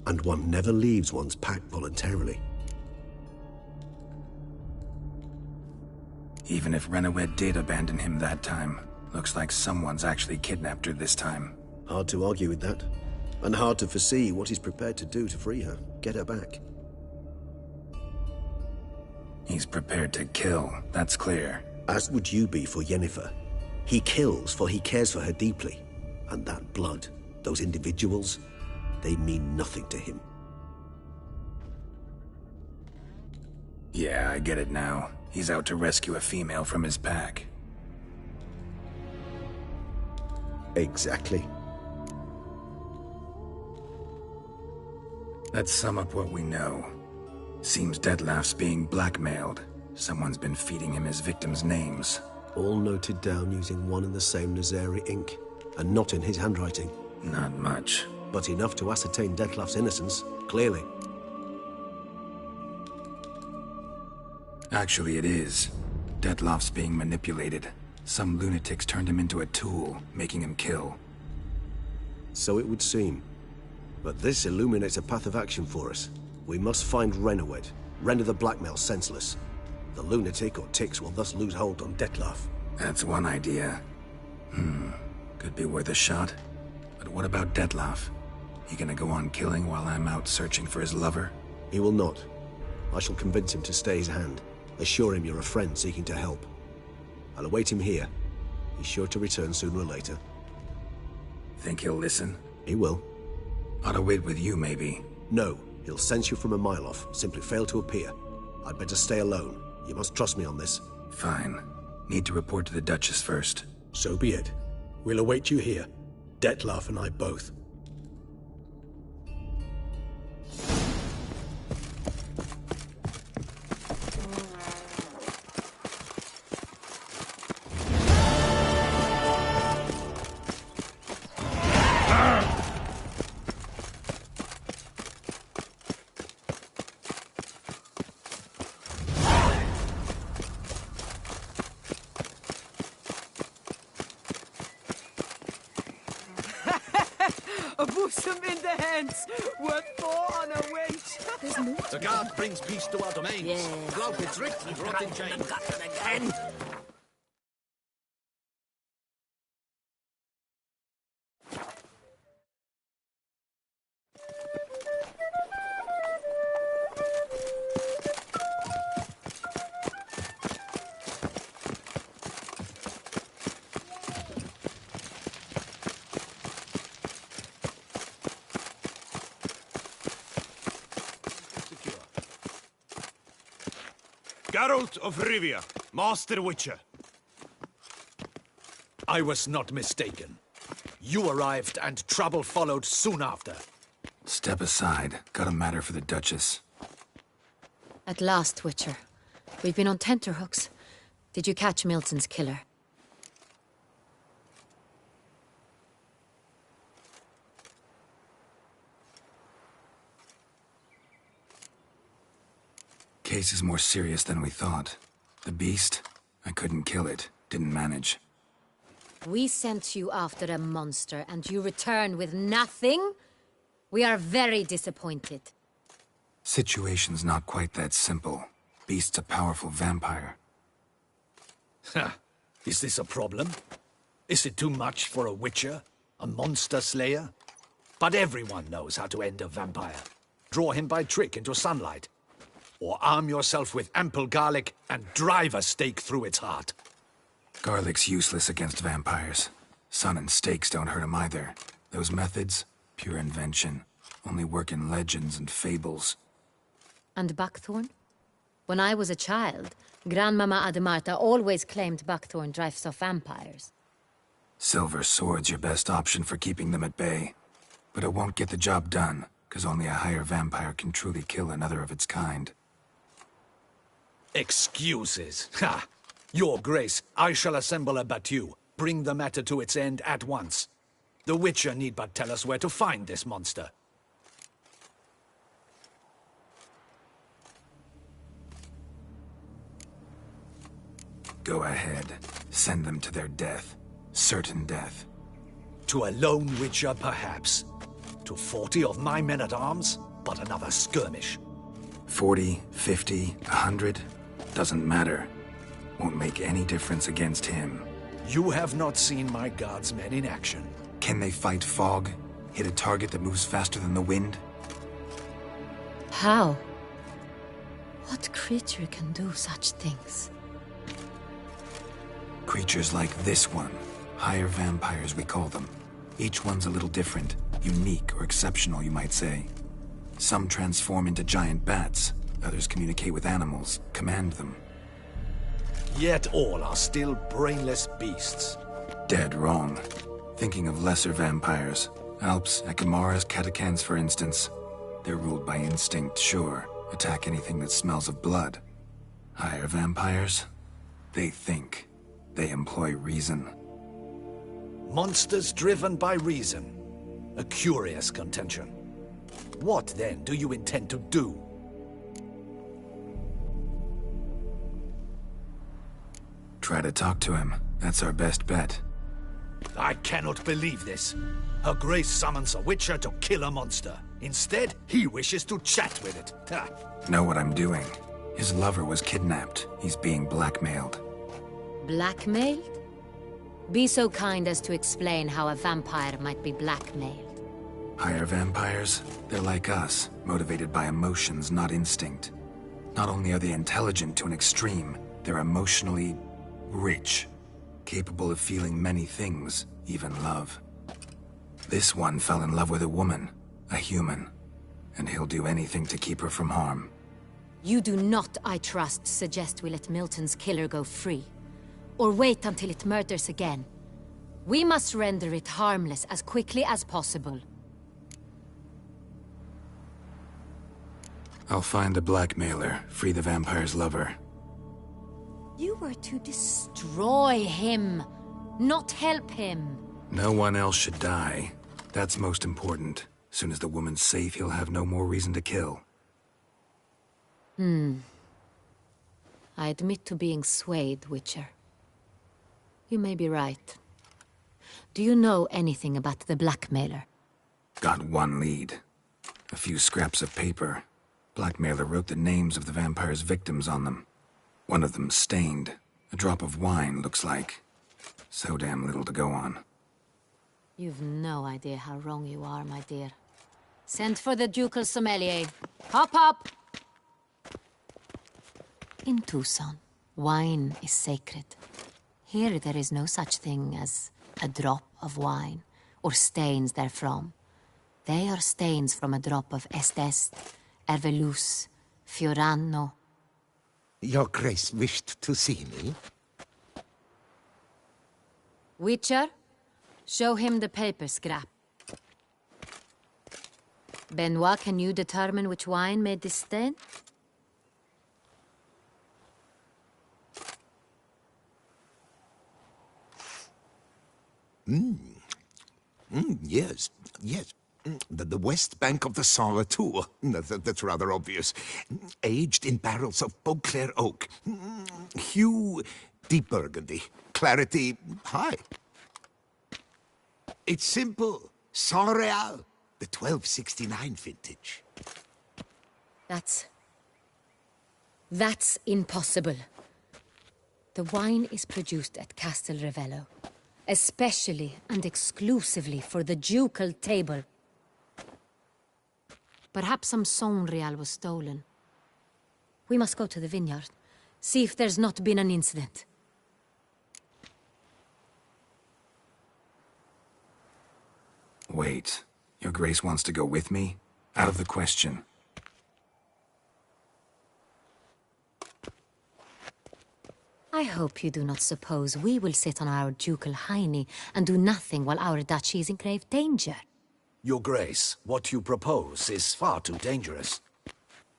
[SPEAKER 11] And one never leaves one's pack voluntarily.
[SPEAKER 9] Even if Renawed did abandon him that time, looks like someone's actually kidnapped her this time.
[SPEAKER 11] Hard to argue with that. And hard to foresee what he's prepared to do to free her, get her back.
[SPEAKER 9] He's prepared to kill, that's clear.
[SPEAKER 11] As would you be for Yennefer. He kills for he cares for her deeply. And that blood, those individuals, they mean nothing to him.
[SPEAKER 9] Yeah, I get it now. He's out to rescue a female from his pack.
[SPEAKER 11] Exactly.
[SPEAKER 9] Let's sum up what we know. Seems Detlaff's being blackmailed. Someone's been feeding him his victims' names.
[SPEAKER 11] All noted down using one and the same Nazeri ink, and not in his handwriting.
[SPEAKER 9] Not much.
[SPEAKER 11] But enough to ascertain Detlaff's innocence, clearly.
[SPEAKER 9] Actually, it is. Detlaff's being manipulated. Some lunatics turned him into a tool, making him kill.
[SPEAKER 11] So it would seem. But this illuminates a path of action for us. We must find Renawed, render the blackmail senseless. The lunatic or ticks will thus lose hold on Detlaff.
[SPEAKER 9] That's one idea. Could be worth a shot. But what about Detlaff? He gonna go on killing while I'm out searching for his lover?
[SPEAKER 11] He will not. I shall convince him to stay his hand. Assure him you're a friend seeking to help. I'll await him here. He's sure to return sooner or later.
[SPEAKER 9] Think he'll listen?
[SPEAKER 11] He will.
[SPEAKER 9] Ought to wait with you, maybe.
[SPEAKER 11] No, he'll sense you from a mile off. Simply fail to appear. I'd better stay alone. You must trust me on this.
[SPEAKER 9] Fine. Need to report to the Duchess first.
[SPEAKER 11] So be it. We'll await you here. Detlaff and I both.
[SPEAKER 17] Some in the hands, worth 4 on a wench.
[SPEAKER 14] The guard brings peace to our domains.
[SPEAKER 17] Yeah.
[SPEAKER 14] Glauc is ripped and brought in chains.
[SPEAKER 1] Again!
[SPEAKER 18] Geralt of Rivia, Master Witcher.
[SPEAKER 14] I was not mistaken. You arrived and trouble followed soon after.
[SPEAKER 2] Step aside. Got a matter for the Duchess.
[SPEAKER 19] At last, Witcher. We've been on tenterhooks. Did you catch Milton's killer?
[SPEAKER 2] Case is more serious than we thought. The beast? I couldn't kill it. Didn't manage.
[SPEAKER 19] We sent you after a monster, and you return with nothing? We are very disappointed.
[SPEAKER 2] Situation's not quite that simple. Beast's a powerful vampire.
[SPEAKER 14] Ha! Is this a problem? Is it too much for a Witcher? A monster slayer? But everyone knows how to end a vampire. Draw him by trick into sunlight. Or arm yourself with ample garlic and drive a stake through its heart.
[SPEAKER 2] Garlic's useless against vampires. Sun and stakes don't hurt him either. Those methods, pure invention. Only work in legends and fables.
[SPEAKER 19] And buckthorn? When I was a child, Grandmama Ademarta always claimed buckthorn drives off vampires.
[SPEAKER 2] Silver sword's your best option for keeping them at bay. But it won't get the job done, because only a higher vampire can truly kill another of its kind.
[SPEAKER 14] Excuses. Ha! Your Grace, I shall assemble a battue. Bring the matter to its end at once. The Witcher need but tell us where to find this monster.
[SPEAKER 2] Go ahead. Send them to their death. Certain death.
[SPEAKER 14] To a lone Witcher, perhaps. To 40 of my men-at-arms, but another skirmish.
[SPEAKER 2] 40, 50, 100? Doesn't matter. Won't make any difference against him.
[SPEAKER 14] You have not seen my guardsmen in action.
[SPEAKER 2] Can they fight fog? Hit a target that moves faster than the wind?
[SPEAKER 19] How? What creature can do such things?
[SPEAKER 2] Creatures like this one. Higher vampires, we call them. Each one's a little different. Unique or exceptional, you might say. Some transform into giant bats. Others communicate with animals, command them.
[SPEAKER 14] Yet all are still brainless beasts.
[SPEAKER 2] Dead wrong. Thinking of lesser vampires. Alps, Ekamaras, Catacans, for instance. They're ruled by instinct, sure. Attack anything that smells of blood. Higher vampires? They think. They employ reason.
[SPEAKER 14] Monsters driven by reason. A curious contention. What, then, do you intend to do?
[SPEAKER 2] Try to talk to him. That's our best bet.
[SPEAKER 14] I cannot believe this. Her Grace summons a Witcher to kill a monster. Instead, he wishes to chat with it. Ha.
[SPEAKER 2] Know what I'm doing. His lover was kidnapped. He's being blackmailed.
[SPEAKER 19] Blackmailed? Be so kind as to explain how a vampire might be blackmailed.
[SPEAKER 2] Higher vampires? They're like us, motivated by emotions, not instinct. Not only are they intelligent to an extreme, they're emotionally rich, capable of feeling many things, even love. This one fell in love with a woman, a human, and he'll do anything to keep her from harm.
[SPEAKER 19] You do not, I trust, suggest we let Milton's killer go free. Or wait until it murders again. We must render it harmless as quickly as possible.
[SPEAKER 2] I'll find the blackmailer, free the vampire's lover.
[SPEAKER 19] You were to destroy him, not help him.
[SPEAKER 2] No one else should die. That's most important. Soon as the woman's safe, he'll have no more reason to kill.
[SPEAKER 19] I admit to being swayed, Witcher. You may be right. Do you know anything about the blackmailer?
[SPEAKER 2] Got one lead. A few scraps of paper. Blackmailer wrote the names of the vampire's victims on them. One of them stained. A drop of wine, looks like. So damn little to go on.
[SPEAKER 19] You've no idea how wrong you are, my dear. Send for the ducal sommelier. Hop, hop! In Tucson, wine is sacred. Here there is no such thing as a drop of wine, or stains therefrom. They are stains from a drop of Estest, Ervelus, Fiorano.
[SPEAKER 5] Your Grace wished to see me?
[SPEAKER 19] Witcher, show him the paper scrap. Benoit, can you determine which wine made this stain?
[SPEAKER 5] Yes, yes. The west bank of the Saint Retour. That's rather obvious. Aged in barrels of Beauclair oak. Hue, deep burgundy. Clarity, high. It's simple. Saint Real, the 1269 vintage.
[SPEAKER 19] That's impossible. The wine is produced at Castel Revello, especially and exclusively for the ducal table. Perhaps some Saint Real was stolen. We must go to the vineyard, see if there's not been an incident.
[SPEAKER 2] Wait, Your Grace wants to go with me? Out of the question.
[SPEAKER 19] I hope you do not suppose we will sit on our ducal hiney and do nothing while our duchy is in grave danger.
[SPEAKER 14] Your Grace, what you propose is far too dangerous.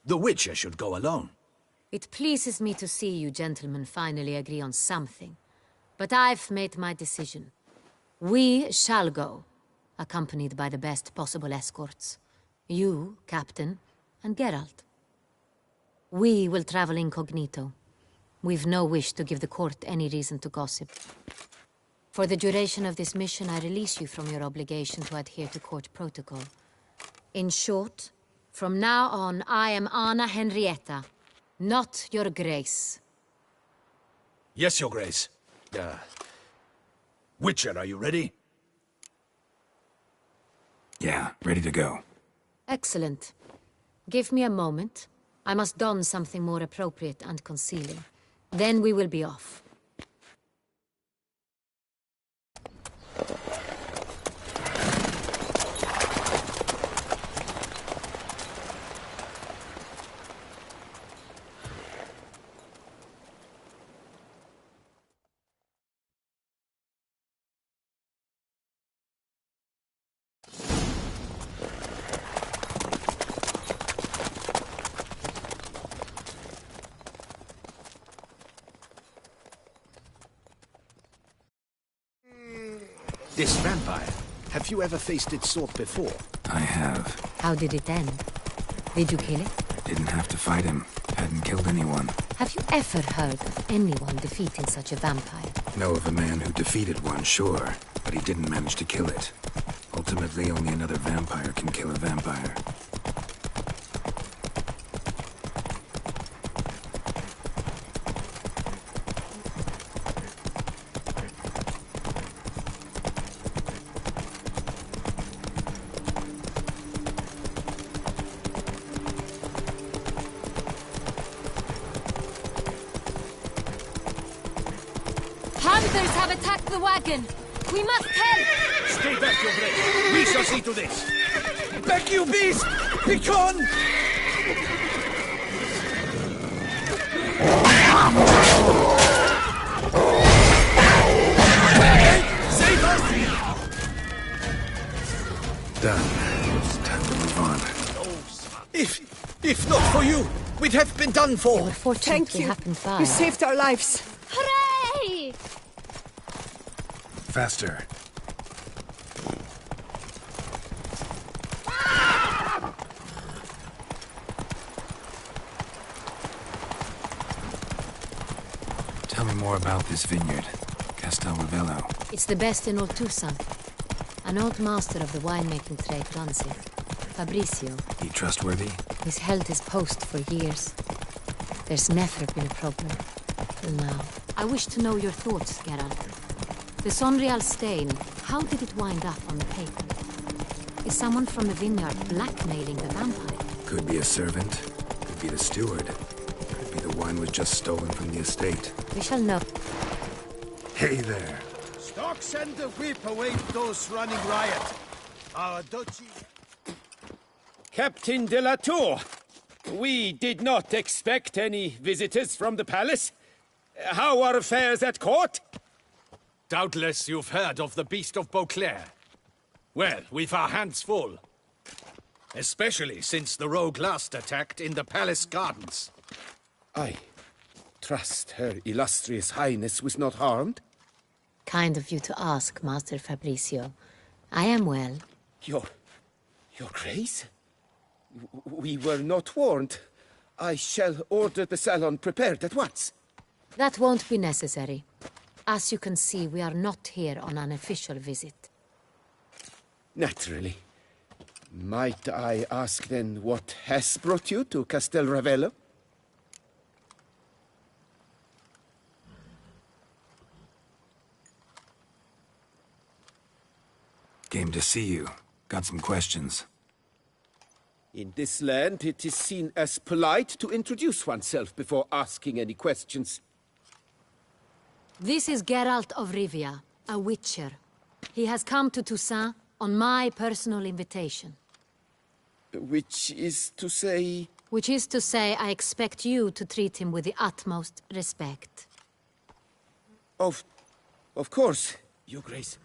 [SPEAKER 14] The Witcher should go alone.
[SPEAKER 19] It pleases me to see you gentlemen finally agree on something. But I've made my decision. We shall go, accompanied by the best possible escorts. You, Captain, and Geralt. We will travel incognito. We've no wish to give the court any reason to gossip. For the duration of this mission, I release you from your obligation to adhere to court protocol. In short, from now on, I am Anna Henrietta, not Your Grace.
[SPEAKER 14] Yes, Your Grace. Witcher, are you ready?
[SPEAKER 2] Yeah, ready to go.
[SPEAKER 19] Excellent. Give me a moment. I must don something more appropriate and concealing. Then we will be off.
[SPEAKER 13] This vampire, have you ever faced its sort before?
[SPEAKER 2] I have.
[SPEAKER 19] How did it end? Did you kill it?
[SPEAKER 2] Didn't have to fight him. Hadn't killed anyone.
[SPEAKER 19] Have you ever heard of anyone defeating such a vampire?
[SPEAKER 2] Know of a man who defeated one, sure, but he didn't manage to kill it. Ultimately, only another vampire can kill a vampire.
[SPEAKER 19] Hunters have attacked the wagon! We must help!
[SPEAKER 18] Stay back, Your Grace! We shall see to this!
[SPEAKER 14] Back, you beast! Begone!
[SPEAKER 18] Save us!
[SPEAKER 2] Done. It's time to move on.
[SPEAKER 14] If not for you, we'd have been done for.
[SPEAKER 12] Thank you. You saved our lives.
[SPEAKER 16] Hooray!
[SPEAKER 2] Faster. Tell me more about this vineyard, Castel Revello.
[SPEAKER 19] It's the best in all Tucson. An old master of the winemaking trade runs it. Fabricio.
[SPEAKER 2] He trustworthy?
[SPEAKER 19] He's held his post for years. There's never been a problem. Till now. I wish to know your thoughts, Geralt. The Sonreal stain, how did it wind up on the paper? Is someone from the vineyard blackmailing the vampire?
[SPEAKER 2] Could be a servant. Could be the steward. Could be the wine was just stolen from the estate.
[SPEAKER 19] We shall know.
[SPEAKER 2] Hey there.
[SPEAKER 18] Stocks and the whip await those running riot. Our duchy...
[SPEAKER 3] Captain de la Tour, we did not expect any visitors from the palace. How are affairs at court?
[SPEAKER 18] Doubtless you've heard of the Beast of Beauclair. Well, we've our hands full. Especially since the rogue last attacked in the palace gardens.
[SPEAKER 13] I trust Her Illustrious Highness was not harmed?
[SPEAKER 19] Kind of you to ask, Master Fabricio. I am well.
[SPEAKER 13] Your Grace? We were not warned. I shall order the salon prepared at once.
[SPEAKER 19] That won't be necessary. As you can see, we are not here on an official visit.
[SPEAKER 13] Naturally. Might I ask then what has brought you to Castel Ravello?
[SPEAKER 2] Came to see you. Got some questions.
[SPEAKER 13] In this land, it is seen as polite to introduce oneself before asking any questions.
[SPEAKER 19] This is Geralt of Rivia, a witcher. He has come to Toussaint on my personal invitation.
[SPEAKER 13] Which is to say...
[SPEAKER 19] Which is to say, I expect you to treat him with the utmost respect.
[SPEAKER 13] Of course, Your Grace.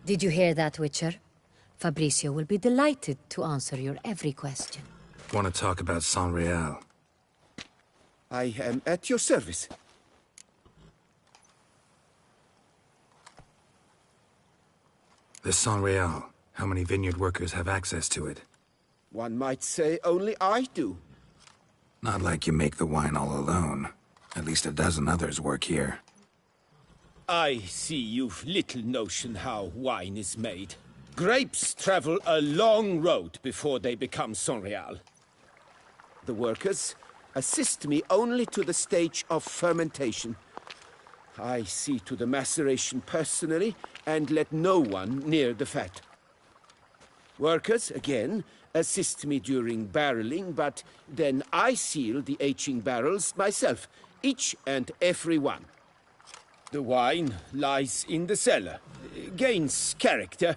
[SPEAKER 19] Did you hear that, Witcher? Fabricio will be delighted to answer your every question.
[SPEAKER 2] Want to talk about Sonreal?
[SPEAKER 13] I am at your service.
[SPEAKER 2] The Sonreal. How many vineyard workers have access to it?
[SPEAKER 13] One might say only I do.
[SPEAKER 2] Not like you make the wine all alone. At least a dozen others work here.
[SPEAKER 3] I see you've little notion how wine is made. Grapes travel a long road before they become Sonreal.
[SPEAKER 13] The workers assist me only to the stage of fermentation. I see to the maceration personally and let no one near the fat. Workers, again, assist me during barreling, but then I seal the aging barrels myself, each and every one.
[SPEAKER 3] The wine lies in the cellar, gains character.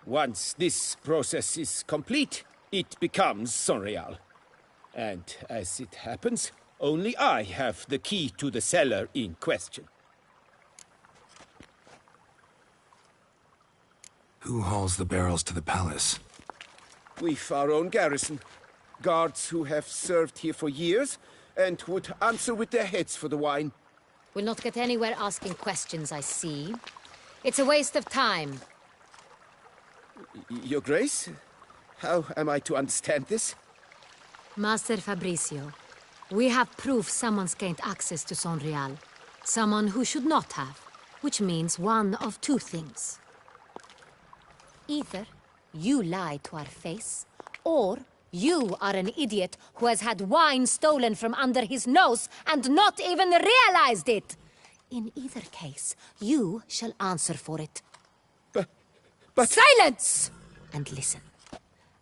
[SPEAKER 3] Once this process is complete, it becomes Sonreal. And as it happens, only I have the key to the cellar in question.
[SPEAKER 2] Who hauls the barrels to the palace?
[SPEAKER 13] We've our own garrison. Guards who have served here for years and would answer with their heads for the wine.
[SPEAKER 19] We'll not get anywhere asking questions, I see. It's a waste of time.
[SPEAKER 13] Your Grace? How am I to understand this?
[SPEAKER 19] Master Fabricio, we have proof someone's gained access to Sonreal. Someone who should not have. Which means one of two things. Either you lie to our face, or you are an idiot who has had wine stolen from under his nose and not even realized it. In either case, you shall answer for it.
[SPEAKER 13] But...
[SPEAKER 19] Silence! And listen.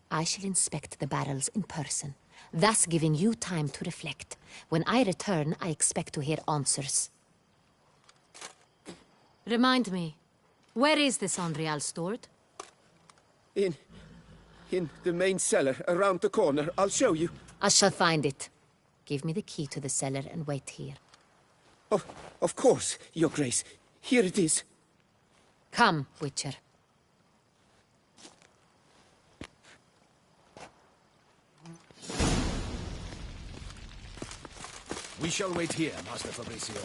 [SPEAKER 19] I shall inspect the barrels in person, thus giving you time to reflect. When I return, I expect to hear answers. Remind me, where is the Sonreal stored?
[SPEAKER 13] In the main cellar, around the corner. I'll show you.
[SPEAKER 19] I shall find it. Give me the key to the cellar and wait here.
[SPEAKER 13] Of course, Your Grace. Here it is.
[SPEAKER 19] Come, Witcher.
[SPEAKER 18] We shall wait here, Master Fabricio.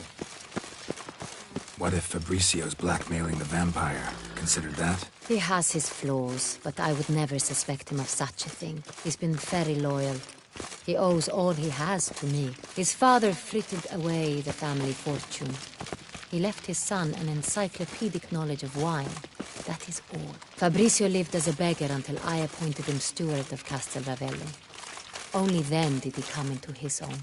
[SPEAKER 2] What if Fabricio's blackmailing the vampire? Considered that?
[SPEAKER 19] He has his flaws, but I would never suspect him of such a thing. He's been very loyal. He owes all he has to me. His father frittered away the family fortune. He left his son an encyclopedic knowledge of wine. That is all. Fabrizio lived as a beggar until I appointed him steward of Castel Ravelli. Only then did he come into his own.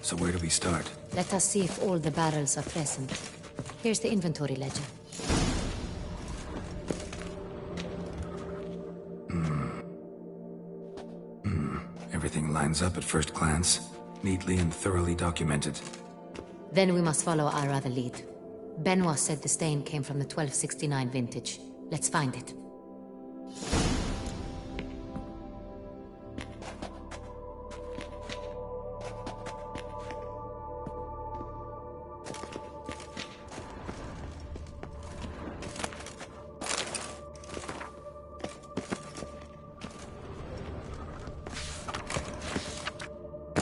[SPEAKER 2] So where do we start?
[SPEAKER 19] Let us see if all the barrels are present. Here's the inventory ledger.
[SPEAKER 2] Everything lines up at first glance. Neatly and thoroughly documented.
[SPEAKER 19] Then we must follow our other lead. Benoit said the stain came from the 1269 vintage. Let's find it.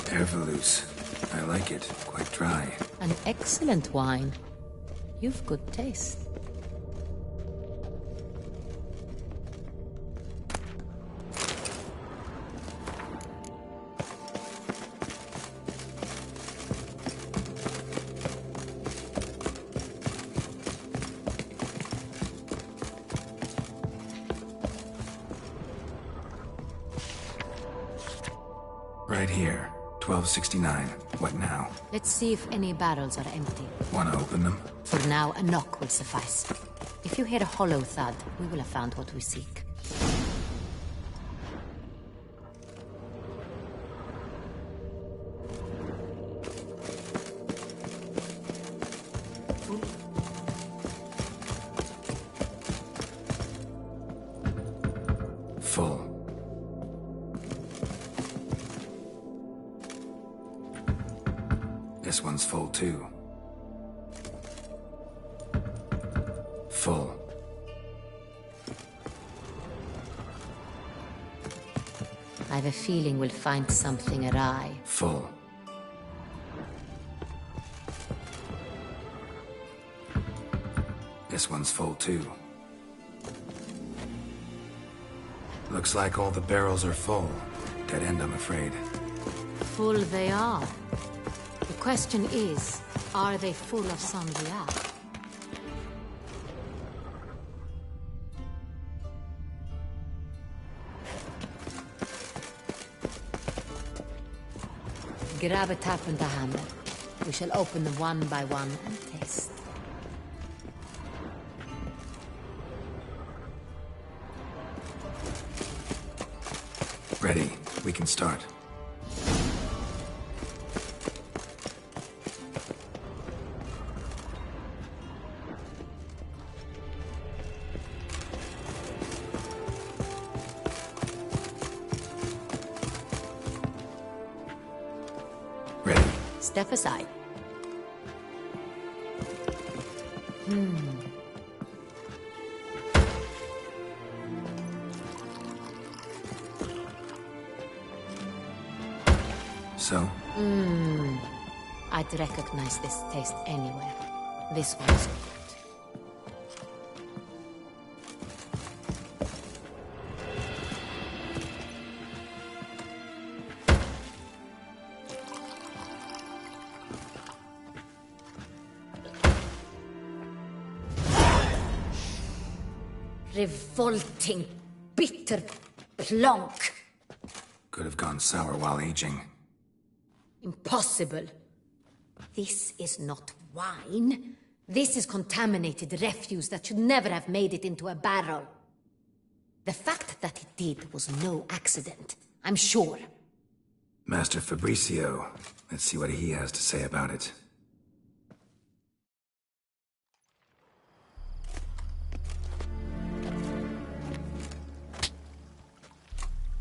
[SPEAKER 2] Ervelous. I like it. Quite dry.
[SPEAKER 19] An excellent wine. You've good taste.
[SPEAKER 2] Right here. 1269. What now?
[SPEAKER 19] Let's see if any barrels are empty.
[SPEAKER 2] Want to open them?
[SPEAKER 19] For now, a knock will suffice. If you hear a hollow thud, we will have found what we seek.
[SPEAKER 2] Full. This one's full too. Full.
[SPEAKER 19] I have a feeling we'll find something awry.
[SPEAKER 2] Full. This one's full too. Looks like all the barrels are full. Dead end, I'm afraid.
[SPEAKER 19] Full they are. The question is, are they full of sangria? Grab a tap and a hammer. We shall open them one by one and taste.
[SPEAKER 2] Ready. We can start.
[SPEAKER 19] Step aside.
[SPEAKER 2] So?
[SPEAKER 19] I'd recognize this taste anywhere. This one's good. Revolting, bitter plonk.
[SPEAKER 2] Could have gone sour while aging.
[SPEAKER 19] Impossible. This is not wine. This is contaminated refuse that should never have made it into a barrel. The fact that it did was no accident, I'm sure.
[SPEAKER 2] Master Fabrizio. Let's see what he has to say about it.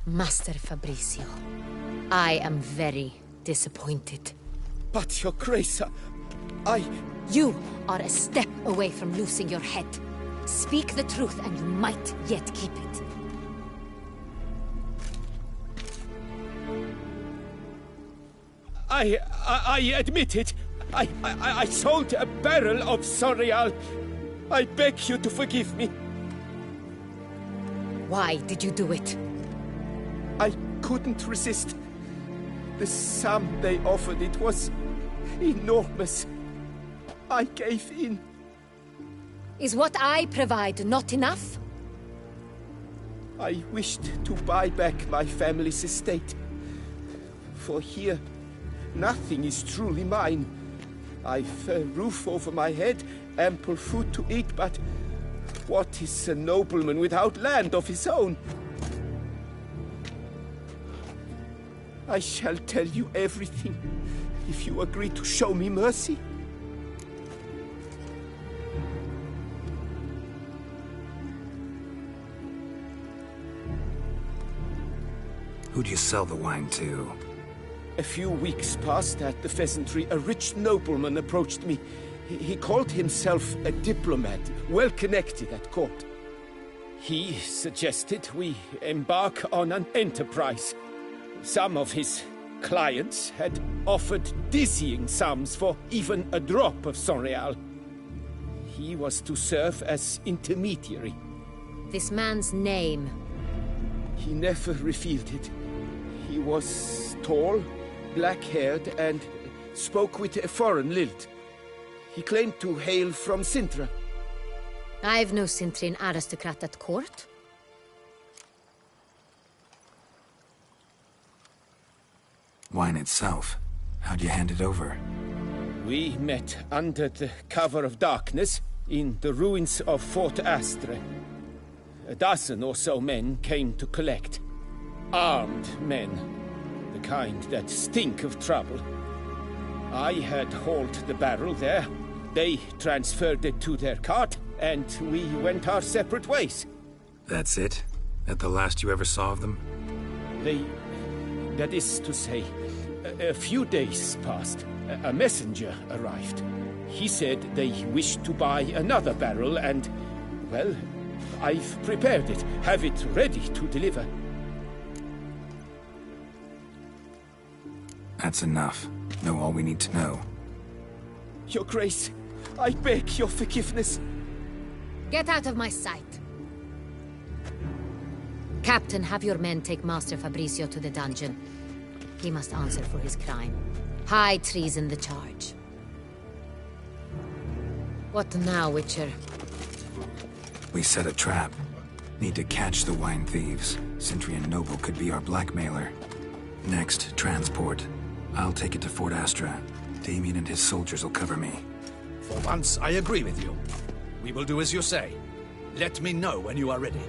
[SPEAKER 19] Master Fabrizio, I am very disappointed.
[SPEAKER 13] But, Your Grace,
[SPEAKER 19] You are a step away from losing your head. Speak the truth and you might yet keep it.
[SPEAKER 3] I admit it. I sold a barrel of Sonreal. I beg you to forgive me.
[SPEAKER 19] Why did you do it?
[SPEAKER 3] I couldn't resist. The sum they offered, it was enormous. I gave in.
[SPEAKER 19] Is what I provide not enough?
[SPEAKER 3] I wished to buy back my family's estate. For here, nothing is truly mine. I've a roof over my head, ample food to eat, but what is a nobleman without land of his own? I shall tell you everything, if you agree to show me mercy.
[SPEAKER 2] Who'd you sell the wine to?
[SPEAKER 3] A few weeks past at the pheasantry, a rich nobleman approached me. He called himself a diplomat, well connected at court. He suggested we embark on an enterprise. Some of his clients had offered dizzying sums for even a drop of Sonreal. He was to serve as intermediary.
[SPEAKER 19] This man's name?
[SPEAKER 3] He never revealed it. He was tall, black-haired, and spoke with a foreign lilt. He claimed to hail from Sintra.
[SPEAKER 19] I've no Sintrian aristocrat at court.
[SPEAKER 2] Wine itself. How'd you hand it over?
[SPEAKER 3] We met under the cover of darkness in the ruins of Fort Astre. A dozen or so men came to collect. Armed men. The kind that stink of trouble. I had hauled the barrel there. They transferred it to their cart, and we went our separate ways.
[SPEAKER 2] That's it? That the last you ever saw of them?
[SPEAKER 3] That is to say, a few days passed. A messenger arrived. He said they wished to buy another barrel and, well, I've prepared it, have it ready to deliver.
[SPEAKER 2] That's enough. Know all we need to know.
[SPEAKER 3] Your Grace, I beg your forgiveness.
[SPEAKER 19] Get out of my sight. Captain, have your men take Master Fabrizio to the dungeon. He must answer for his crime. High treason the charge. What now, Witcher?
[SPEAKER 2] We set a trap. Need to catch the wine thieves. Sintrian noble could be our blackmailer. Next, transport. I'll take it to Fort Astra. Damien and his soldiers will cover me.
[SPEAKER 18] For once, I agree with you. We will do as you say. Let me know when you are ready.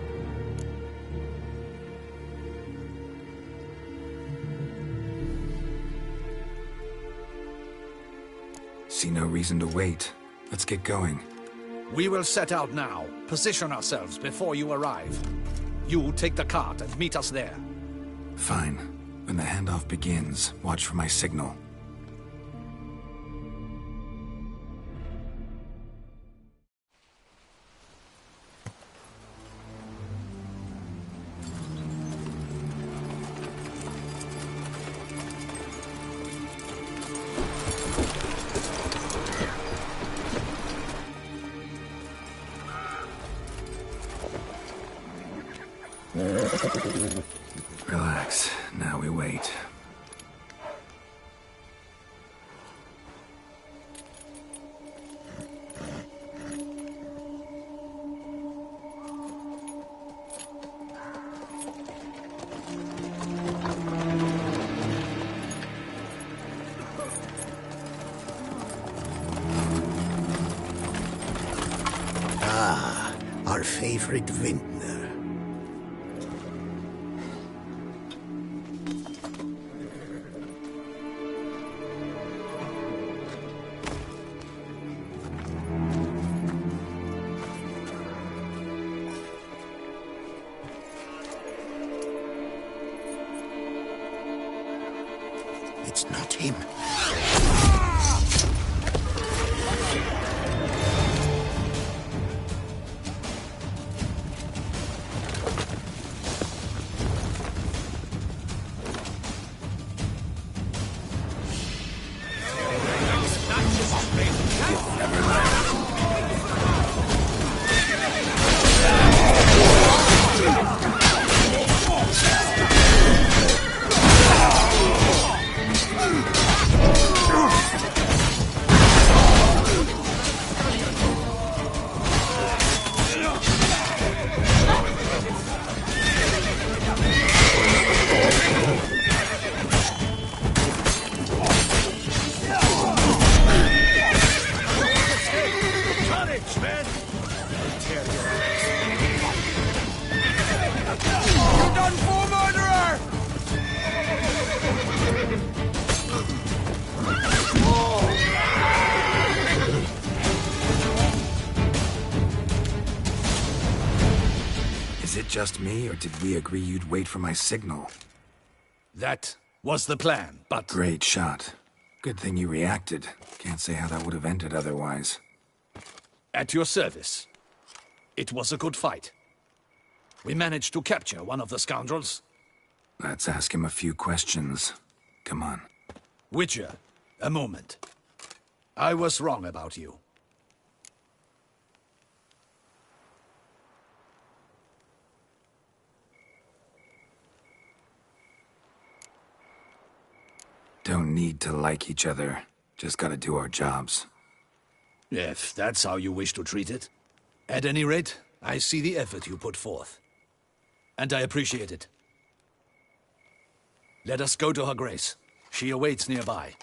[SPEAKER 2] See no reason to wait. Let's get going.
[SPEAKER 18] We will set out now. Position ourselves before you arrive. You take the cart and meet us there.
[SPEAKER 2] Fine. When the handoff begins, watch for my signal. Relax. Now we wait.
[SPEAKER 10] Ah, our favorite vintner. It's not him.
[SPEAKER 2] Is it just me, or did we agree you'd wait for my signal?
[SPEAKER 18] That was the plan, but...
[SPEAKER 2] Great shot. Good thing you reacted. Can't say how that would have ended otherwise.
[SPEAKER 18] At your service. It was a good fight. We managed to capture one of the scoundrels.
[SPEAKER 2] Let's ask him a few questions. Come on.
[SPEAKER 18] Witcher, a moment. I was wrong about you.
[SPEAKER 2] Don't need to like each other. Just gotta do our jobs.
[SPEAKER 18] If that's how you wish to treat it. At any rate, I see the effort you put forth. And I appreciate it. Let us go to her grace. She awaits nearby.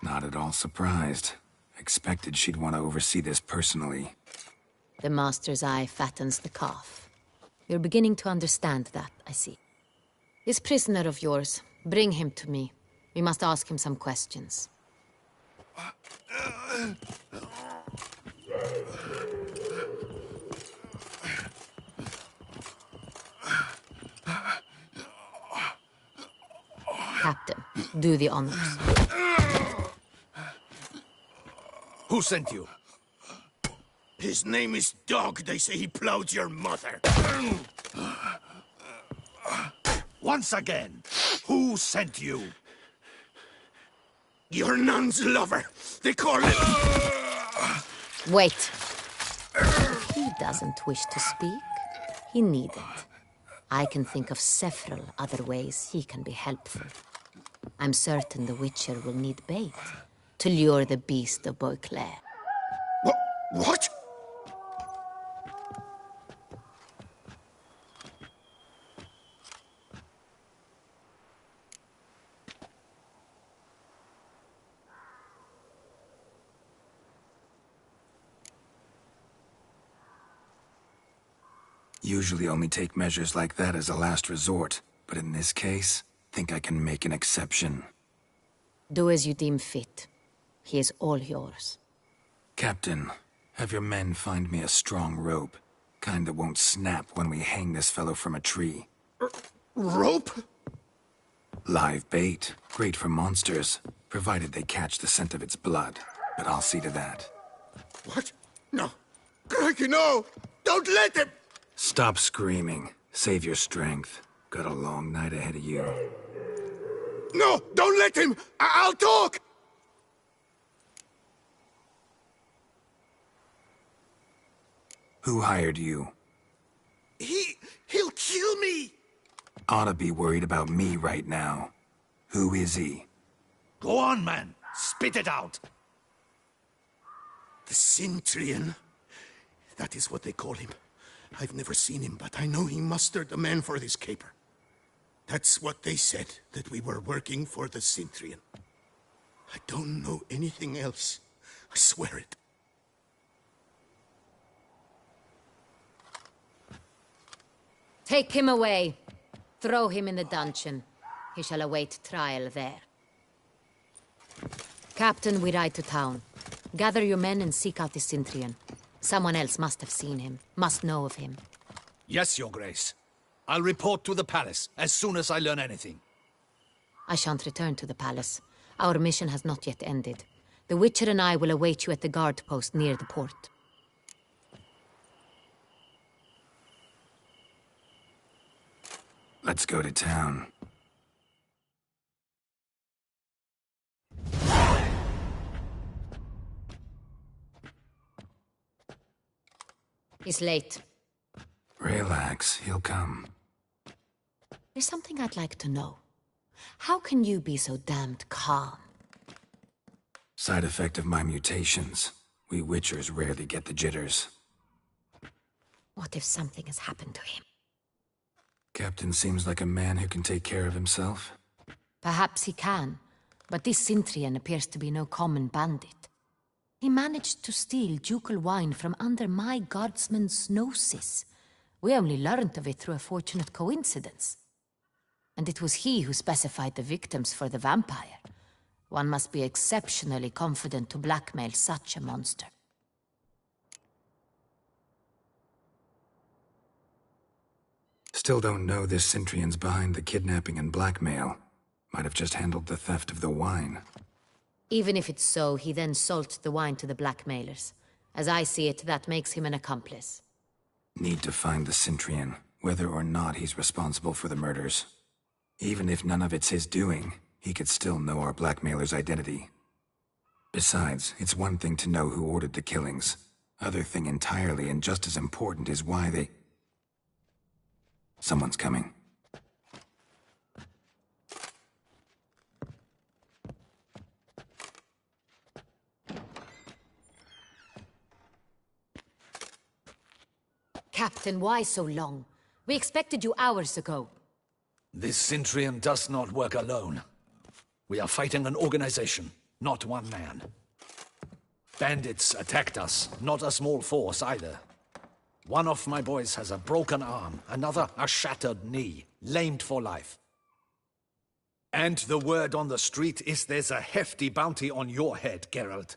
[SPEAKER 2] Not at all surprised. Expected she'd want to oversee this personally.
[SPEAKER 19] The master's eye fattens the calf. You're beginning to understand that, I see. This prisoner of yours, bring him to me. We must ask him some questions. Captain, do the honors.
[SPEAKER 18] Who sent you?
[SPEAKER 20] His name is Dog. They say he plowed your mother.
[SPEAKER 18] Once again, who sent you?
[SPEAKER 20] Your nun's lover. They call him...
[SPEAKER 19] Wait. If he doesn't wish to speak, he needn't. I can think of several other ways he can be helpful. I'm certain the Witcher will need bait to lure the beast of Beauclair.
[SPEAKER 20] What?
[SPEAKER 2] Usually only take measures like that as a last resort, but in this case, think I can make an exception.
[SPEAKER 19] Do as you deem fit. He is all yours.
[SPEAKER 2] Captain, have your men find me a strong rope. Kind that won't snap when we hang this fellow from a tree.
[SPEAKER 20] Rope?
[SPEAKER 2] Live bait. Great for monsters, provided they catch the scent of its blood. But I'll see to that.
[SPEAKER 20] What? No. Crikey, no! Don't let him!
[SPEAKER 2] Stop screaming. Save your strength. Got a long night ahead of you.
[SPEAKER 20] No! Don't let him! I'll talk!
[SPEAKER 2] Who hired you?
[SPEAKER 20] He'll kill me!
[SPEAKER 2] Ought to be worried about me right now. Who is he?
[SPEAKER 18] Go on, man. Spit it out.
[SPEAKER 20] The Cintrian. That is what they call him. I've never seen him, but I know he mustered the men for this caper. That's what they said, that we were working for the Cintrian. I don't know anything else. I swear it.
[SPEAKER 19] Take him away. Throw him in the dungeon. He shall await trial there. Captain, we ride to town. Gather your men and seek out the Cintrian. Someone else must have seen him, must know of him.
[SPEAKER 18] Yes, Your Grace. I'll report to the palace as soon as I learn anything.
[SPEAKER 19] I shan't return to the palace. Our mission has not yet ended. The Witcher and I will await you at the guard post near the port.
[SPEAKER 2] Let's go to town.
[SPEAKER 19] He's late.
[SPEAKER 2] Relax, he'll come.
[SPEAKER 19] There's something I'd like to know. How can you be so damned calm?
[SPEAKER 2] Side effect of my mutations. We Witchers rarely get the jitters.
[SPEAKER 19] What if something has happened to him?
[SPEAKER 2] Captain seems like a man who can take care of himself.
[SPEAKER 19] Perhaps he can, but this Cintrian appears to be no common bandit. He managed to steal ducal wine from under my guardsman's noses. We only learned of it through a fortunate coincidence. And it was he who specified the victims for the vampire. One must be exceptionally confident to blackmail such a monster.
[SPEAKER 2] Still don't know this Centrion's behind the kidnapping and blackmail. Might have just handled the theft of the wine.
[SPEAKER 19] Even if it's so, he then sold the wine to the blackmailers. As I see it, that makes him an accomplice.
[SPEAKER 2] Need to find the Centrion, whether or not he's responsible for the murders. Even if none of it's his doing, he could still know our blackmailer's identity. Besides, it's one thing to know who ordered the killings. Other thing entirely, and just as important, is why they... Someone's coming.
[SPEAKER 19] Captain, why so long? We expected you hours ago.
[SPEAKER 14] This Centrion does not work alone. We are fighting an organization, not one man. Bandits attacked us, not a small force either. One of my boys has a broken arm, another a shattered knee, lamed for life. And the word on the street is there's a hefty bounty on your head, Geralt.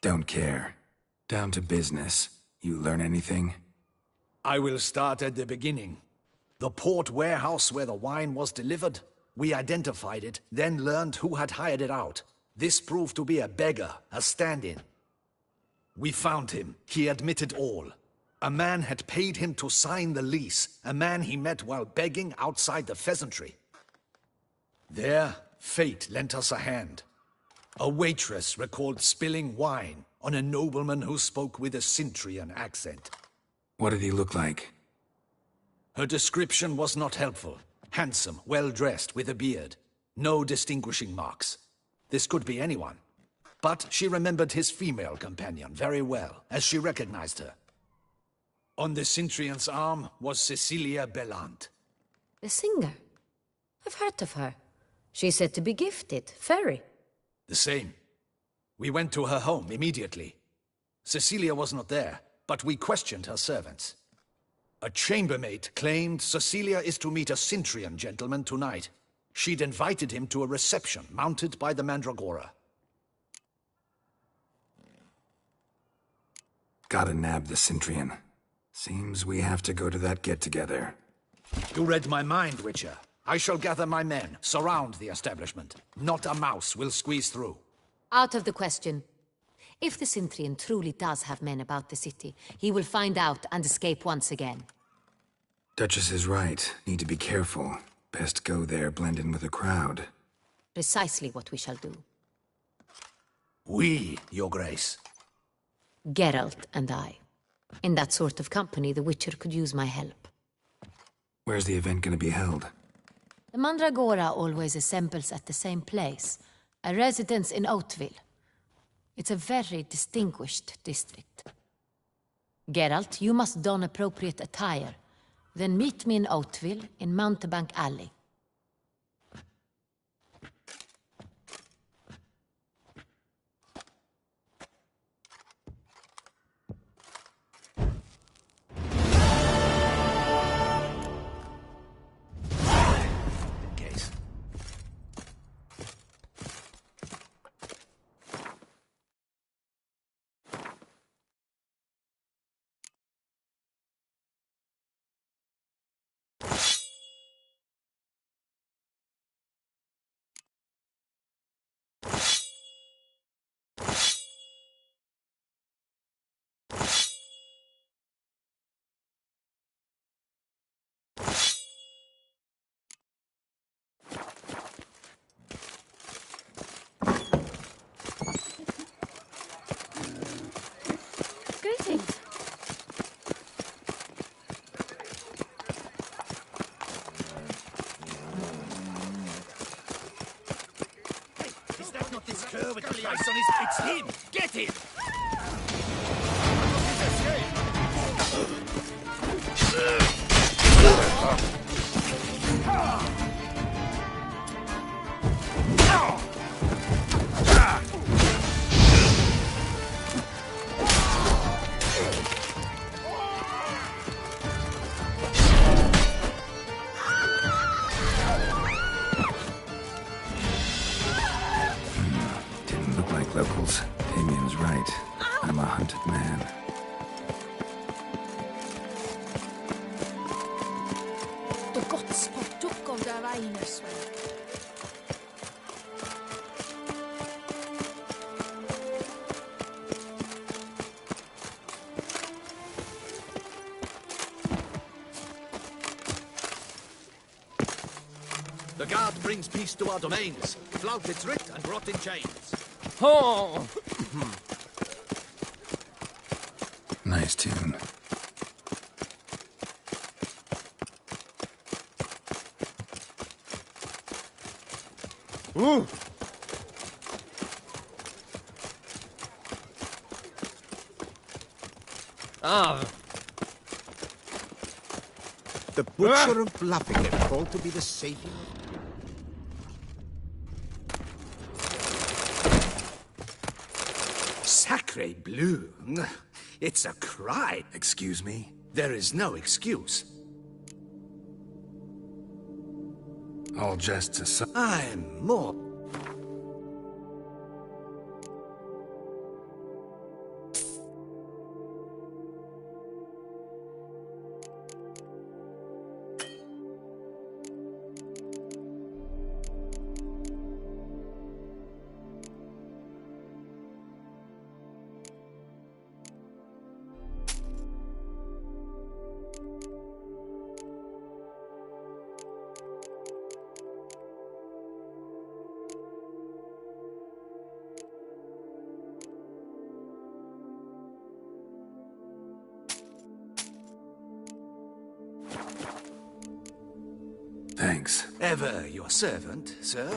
[SPEAKER 2] Don't care. Down to business. You learn anything?
[SPEAKER 14] I will start at the beginning. The port warehouse where the wine was delivered. We identified it, then learned who had hired it out. This proved to be a beggar, a stand-in. We found him. He admitted all. A man had paid him to sign the lease, a man he met while begging outside the pheasantry. There, fate lent us a hand. A waitress recalled spilling wine on a nobleman who spoke with a Centrion accent.
[SPEAKER 2] What did he look like?
[SPEAKER 14] Her description was not helpful. Handsome, well-dressed, with a beard. No distinguishing marks. This could be anyone. But she remembered his female companion very well, as she recognized her. On the Centrion's arm was Cecilia Bellant.
[SPEAKER 19] The singer? I've heard of her. She's said to be gifted, fairy.
[SPEAKER 14] The same. We went to her home immediately. Cecilia was not there, but we questioned her servants. A chambermaid claimed Cecilia is to meet a Centrion gentleman tonight. She'd invited him to a reception mounted by the Mandragora.
[SPEAKER 2] Gotta nab the Centrion. Seems we have to go to that get-together.
[SPEAKER 14] You read my mind, Witcher. I shall gather my men, surround the establishment. Not a mouse will squeeze through.
[SPEAKER 19] Out of the question. If the Centrion truly does have men about the city, he will find out and escape once again.
[SPEAKER 2] Duchess is right. Need to be careful. Best go there, blend in with the crowd.
[SPEAKER 19] Precisely what we shall do.
[SPEAKER 14] We, Your Grace.
[SPEAKER 19] Geralt and I. In that sort of company, the Witcher could use my help.
[SPEAKER 2] Where's the event gonna be held?
[SPEAKER 19] The Mandragora always assembles at the same place, a residence in Oatville. It's a very distinguished district. Geralt, you must don appropriate attire. Then meet me in Oatville, in Mountebank Alley.
[SPEAKER 16] Greetings.
[SPEAKER 18] Is that not this cur with the ice on his... It's him! Get him!
[SPEAKER 2] hunted man.
[SPEAKER 12] The gods partook of their Einers.
[SPEAKER 14] The guard brings peace to our domains. Flout its writ and rot in chains.
[SPEAKER 3] Oh!
[SPEAKER 9] Nice tune.
[SPEAKER 3] Ooh! Ah!
[SPEAKER 5] The Butcher of Bluffingham, called to be the savior.
[SPEAKER 14] Sacre bleu! It's a crime.
[SPEAKER 2] Excuse me?
[SPEAKER 14] There is no excuse.
[SPEAKER 9] All jests aside.
[SPEAKER 14] I'm more...
[SPEAKER 2] Thanks.
[SPEAKER 14] Ever your servant, sir.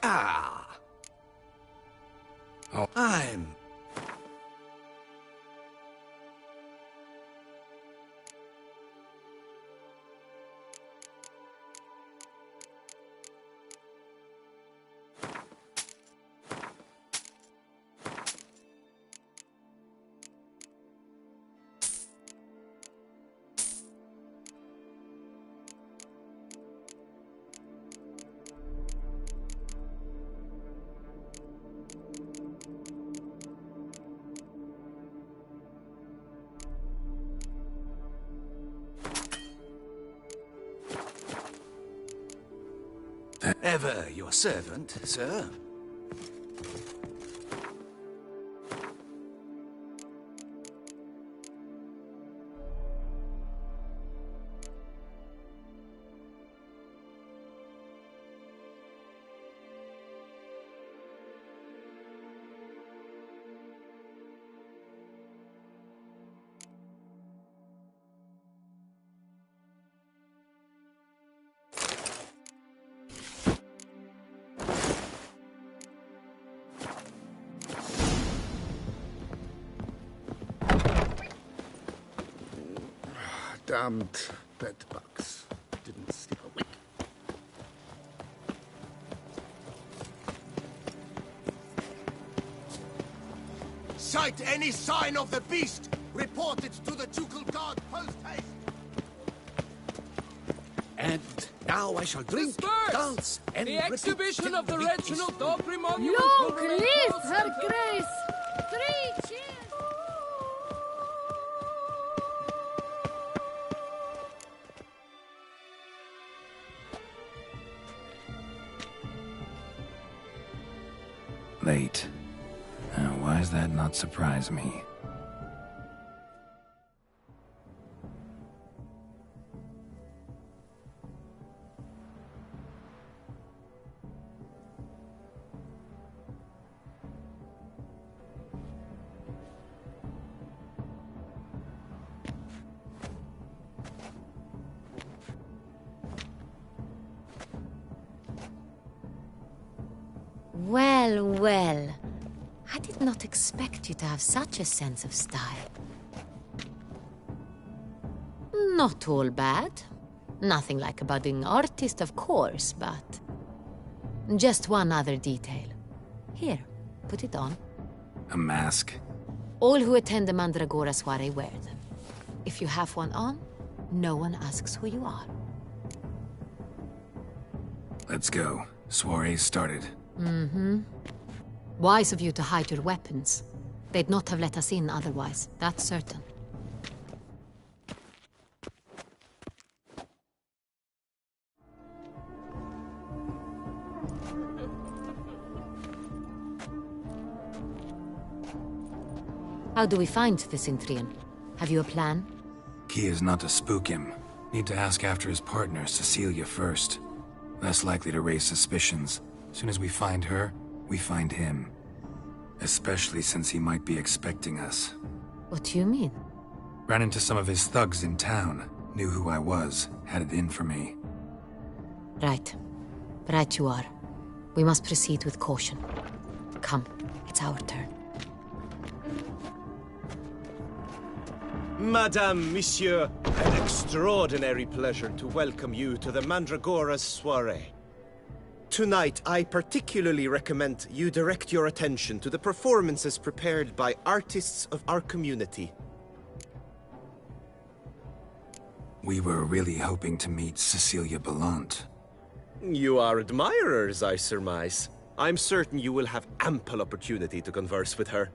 [SPEAKER 14] Ah.
[SPEAKER 9] Oh.
[SPEAKER 14] I'm... Ever your servant, sir.
[SPEAKER 20] Damned bedbugs. Didn't sleep a wink.
[SPEAKER 4] Sight any sign of the beast! Report it to the ducal guard post-haste!
[SPEAKER 14] And now I shall drink, dance, and
[SPEAKER 17] The exhibition
[SPEAKER 14] repeat
[SPEAKER 17] of the
[SPEAKER 14] till
[SPEAKER 17] regional
[SPEAKER 14] beat is
[SPEAKER 17] doggery monument
[SPEAKER 16] Long
[SPEAKER 17] will remain
[SPEAKER 16] live
[SPEAKER 17] closed
[SPEAKER 16] her
[SPEAKER 17] until-
[SPEAKER 16] grace! 3 cheers!
[SPEAKER 2] Late. Why does that not surprise me?
[SPEAKER 19] Well, well. I did not expect you to have such a sense of style. Not all bad. Nothing like a budding artist, of course, but... just one other detail. Here, put it on.
[SPEAKER 2] A mask?
[SPEAKER 19] All who attend the Mandragora soiree wear them. If you have one on, no one asks who you are.
[SPEAKER 2] Let's go. Soiree started.
[SPEAKER 19] Mm-hmm. Wise of you to hide your weapons. They'd not have let us in otherwise, that's certain. How do we find the Cintrian? Have you a plan?
[SPEAKER 2] Key is not to spook him. Need to ask after his partner, Cecilia, first. Less likely to raise suspicions. Soon as we find her, we find him. Especially since he might be expecting us.
[SPEAKER 19] What do you mean?
[SPEAKER 2] Ran into some of his thugs in town. Knew who I was. Had it in for me.
[SPEAKER 19] Right. Right you are. We must proceed with caution. Come, it's our turn.
[SPEAKER 7] Madame, Monsieur, an extraordinary pleasure to welcome you to the Mandragora's soiree. Tonight, I particularly recommend you direct your attention to the performances prepared by artists of our community.
[SPEAKER 2] We were really hoping to meet Cecilia Bellant.
[SPEAKER 7] You are admirers, I surmise. I'm certain you will have ample opportunity to converse with her.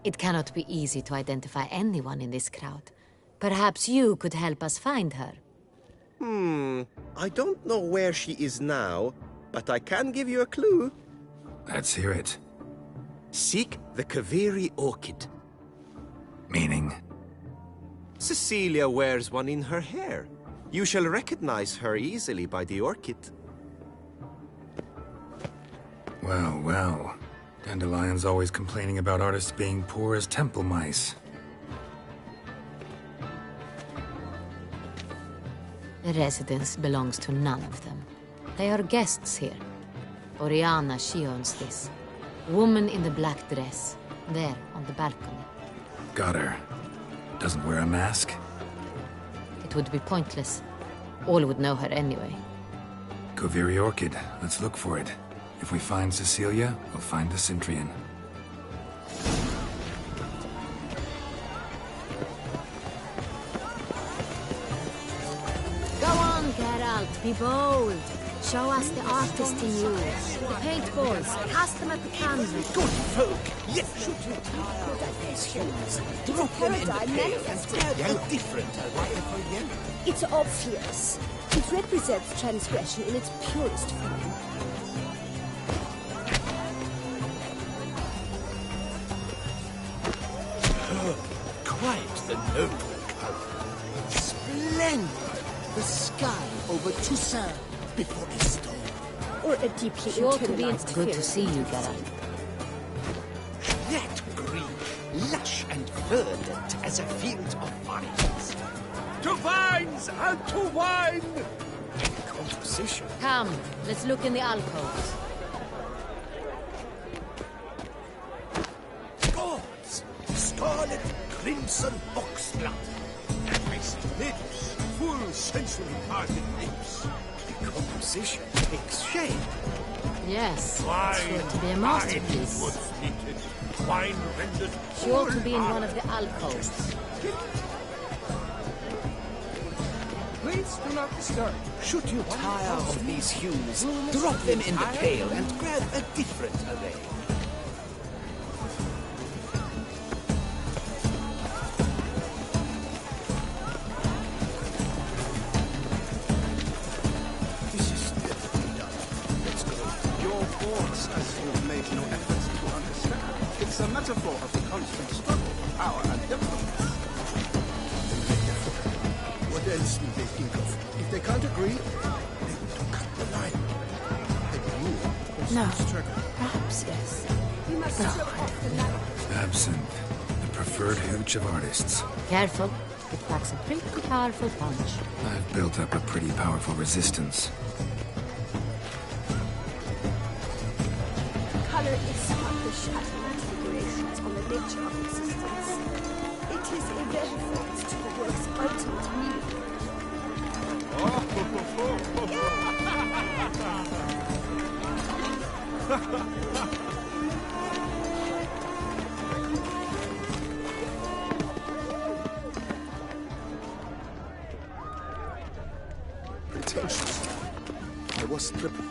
[SPEAKER 19] It cannot be easy to identify anyone in this crowd. Perhaps you could help us find her.
[SPEAKER 7] I don't know where she is now, but I can give you a clue.
[SPEAKER 2] Let's hear it.
[SPEAKER 7] Seek the Kaveri orchid.
[SPEAKER 2] Meaning?
[SPEAKER 7] Cecilia wears one in her hair. You shall recognize her easily by the orchid.
[SPEAKER 2] Well, well. Dandelion's always complaining about artists being poor as temple mice.
[SPEAKER 19] The residence belongs to none of them. They are guests here. Oriana, she owns this. Woman in the black dress. There, on the balcony.
[SPEAKER 2] Got her. Doesn't wear a mask?
[SPEAKER 19] It would be pointless. All would know her anyway.
[SPEAKER 2] Kaveri orchid. Let's look for it. If we find Cecilia, we'll find the Cintrian.
[SPEAKER 16] Go on, Geralt, be bold. Show us the artist in you. The paintballs, cast them at the canvas.
[SPEAKER 17] Good folk, yet should you tire of these hues? Drop them in the pail and grab a different array.
[SPEAKER 12] It's obvious. It represents transgression in its purest form.
[SPEAKER 17] Quite the noble color. Splendid. The sky over Toussaint before a storm.
[SPEAKER 12] Or a deeply
[SPEAKER 19] It's good to see you, Geralt.
[SPEAKER 17] That green, lush and verdant as a field of vines.
[SPEAKER 1] To vines and to wine!
[SPEAKER 17] Composition.
[SPEAKER 19] Come, let's look in the alcoves.
[SPEAKER 17] Gods! Scarlet crimson oxblood. Icy lips, full sensually parted lips. The composition takes shape.
[SPEAKER 19] Yes,
[SPEAKER 1] Wine,
[SPEAKER 19] it's sure to be a
[SPEAKER 1] wine
[SPEAKER 19] masterpiece.
[SPEAKER 1] was needed. Wine rendered
[SPEAKER 19] She ought to
[SPEAKER 1] all
[SPEAKER 19] be in one
[SPEAKER 1] our-
[SPEAKER 19] of the alcoves.
[SPEAKER 17] Please do not disturb. Should you tire of these hues, drop them in the pail and grab a different array. This is definitely done. Let's go.
[SPEAKER 21] Your force, as you've made no efforts to understand, it's a metaphor of the constant struggle for power and influence.
[SPEAKER 20] What else will they think of? If they can't agree, they will cut the line. The rule of
[SPEAKER 6] No.
[SPEAKER 20] constant struggle.
[SPEAKER 6] Perhaps yes.
[SPEAKER 12] We must
[SPEAKER 6] No.
[SPEAKER 12] show off the light.
[SPEAKER 2] Absinthe. The preferred hooch of artists.
[SPEAKER 19] Careful, it packs a pretty powerful punch.
[SPEAKER 2] I've built up a pretty powerful resistance.
[SPEAKER 12] Color honor is but the shadow of figurations on the nature of existence. It is irrelevant to the work's ultimate meaning.
[SPEAKER 20] Pretentious. I was tripping.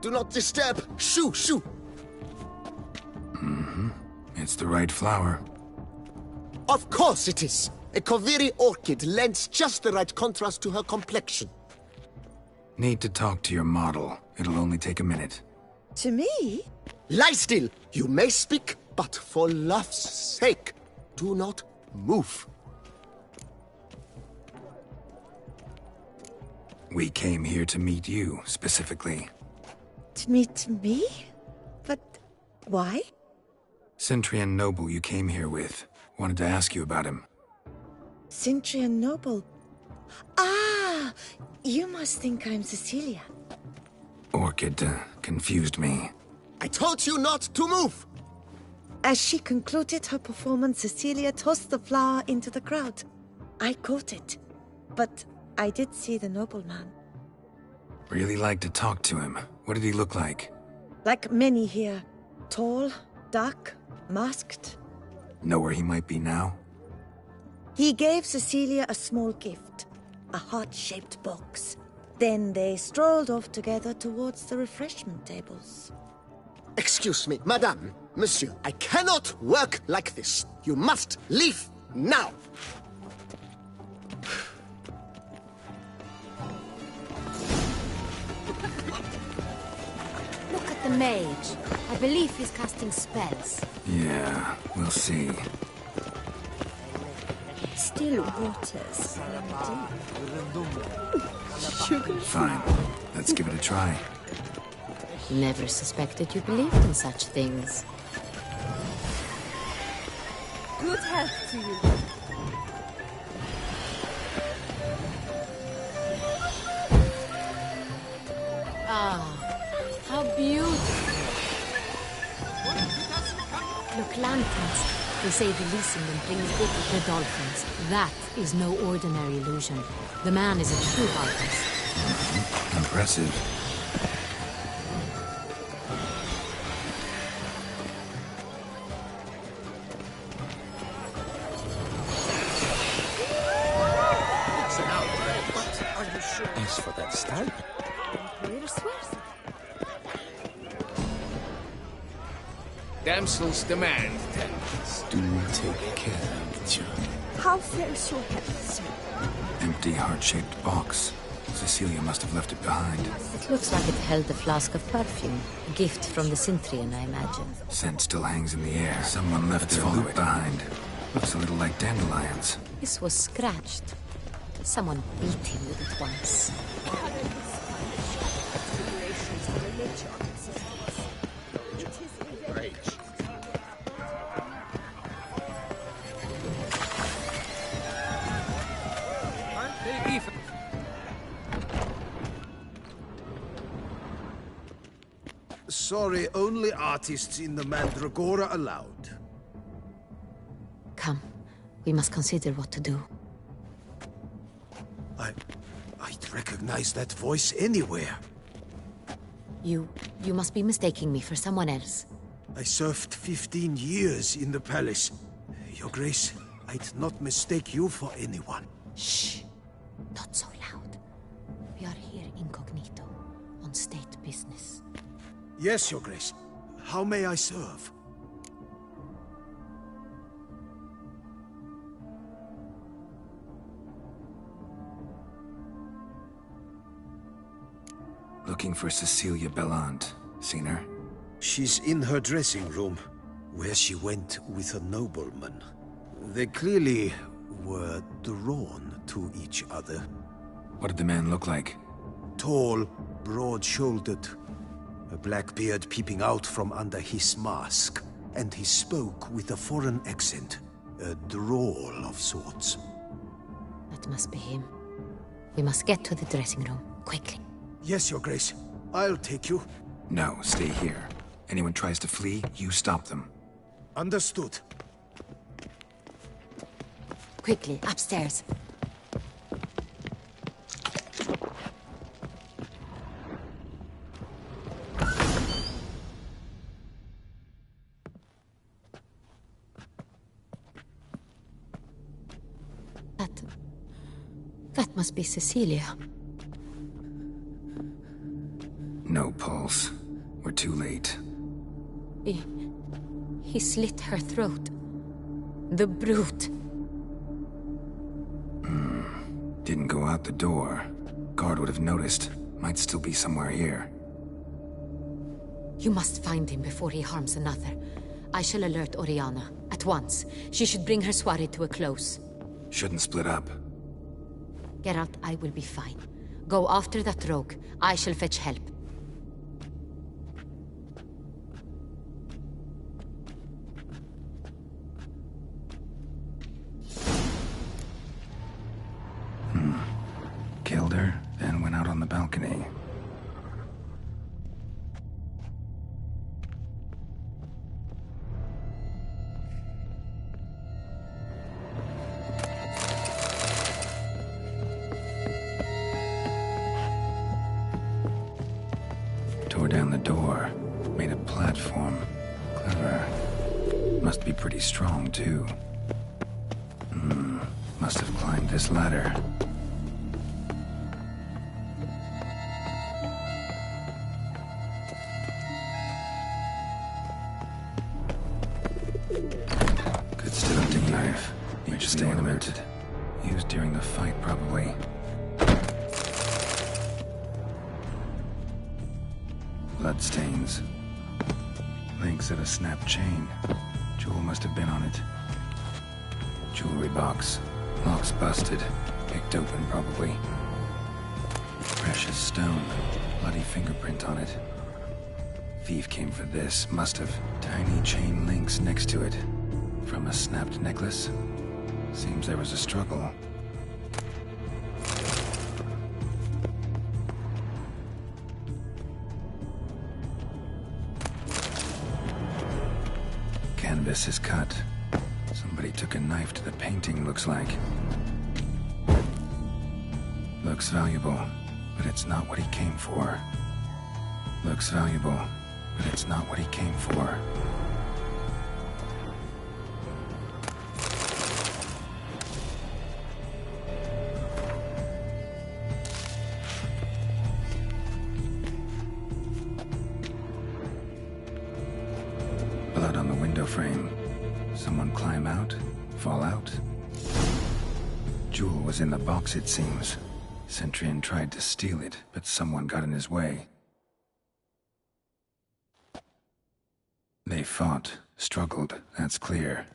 [SPEAKER 20] Do not disturb! Shoo! Shoo!
[SPEAKER 2] It's the right flower.
[SPEAKER 10] Of course it is! A Koviri orchid lends just the right contrast to her complexion.
[SPEAKER 2] Need to talk to your model. It'll only take a minute.
[SPEAKER 12] To me?
[SPEAKER 10] Lie still! You may speak, but for love's sake, do not move.
[SPEAKER 2] We came here to meet you, specifically.
[SPEAKER 12] To meet me? But why?
[SPEAKER 2] Cintrian noble you came here with. Wanted to ask you about him.
[SPEAKER 12] Cintrian noble. Ah! You must think I'm Cecilia.
[SPEAKER 2] Orchid confused me.
[SPEAKER 10] I told you not to move!
[SPEAKER 12] As she concluded her performance, Cecilia tossed the flower into the crowd. I caught it, but I did see the nobleman.
[SPEAKER 2] Really like to talk to him. What did he look like?
[SPEAKER 12] Like many here. Tall, dark, masked.
[SPEAKER 2] Know where he might be now?
[SPEAKER 12] He gave Cecilia a small gift, a heart-shaped box. Then they strolled off together towards the refreshment tables.
[SPEAKER 10] Excuse me, madame, monsieur, I cannot work like this. You must leave now.
[SPEAKER 19] Look at the mage. I believe he's casting spells.
[SPEAKER 2] Yeah, we'll see.
[SPEAKER 12] Still waters.
[SPEAKER 2] Fine. Let's give it a try.
[SPEAKER 19] Never suspected you believed in such things.
[SPEAKER 12] Good health to you.
[SPEAKER 19] Ah, how beautiful. Look, lanterns. They say releasing them brings good to the dolphins. That is no ordinary illusion. The man is a true artist.
[SPEAKER 2] Impressive.
[SPEAKER 14] As for that stag,
[SPEAKER 3] damsels demand tendance.
[SPEAKER 2] Do take care, Mitya.
[SPEAKER 12] How fares your health, sir?
[SPEAKER 2] Empty heart-shaped box. Cecilia must have left it behind.
[SPEAKER 19] It looks like it held a flask of perfume. A gift from the Cintrian, I imagine.
[SPEAKER 2] Scent still hangs in the air. Someone left their loot behind. Looks a little like dandelions.
[SPEAKER 19] This was scratched. Someone beat him with it once.
[SPEAKER 8] Sorry, only artists in the Mandragora allowed.
[SPEAKER 19] Come, we must consider what to do.
[SPEAKER 8] I'd recognize that voice anywhere.
[SPEAKER 19] You must be mistaking me for someone else.
[SPEAKER 8] I served 15 years in the palace. Your Grace, I'd not mistake you for anyone.
[SPEAKER 19] Shh! Not so loud. We are here incognito, on state business.
[SPEAKER 8] Yes, Your Grace. How may I serve?
[SPEAKER 2] Looking for Cecilia Bellant. Seen her?
[SPEAKER 8] She's in her dressing room, where she went with a nobleman. They clearly were drawn to each other.
[SPEAKER 2] What did the man look like?
[SPEAKER 8] Tall, broad-shouldered, a black beard peeping out from under his mask. And he spoke with a foreign accent, a drawl of sorts.
[SPEAKER 19] That must be him. We must get to the dressing room, quickly.
[SPEAKER 8] Yes, Your Grace. I'll take you.
[SPEAKER 2] No, stay here. Anyone tries to flee, you stop them.
[SPEAKER 8] Understood.
[SPEAKER 19] Quickly, upstairs. That must be Cecilia.
[SPEAKER 2] No pulse. We're too late.
[SPEAKER 19] He slit her throat. The brute.
[SPEAKER 2] Didn't go out the door. Guard would have noticed. Might still be somewhere here.
[SPEAKER 19] You must find him before he harms another. I shall alert Oriana. At once. She should bring her soirée to a close.
[SPEAKER 2] Shouldn't split up.
[SPEAKER 19] Geralt, I will be fine. Go after that rogue. I shall fetch help.
[SPEAKER 2] Killed her, then went out on the balcony. Tore down the door, made a platform. Clever. Must be pretty strong, too. Must have climbed this ladder. Good still hunting knife. Need to stay ornamented. Used during the fight, probably. Bloodstains. Links of a snapped chain. Jewel must have been on it. Jewelry box. Lock's busted. Picked open, probably. Precious stone. Bloody fingerprint on it. Thief came for this. Must have. Tiny chain links next to it. From a snapped necklace. Seems there was a struggle. Canvas is cut. Somebody took a knife to the painting, looks like. Looks valuable, but it's not what he came for. Looks valuable, but it's not what he came for. Blood on the window frame. Someone climb out? Fall out? Jewel was in the box, it seems. Centurion tried to steal it, but someone got in his way. They fought, struggled, that's clear.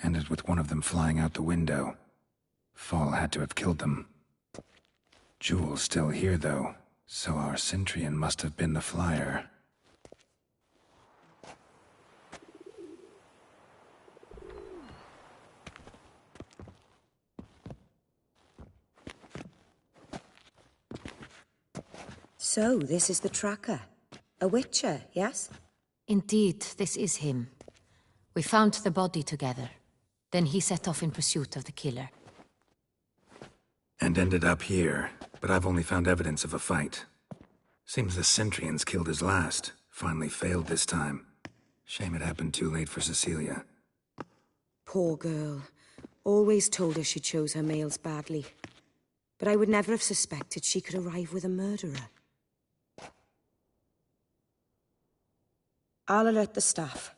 [SPEAKER 2] Ended with one of them flying out the window. Fall had to have killed them. Jewel's still here, though, so our Centurion must have been the flyer.
[SPEAKER 12] So, this is the tracker. A witcher, yes?
[SPEAKER 19] Indeed, this is him. We found the body together. Then he set off in pursuit of the killer.
[SPEAKER 2] And ended up here, but I've only found evidence of a fight. Seems the Centurions killed his last. Finally failed this time. Shame it happened too late for Cecilia.
[SPEAKER 15] Poor girl. Always told her she chose her males badly. But I would never have suspected she could arrive with a murderer.
[SPEAKER 12] I'll alert the staff.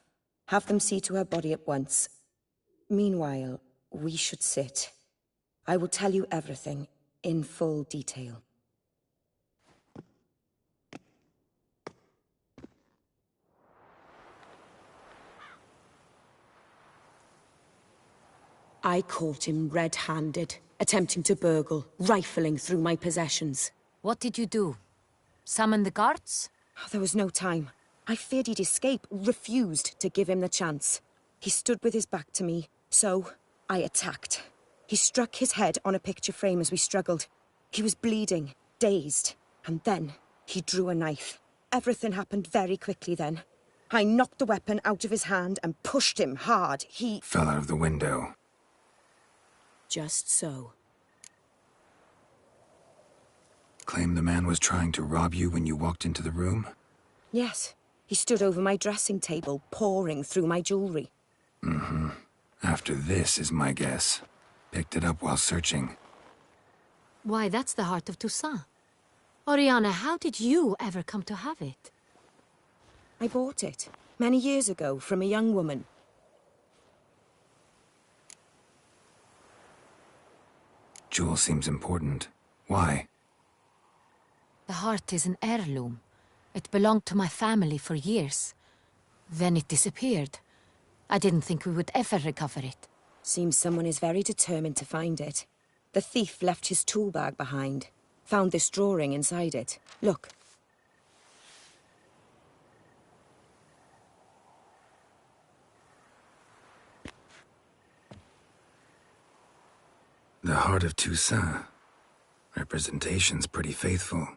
[SPEAKER 12] Have them see to her body at once. Meanwhile, we should sit. I will tell you everything, in full detail.
[SPEAKER 15] I caught him red-handed, attempting to burgle, rifling through my possessions.
[SPEAKER 19] What did you do? Summon the guards?
[SPEAKER 15] There was no time. I feared he'd escape, refused to give him the chance. He stood with his back to me, so I attacked. He struck his head on a picture frame as we struggled. He was bleeding, dazed, and then he drew a knife. Everything happened very quickly then. I knocked the weapon out of his hand and pushed him hard. He
[SPEAKER 2] fell out of the window.
[SPEAKER 15] Just so.
[SPEAKER 2] Claim the man was trying to rob you when you walked into the room?
[SPEAKER 15] Yes. He stood over my dressing table, pouring through my jewelry.
[SPEAKER 2] Mm-hmm. After this is my guess. Picked it up while searching.
[SPEAKER 19] Why, that's the heart of Toussaint. Oriana, how did you ever come to have it?
[SPEAKER 15] I bought it, many years ago, from a young woman.
[SPEAKER 2] Jewel seems important. Why?
[SPEAKER 19] The heart is an heirloom. It belonged to my family for years. Then it disappeared. I didn't think we would ever recover it.
[SPEAKER 15] Seems someone is very determined to find it. The thief left his tool bag behind. Found this drawing inside it. Look.
[SPEAKER 2] The heart of Toussaint. Representation's pretty faithful.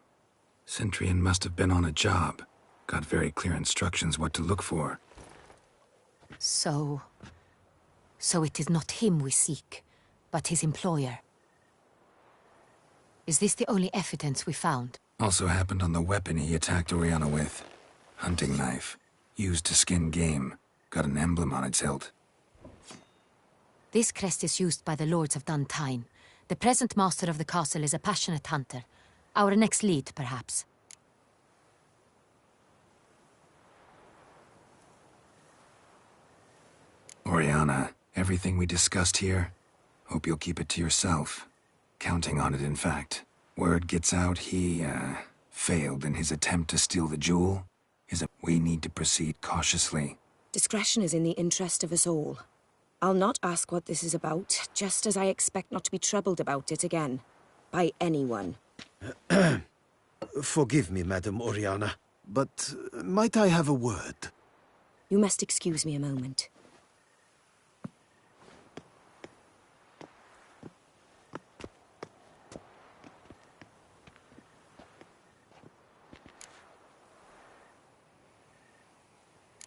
[SPEAKER 2] Centurion must have been on a job. Got very clear instructions what to look for.
[SPEAKER 19] So it is not him we seek, but his employer. Is this the only evidence we found?
[SPEAKER 2] Also happened on the weapon he attacked Oriana with. Hunting knife. Used to skin game. Got an emblem on its hilt.
[SPEAKER 19] This crest is used by the Lords of Duntine. The present master of the castle is a passionate hunter. Our next lead, perhaps.
[SPEAKER 2] Oriana, everything we discussed here, hope you'll keep it to yourself. Counting on it, in fact. Word gets out he, failed in his attempt to steal the jewel. We need to proceed cautiously.
[SPEAKER 15] Discretion is in the interest of us all. I'll not ask what this is about, just as I expect not to be troubled about it again. By anyone.
[SPEAKER 8] Forgive me, Madam Oriana, but might I have a word?
[SPEAKER 15] You must excuse me a moment.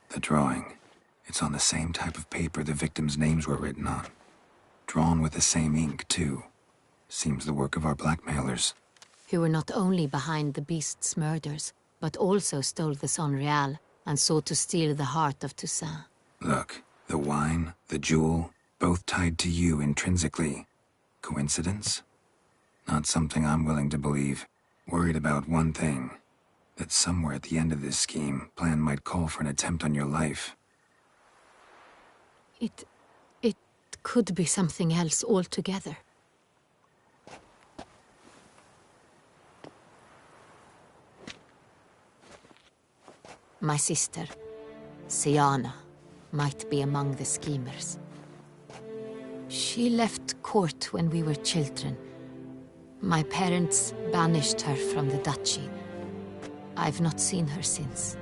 [SPEAKER 2] The drawing. It's on the same type of paper the victims' names were written on. Drawn with the same ink, too. Seems the work of our blackmailers.
[SPEAKER 19] Who were not only behind the beast's murders, but also stole the Son Real and sought to steal the heart of Toussaint.
[SPEAKER 2] Look, the wine, the jewel, both tied to you intrinsically. Coincidence? Not something I'm willing to believe. Worried about one thing. That somewhere at the end of this scheme, plan might call for an attempt on your life.
[SPEAKER 19] It could be something else altogether. My sister, Siana, might be among the schemers. She left court when we were children. My parents banished her from the duchy. I've not seen her since.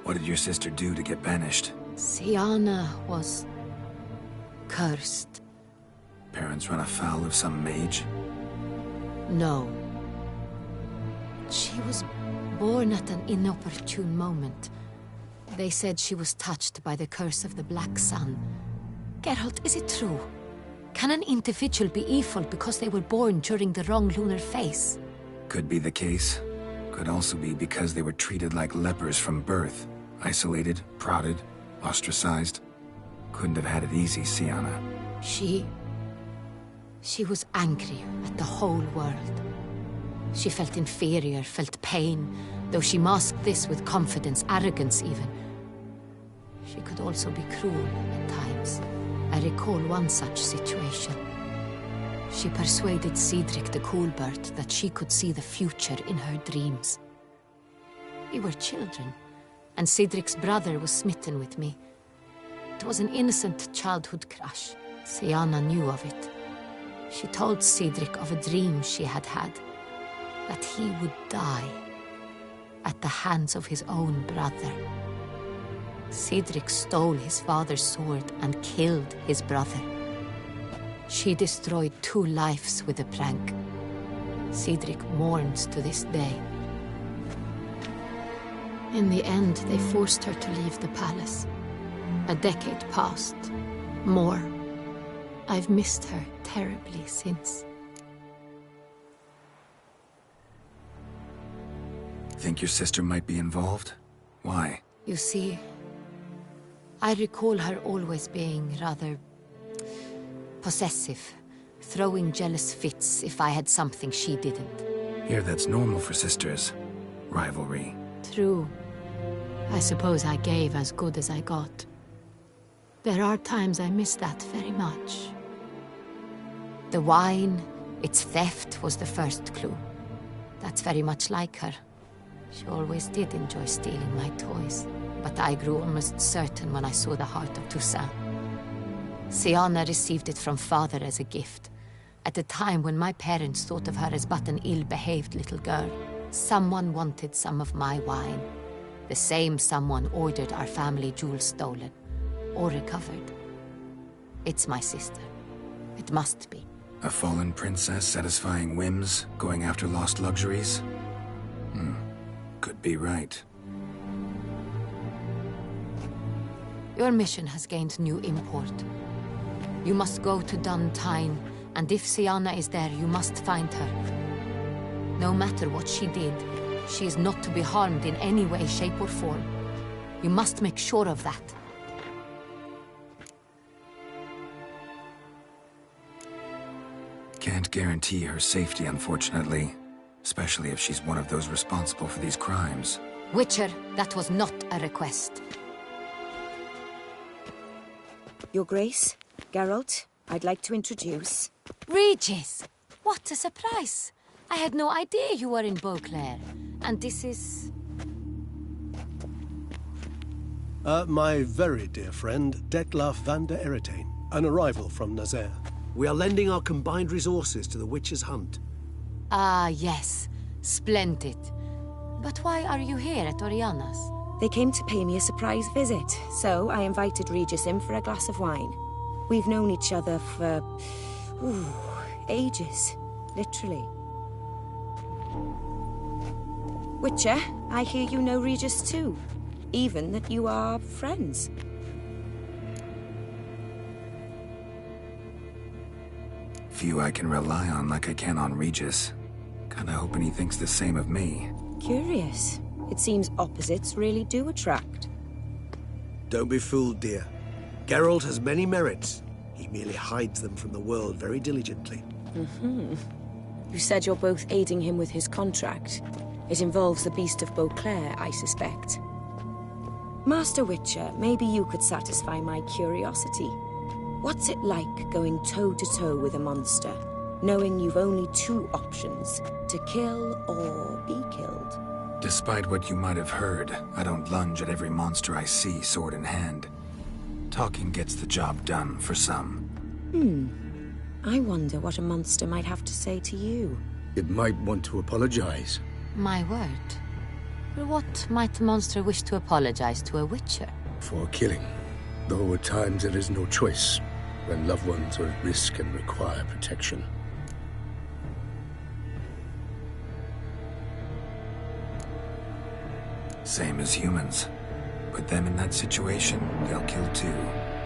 [SPEAKER 2] What did your sister do to get banished?
[SPEAKER 19] Siana was cursed.
[SPEAKER 2] Parents run afoul of some mage?
[SPEAKER 19] No. She was born at an inopportune moment. They said she was touched by the curse of the Black Sun. Geralt, is it true? Can an individual be evil because they were born during the wrong lunar phase?
[SPEAKER 2] Could be the case. Could also be because they were treated like lepers from birth. Isolated, prodded, ostracized. Couldn't have had it easy, Siana.
[SPEAKER 19] She was angry at the whole world. She felt inferior, felt pain, though she masked this with confidence, arrogance even. She could also be cruel at times. I recall one such situation. She persuaded Cedric the Coolbird that she could see the future in her dreams. We were children, and Cedric's brother was smitten with me. It was an innocent childhood crush. Siana knew of it. She told Cedric of a dream she had had, that he would die at the hands of his own brother. Cedric stole his father's sword and killed his brother. She destroyed 2 lives with a prank. Cedric mourns to this day. In the end, they forced her to leave the palace. A decade passed. More. I've missed her terribly since.
[SPEAKER 2] Think your sister might be involved? Why?
[SPEAKER 19] You see, I recall her always being rather possessive, throwing jealous fits if I had something she didn't.
[SPEAKER 2] Here, that's normal for sisters. Rivalry.
[SPEAKER 19] True. I suppose I gave as good as I got. There are times I miss that very much. The wine, its theft was the first clue. That's very much like her. She always did enjoy stealing my toys, but I grew almost certain when I saw the heart of Toussaint. Siana received it from father as a gift, at a time when my parents thought of her as but an ill-behaved little girl. Someone wanted some of my wine. The same someone ordered our family jewels stolen, or recovered. It's my sister. It must be.
[SPEAKER 2] A fallen princess satisfying whims, going after lost luxuries? Could be right.
[SPEAKER 19] Your mission has gained new import. You must go to Duntine, and if Siana is there, you must find her. No matter what she did, she is not to be harmed in any way, shape, or form. You must make sure of that.
[SPEAKER 2] Can't guarantee her safety, unfortunately. Especially if she's one of those responsible for these crimes.
[SPEAKER 19] Witcher, that was not a request.
[SPEAKER 15] Your Grace, Geralt, I'd like to introduce...
[SPEAKER 19] Regis! What a surprise! I had no idea you were in Beauclair. And this is...
[SPEAKER 11] My very dear friend, Detlaf van der Eretain, an arrival from Nazaire.
[SPEAKER 22] We are lending our combined resources to the Witcher's hunt.
[SPEAKER 19] Ah, yes. Splendid. But why are you here at Oriana's?
[SPEAKER 15] They came to pay me a surprise visit, so I invited Regis in for a glass of wine. We've known each other for... ages. Literally. Witcher, I hear you know Regis too. Even that you are friends.
[SPEAKER 2] Few I can rely on like I can on Regis. Kinda hoping he thinks the same of me.
[SPEAKER 15] Curious. It seems opposites really do attract.
[SPEAKER 22] Don't be fooled, dear. Geralt has many merits. He merely hides them from the world very diligently.
[SPEAKER 15] You said you're both aiding him with his contract. It involves the Beast of Beauclair, I suspect. Master Witcher, maybe you could satisfy my curiosity. What's it like going toe-to-toe with a monster, knowing you've only 2 options, to kill or be killed?
[SPEAKER 2] Despite what you might have heard, I don't lunge at every monster I see sword in hand. Talking gets the job done for some.
[SPEAKER 15] I wonder what a monster might have to say to you.
[SPEAKER 22] It might want to apologize.
[SPEAKER 19] My word. But what might the monster wish to apologize to a Witcher?
[SPEAKER 22] For killing. Though at times there is no choice, when loved ones are at risk and require protection.
[SPEAKER 2] Same as humans. Put them in that situation, they'll kill too.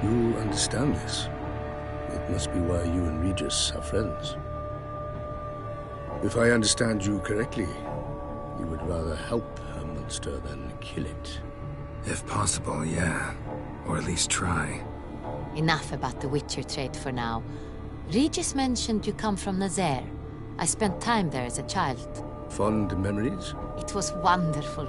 [SPEAKER 22] You understand this. It must be why you and Regis are friends. If I understand you correctly, you would rather help a monster than kill it.
[SPEAKER 2] If possible, yeah. Or at least try.
[SPEAKER 19] Enough about the Witcher trade for now. Regis mentioned you come from Nazaire. I spent time there as a child.
[SPEAKER 22] Fond memories?
[SPEAKER 19] It was wonderful.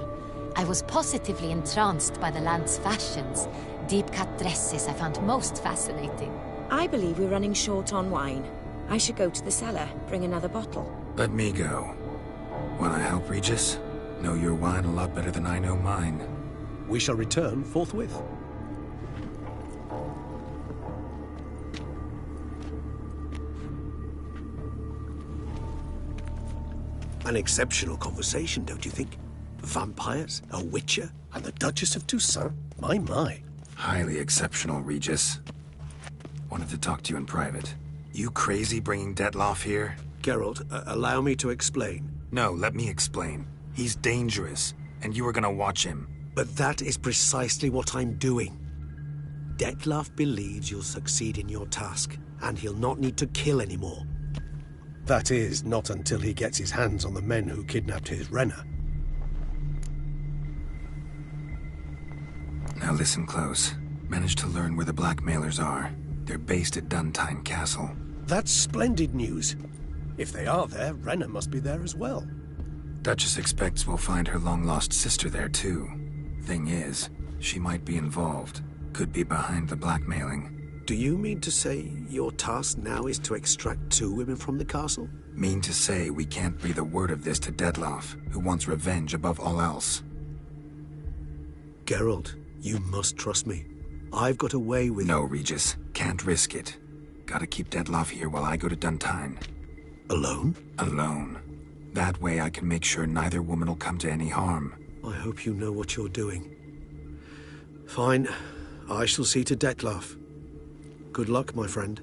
[SPEAKER 19] I was positively entranced by the land's fashions. Deep-cut dresses I found most fascinating.
[SPEAKER 15] I believe we're running short on wine. I should go to the cellar, bring another bottle.
[SPEAKER 2] Let me go. Wanna help, Regis? Know your wine a lot better than I know mine.
[SPEAKER 11] We shall return forthwith.
[SPEAKER 8] An exceptional conversation, don't you think? Vampires, a witcher, and the Duchess of Toussaint. My.
[SPEAKER 2] Highly exceptional, Regis. Wanted to talk to you in private. You crazy bringing Detloff here?
[SPEAKER 8] Geralt, allow me to explain.
[SPEAKER 2] No, let me explain. He's dangerous, and you were gonna watch him.
[SPEAKER 8] But that is precisely what I'm doing. Detloff believes you'll succeed in your task, and he'll not need to kill anymore.
[SPEAKER 11] That is, not until he gets his hands on the men who kidnapped his Renner.
[SPEAKER 2] Now listen close. Managed to learn where the blackmailers are. They're based at Duntine Castle.
[SPEAKER 11] That's splendid news. If they are there, Renner must be there as well.
[SPEAKER 2] Duchess expects we'll find her long-lost sister there, too. Thing is, she might be involved. Could be behind the blackmailing.
[SPEAKER 8] Do you mean to say your task now is to extract 2 women from the castle?
[SPEAKER 2] Mean to say we can't breathe a word of this to Detloff, who wants revenge above all else.
[SPEAKER 8] Geralt, you must trust me. I've got away with...
[SPEAKER 2] No, Regis. Can't risk it. Gotta keep Detloff here while I go to Duntine.
[SPEAKER 8] Alone?
[SPEAKER 2] Alone. That way I can make sure neither woman will come to any harm.
[SPEAKER 8] I hope you know what you're doing. Fine. I shall see to Detloff. Good luck, my friend.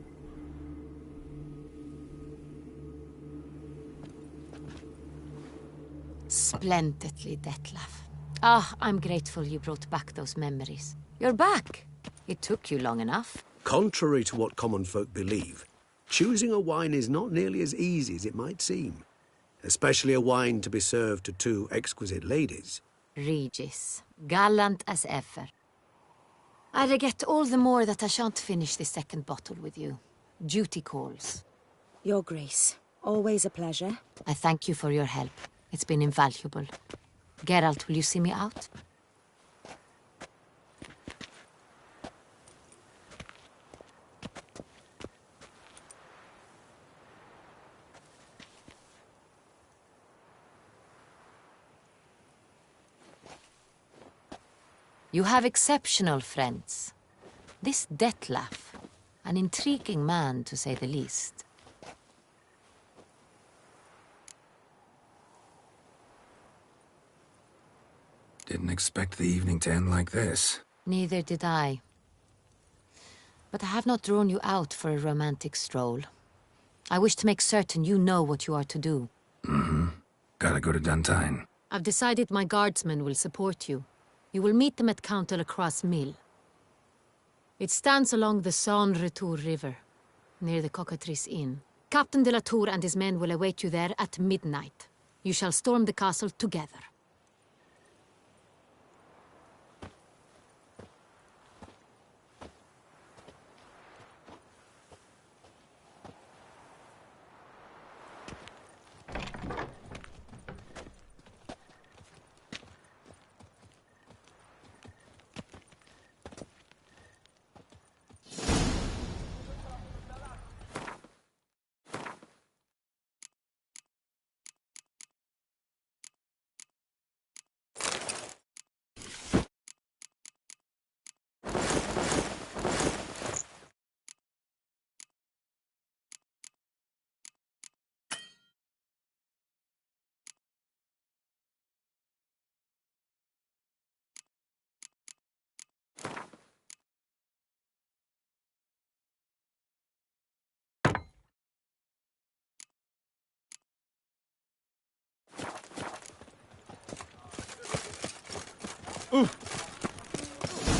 [SPEAKER 19] Splendidly, Detloff. I'm grateful you brought back those memories. You're back. It took you long enough.
[SPEAKER 8] Contrary to what common folk believe, choosing a wine is not nearly as easy as it might seem. Especially a wine to be served to 2 exquisite ladies.
[SPEAKER 19] Regis, gallant as ever. I regret all the more that I shan't finish the second bottle with you. Duty calls.
[SPEAKER 15] Your Grace, always a pleasure.
[SPEAKER 19] I thank you for your help. It's been invaluable. Geralt, will you see me out? You have exceptional friends. This Detloff, an intriguing man to say the least.
[SPEAKER 2] Didn't expect the evening to end like this.
[SPEAKER 19] Neither did I. But I have not drawn you out for a romantic stroll. I wish to make certain you know what you are to do.
[SPEAKER 2] Mm-hmm. Gotta go to Duntine.
[SPEAKER 19] I've decided my guardsmen will support you. You will meet them at Count de la Croix's mill. It stands along the Saône-Retour River, near the Cockatrice Inn. Captain de la Tour and his men will await you there at midnight. You shall storm the castle together.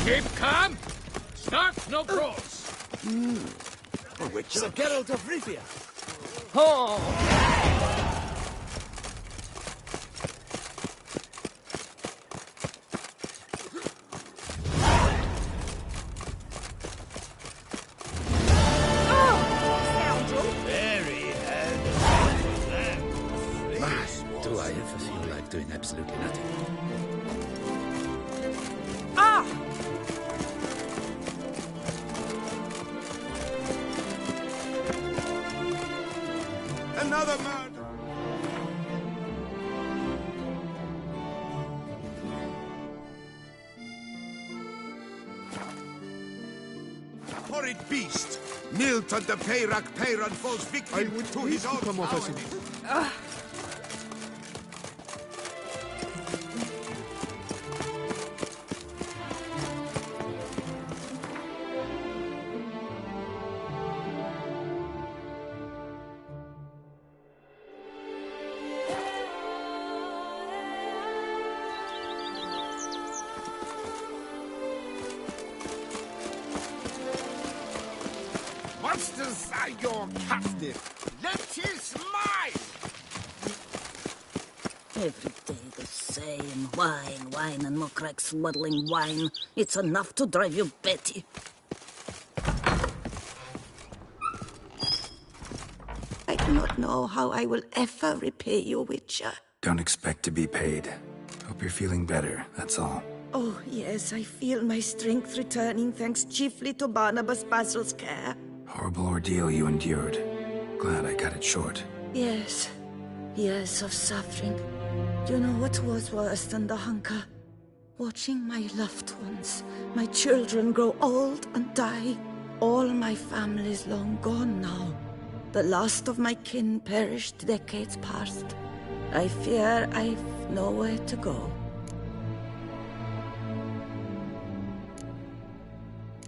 [SPEAKER 4] Keep calm. Start no brawls.
[SPEAKER 8] A witcher?
[SPEAKER 17] Sir Geralt of Rivia.
[SPEAKER 14] Do I ever feel like doing absolutely nothing?
[SPEAKER 20] Another murder! Horrid beast! Milton the Peyrac Peyron falls victim to his own cowardice.
[SPEAKER 13] I your captive. Let is mine.
[SPEAKER 12] Every day the same. Wine, and more crack smuddling wine. It's enough to drive you batty. I do not know how I will ever repay you, Witcher.
[SPEAKER 2] Don't expect to be paid. Hope you're feeling better, that's all.
[SPEAKER 12] Oh, yes, I feel my strength returning thanks chiefly to Barnabas Basil's care.
[SPEAKER 2] Horrible ordeal you endured. Glad I cut it short.
[SPEAKER 12] Yes, years of suffering. Do you know what was worse than the hunger? Watching my loved ones, my children grow old and die. All my family's long gone now. The last of my kin perished decades past. I fear I've nowhere to go.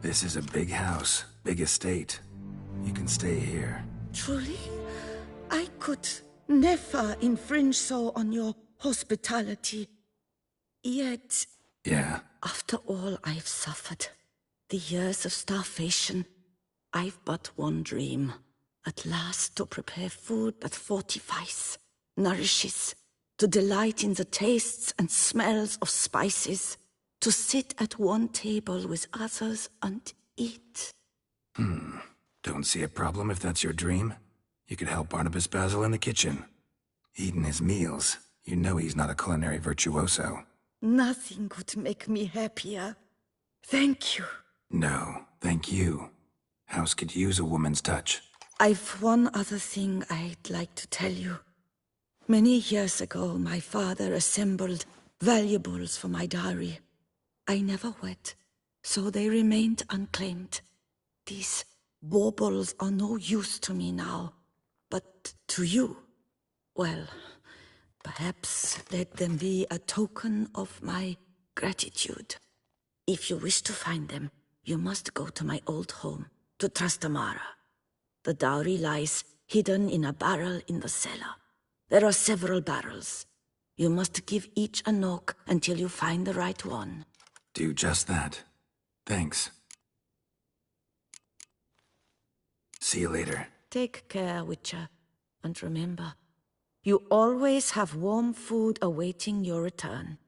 [SPEAKER 2] This is a big house, big estate. You can stay here.
[SPEAKER 12] Truly? I could never infringe so on your hospitality. Yet...
[SPEAKER 2] Yeah?
[SPEAKER 12] After all I've suffered, the years of starvation, I've but one dream. At last to prepare food that fortifies, nourishes, to delight in the tastes and smells of spices, to sit at one table with others and eat.
[SPEAKER 2] Don't see a problem if that's your dream. You could help Barnabas Basil in the kitchen. Eating his meals. You know he's not a culinary virtuoso.
[SPEAKER 12] Nothing could make me happier. Thank you.
[SPEAKER 2] No, thank you. House could use a woman's touch.
[SPEAKER 12] I've one other thing I'd like to tell you. Many years ago, my father assembled valuables for my dowry. I never wed, so they remained unclaimed. These baubles are no use to me now, but to you, well, perhaps let them be a token of my gratitude. If you wish to find them, you must go to my old home, to Trastamara. The dowry lies hidden in a barrel in the cellar. There are several barrels. You must give each a knock until you find the right one.
[SPEAKER 2] Do just that. Thanks. See you later.
[SPEAKER 12] Take care, Witcher. And remember, you always have warm food awaiting your return.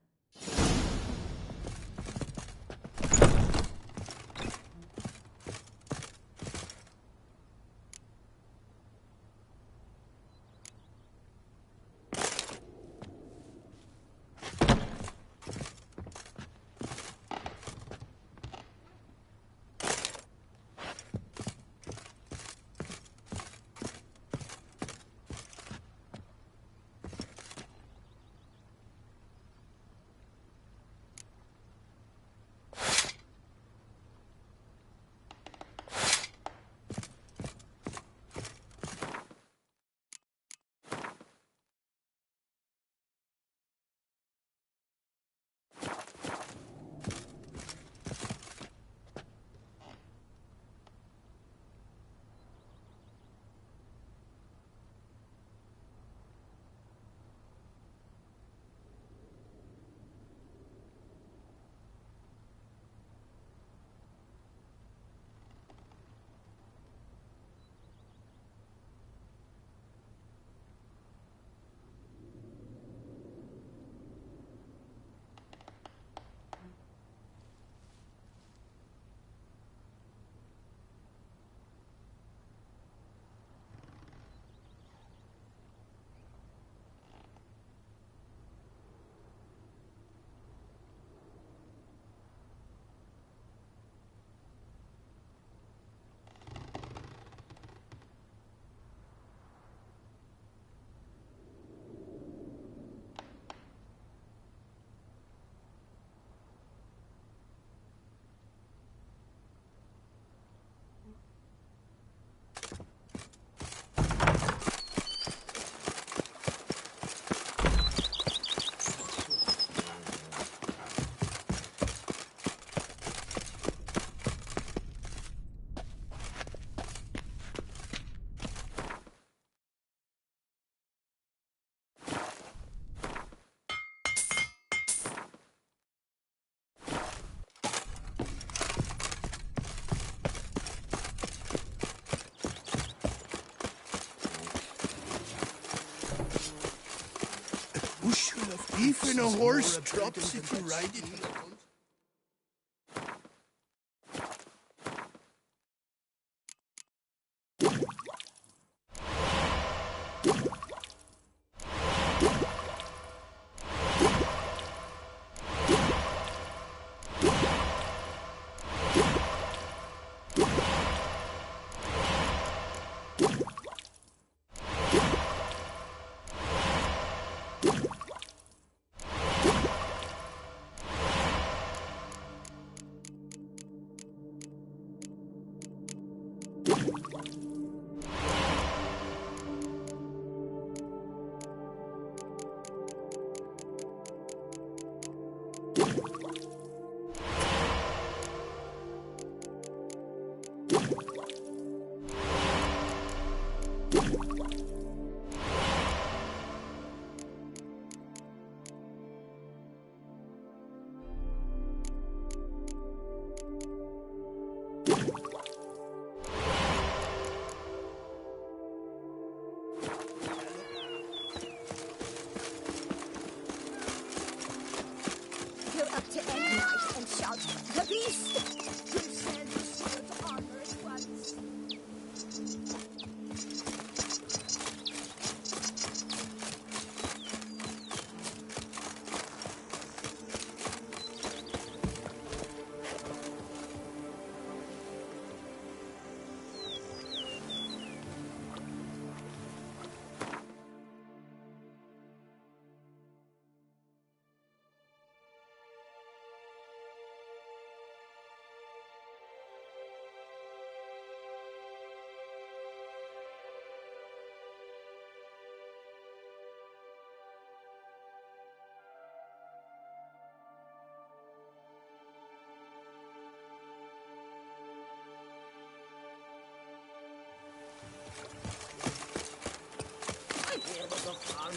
[SPEAKER 20] Even a horse drops if you ride it.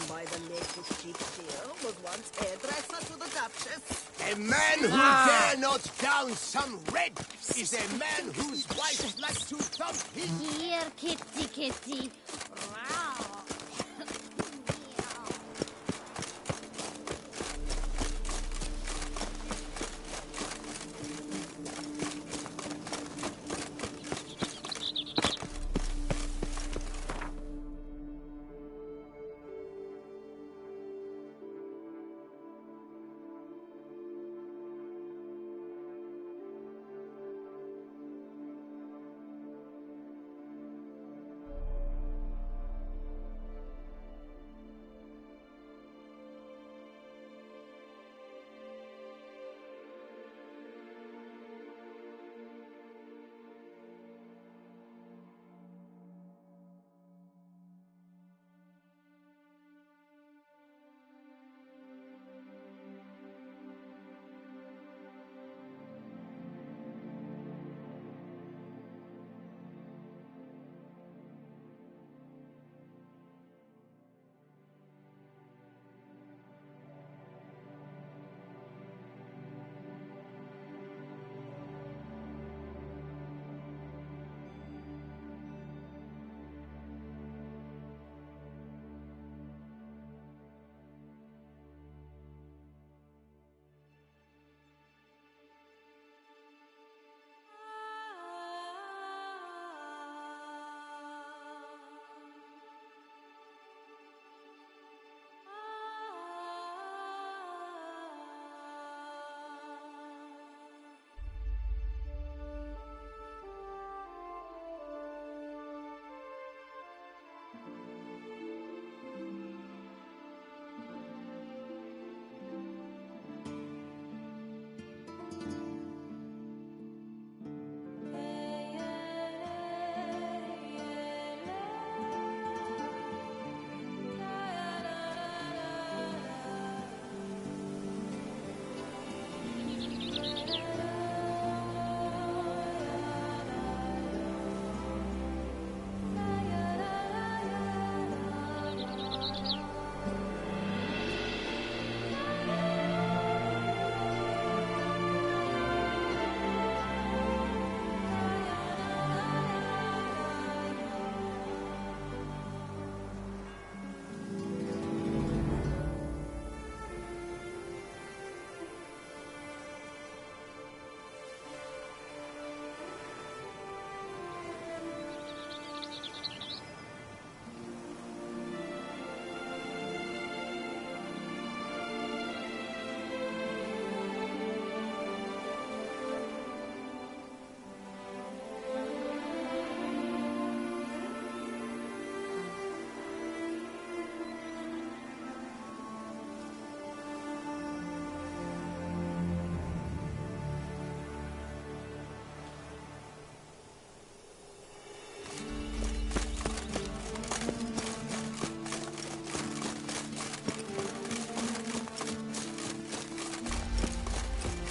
[SPEAKER 17] By the lake with cheap steel was once hairdresser to the Duchess.
[SPEAKER 13] A man who dare not down some red is a man whose wife likes to thump his...
[SPEAKER 16] Here, kitty, kitty.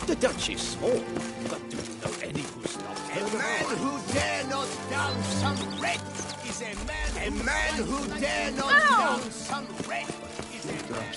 [SPEAKER 14] The Dutch is small, but do you know any who stop
[SPEAKER 13] A man who dare not down some red is a man who dare not down some red is a man.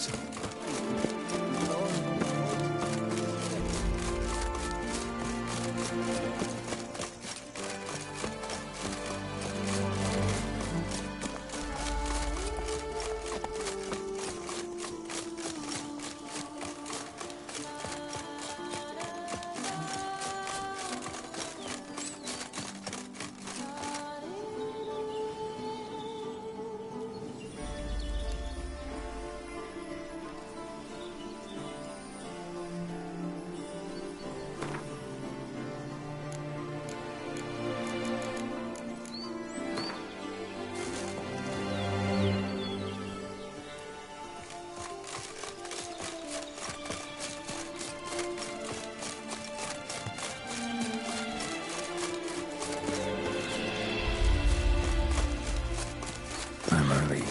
[SPEAKER 2] I'm early.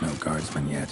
[SPEAKER 2] No guardsmen yet.